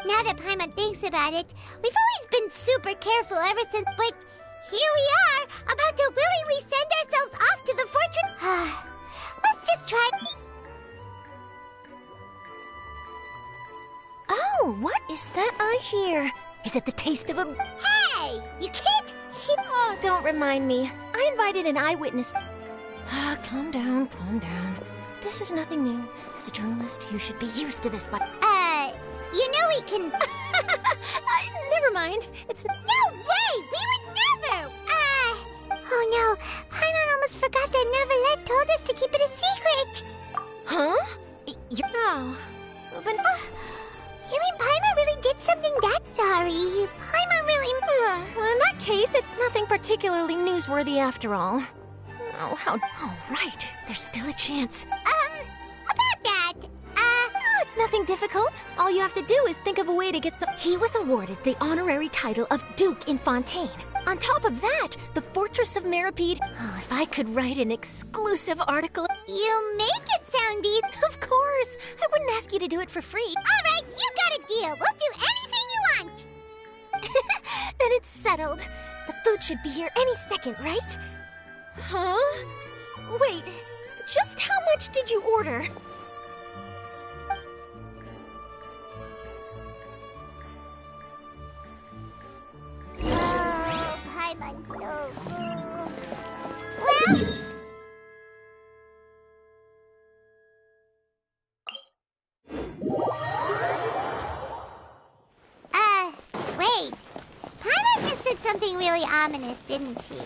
Now that Paimon thinks about it, we've always been super careful ever since, but here we are, about to willingly send ourselves off to the fortress. Let's just try. Oh, what is that I hear? Is it the taste of a... Hey! You can't... Oh, don't remind me. I invited an eyewitness. Calm down, calm down. This is nothing new. As a journalist, you should be used to this, but... You know we can... Never mind. It's... No way! We would never! Oh no. Paimon almost forgot that Neverlet told us to keep it a secret. Huh? No. But... You mean Paimon really did something that sorry? Paimon really... Well, in that case, it's nothing particularly newsworthy after all. Oh, how... Oh, right. There's still a chance. About that, it's nothing difficult. All you have to do is think of a way to get some... He was awarded the honorary title of Duke in Fontaine. On top of that, the Fortress of Meripede... Oh, if I could write an exclusive article... You make it sound easy. Of course. I wouldn't ask you to do it for free. All right, you got a deal. We'll do anything you want. Then it's settled. The food should be here any second, right? Huh? Wait, just how much did you order? Oh, Paimon's so cool. Well... Wait. Paimon just said something really ominous, didn't she?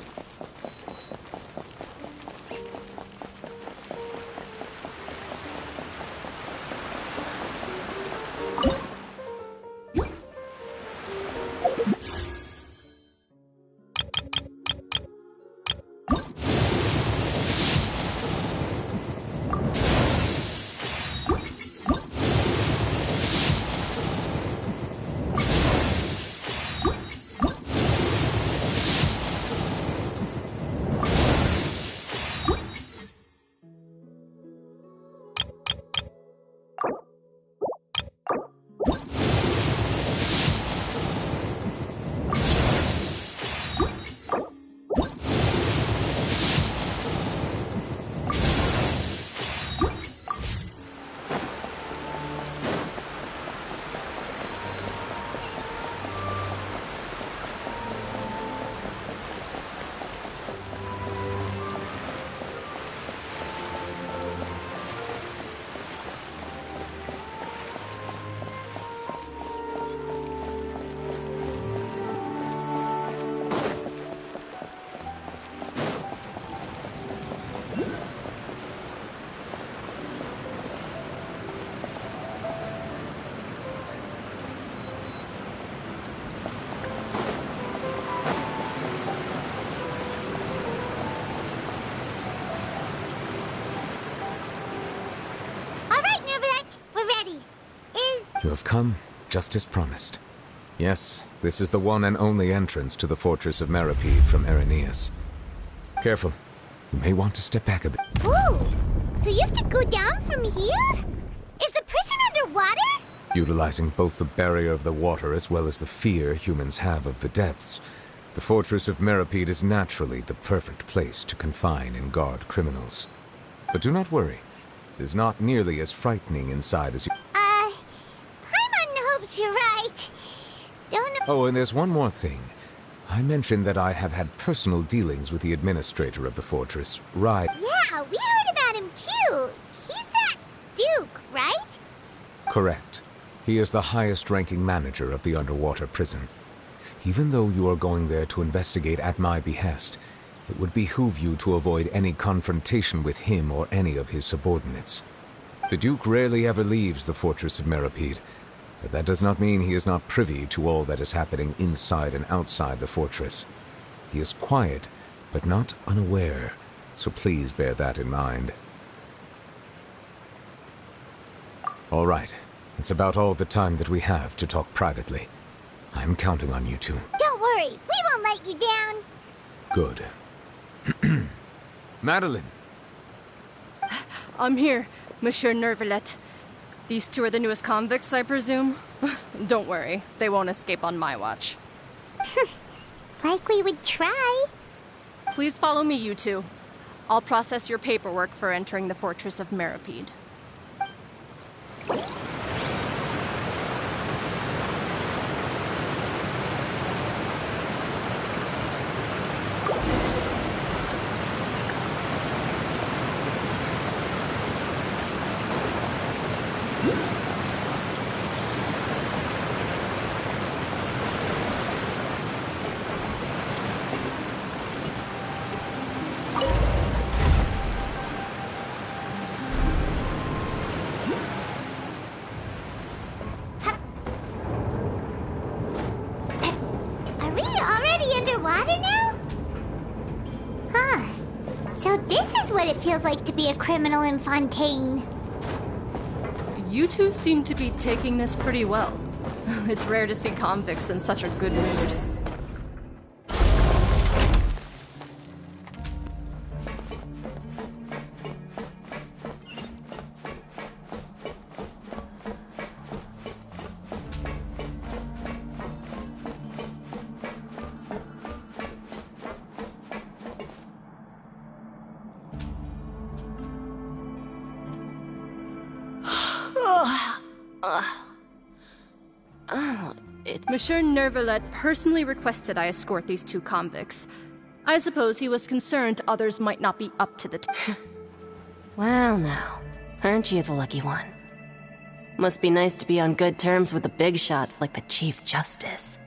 You have come, just as promised. Yes, this is the one and only entrance to the Fortress of Meripede from Irenaeus. Careful. You may want to step back a bit. Ooh! So you have to go down from here? Is the prison underwater? Utilizing both the barrier of the water as well as the fear humans have of the depths, the Fortress of Meripede is naturally the perfect place to confine and guard criminals. But do not worry. It is not nearly as frightening inside as you... Paimon hopes you're right. Don't... Oh, and there's one more thing. I mentioned that I have had personal dealings with the administrator of the fortress, Rye. Yeah, we heard about him too. He's that Duke, right? Correct. He is the highest-ranking manager of the underwater prison. Even though you are going there to investigate at my behest, it would behoove you to avoid any confrontation with him or any of his subordinates. The Duke rarely ever leaves the Fortress of Meripede, but that does not mean he is not privy to all that is happening inside and outside the fortress. He is quiet, but not unaware, so please bear that in mind. All right, it's about all the time that we have to talk privately. I'm counting on you two. Don't worry, we won't let you down. Good. Madeline! I'm here, Monsieur Nervalet. These two are the newest convicts, I presume? Don't worry, they won't escape on my watch. Like we would try. Please follow me, you two. I'll process your paperwork for entering the Fortress of Meripede. Are we already underwater now? Huh. So this is what it feels like to be a criminal in Fontaine. You two seem to be taking this pretty well. It's rare to see convicts in such a good mood. Monsieur Nervalet personally requested I escort these two convicts. I suppose he was concerned others might not be up to the Well now, aren't you the lucky one? Must be nice to be on good terms with the big shots like the Chief Justice.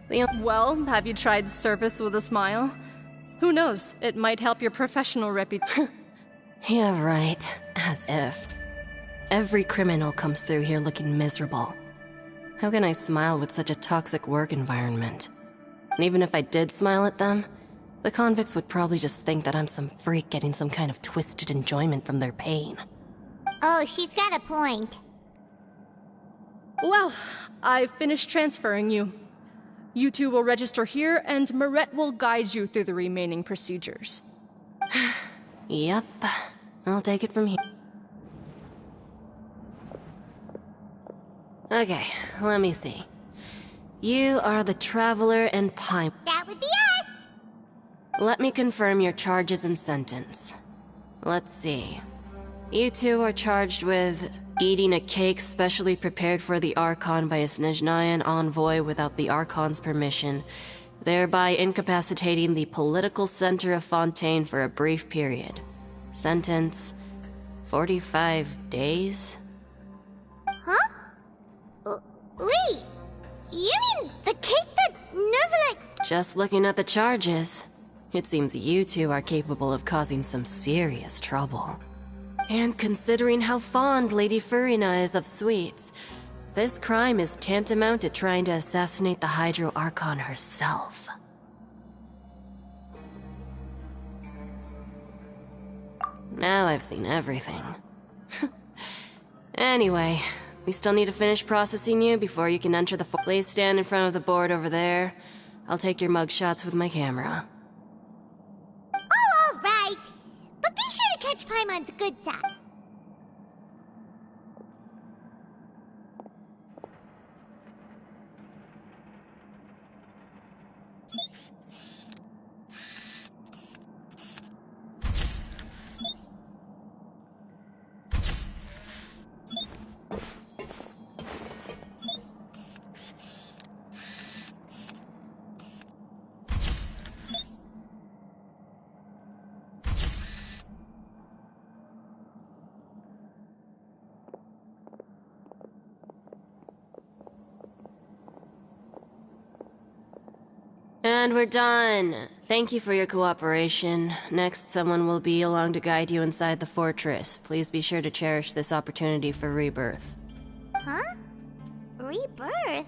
Well, have you tried service with a smile? Who knows, it might help your professional reputation. Yeah, right. As if. Every criminal comes through here looking miserable. How can I smile with such a toxic work environment? And even if I did smile at them, the convicts would probably just think that I'm some freak getting some kind of twisted enjoyment from their pain. Oh, she's got a point. Well, I've finished transferring you. You two will register here, and Marette will guide you through the remaining procedures. Yep. I'll take it from here. Okay, let me see. You are the Traveler and Pipe. That would be us! Let me confirm your charges and sentence. Let's see. You two are charged with eating a cake specially prepared for the Archon by a Snezhnayan envoy without the Archon's permission, thereby incapacitating the political center of Fontaine for a brief period. Sentence: 45 days? Huh? Wait, you mean the cake that Nervalet... Just looking at the charges, it seems you two are capable of causing some serious trouble. And considering how fond Lady Furina is of sweets, this crime is tantamount to trying to assassinate the Hydro Archon herself. Now I've seen everything. Anyway, we still need to finish processing you before you can enter the Please stand in front of the board over there. I'll take your mug shots with my camera. Oh, all right. But be sure to catch Paimon's good side. And we're done. Thank you for your cooperation. Next, someone will be along to guide you inside the fortress. Please be sure to cherish this opportunity for rebirth. Huh? Rebirth? Isn't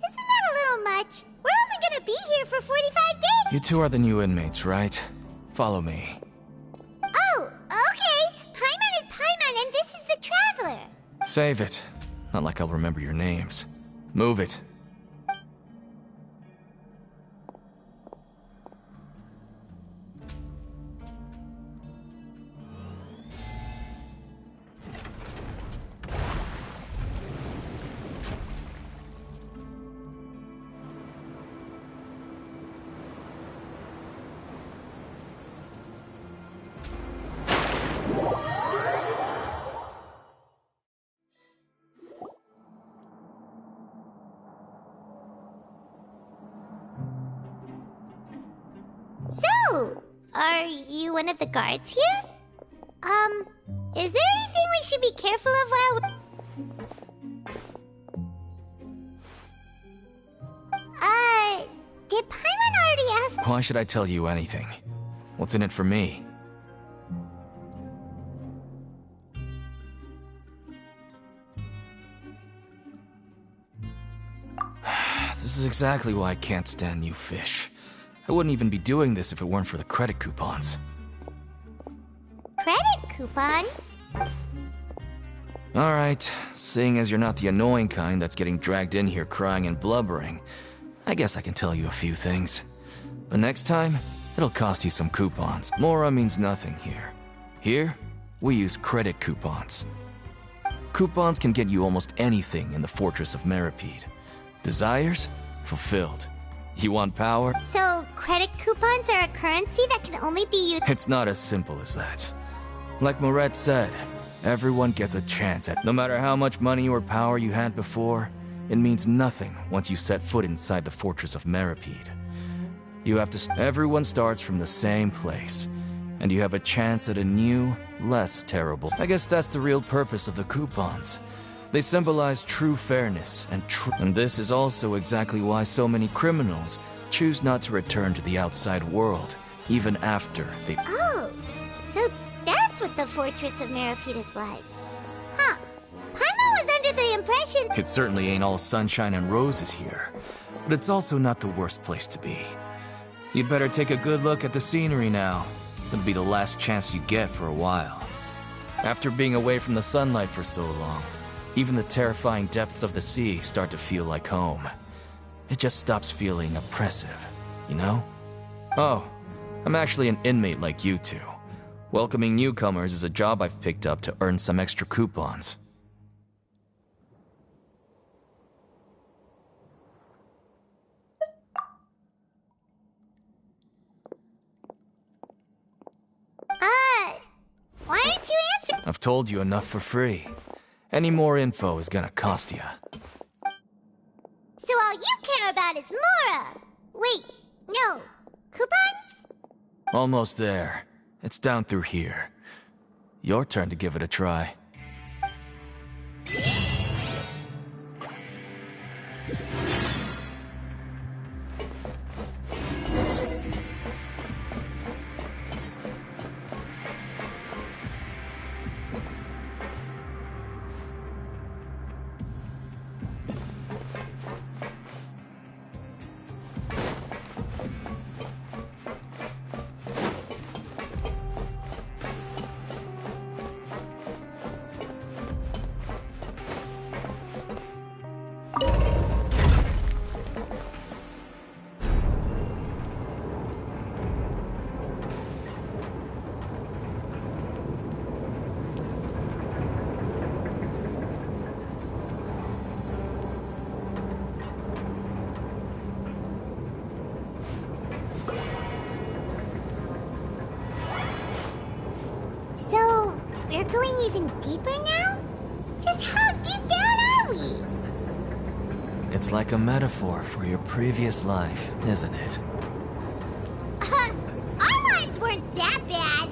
that a little much? We're only gonna be here for 45 days! You two are the new inmates, right? Follow me. Oh, okay! Paimon is Paimon and this is the Traveler! Save it. Not like I'll remember your names. Move it. Are you one of the guards here? Is there anything we should be careful of while did Paimon already ask? Why should I tell you anything? What's in it for me? This is exactly why I can't stand new fish. I wouldn't even be doing this if it weren't for the credit coupons. Credit coupons? Alright, seeing as you're not the annoying kind that's getting dragged in here crying and blubbering, I guess I can tell you a few things. But next time, it'll cost you some coupons. Mora means nothing here. Here, we use credit coupons. Coupons can get you almost anything in the Fortress of Meripede. Desires? Fulfilled. You want power? So, credit coupons are a currency that can only be used. It's not as simple as that. Like Moret said, everyone gets a chance at no matter how much money or power you had before, it means nothing once you set foot inside the Fortress of Meripede. You have to. Everyone starts from the same place, and you have a chance at a new, less terrible. I guess that's the real purpose of the coupons. They symbolize true fairness and this is also exactly why so many criminals choose not to return to the outside world, even after they. Oh, so that's what the Fortress of Meripede is like. Huh. Paimon was under the impression. It certainly ain't all sunshine and roses here, but it's also not the worst place to be. You'd better take a good look at the scenery now. It'll be the last chance you get for a while. After being away from the sunlight for so long, even the terrifying depths of the sea start to feel like home. It just stops feeling oppressive, you know? Oh, I'm actually an inmate like you two. Welcoming newcomers is a job I've picked up to earn some extra coupons. Why didn't you answer? I've told you enough for free. Any more info is gonna cost you. So all you care about is Mora! Wait, no. Coupons? Almost there. It's down through here. Your turn to give it a try. So, we're going even deeper now? Just how deep down are we? It's like a metaphor for your previous life, isn't it? Our lives weren't that bad.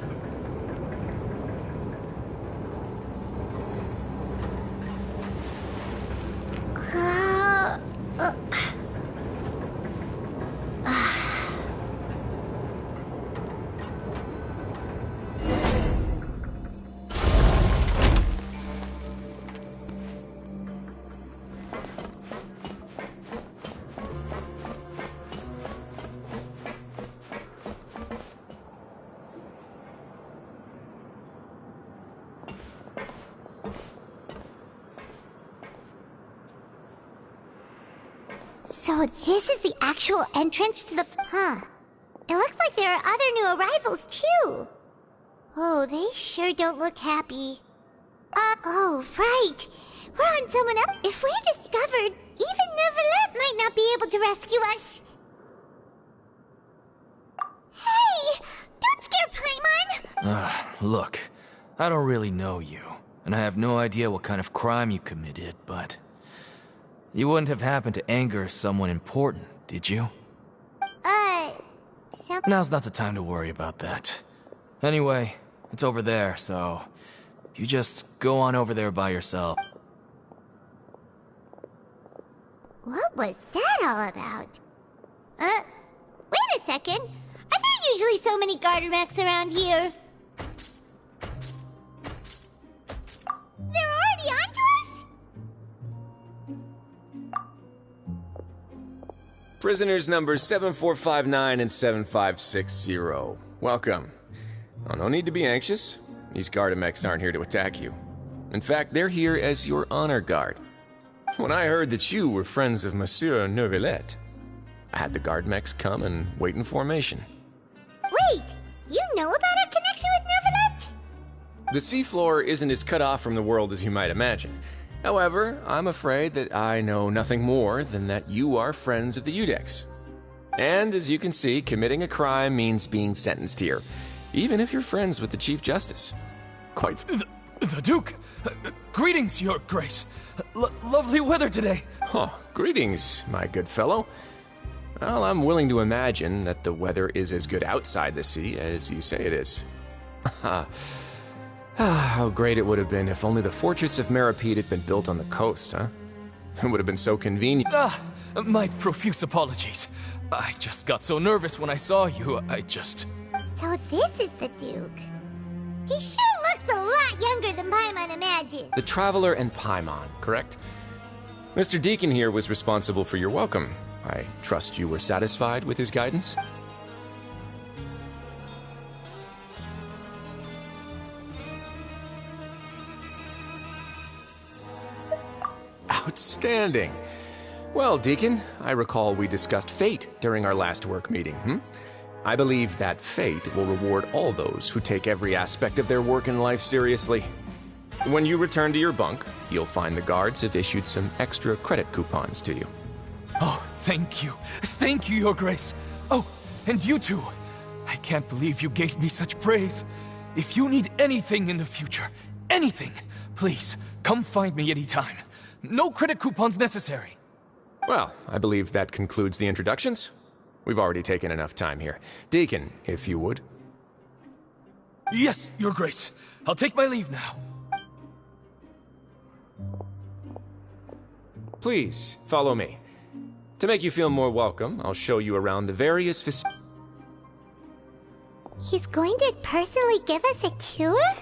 So this is the actual entrance to the... Huh. It looks like there are other new arrivals, too. Oh, they sure don't look happy. Oh, right. We're on someone else. If we're discovered, even Nervalette might not be able to rescue us. Hey! Don't scare Paimon! Look, I don't really know you, and I have no idea what kind of crime you committed, but... You wouldn't have happened to anger someone important, did you? Now's not the time to worry about that. Anyway, it's over there, so you just go on over there by yourself. What was that all about? Wait a second. Are there usually so many Gardermechs around here? They're already onto us? Prisoners numbers 7459 and 7560. Welcome. Oh, no need to be anxious. These Gardermechs aren't here to attack you. In fact, they're here as your honor guard. When I heard that you were friends of Monsieur Neuvillette, I had the Gardermechs come and wait in formation. Wait! You know about our connection with Neuvillette? The seafloor isn't as cut off from the world as you might imagine. However, I'm afraid that I know nothing more than that you are friends of the Udex. And as you can see, committing a crime means being sentenced here, even if you're friends with the Chief Justice. Quite... The Duke! Greetings, Your Grace. Lovely weather today. Oh, greetings, my good fellow. Well, I'm willing to imagine that the weather is as good outside the sea as you say it is. How great it would have been if only the Fortress of Meripede had been built on the coast, huh? It would have been so convenient. My profuse apologies. I just got so nervous when I saw you, So this is the Duke. He sure looks a lot younger than Paimon imagined. The Traveler and Paimon, correct? Mr. Deacon here was responsible for your welcome. I trust you were satisfied with his guidance? Outstanding. Well, Deacon, I recall we discussed fate during our last work meeting, I believe that fate will reward all those who take every aspect of their work in life seriously. When you return to your bunk, you'll find the guards have issued some extra credit coupons to you. Oh, thank you. Thank you, Your Grace. Oh, and you too. I can't believe you gave me such praise. If you need anything in the future, anything, please, come find me anytime. No credit coupons necessary. Well, I believe that concludes the introductions. We've already taken enough time here. Deacon, if you would. Yes, Your Grace. I'll take my leave now. Please, follow me. To make you feel more welcome, I'll show you around the various He's going to personally give us a cure?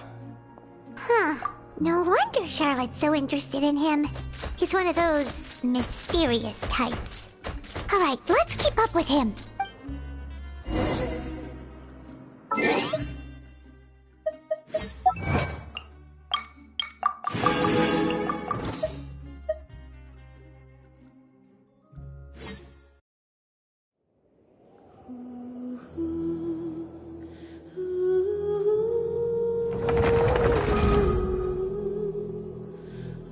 Huh. No wonder Charlotte's so interested in him. He's one of those mysterious types. Alright, let's keep up with him.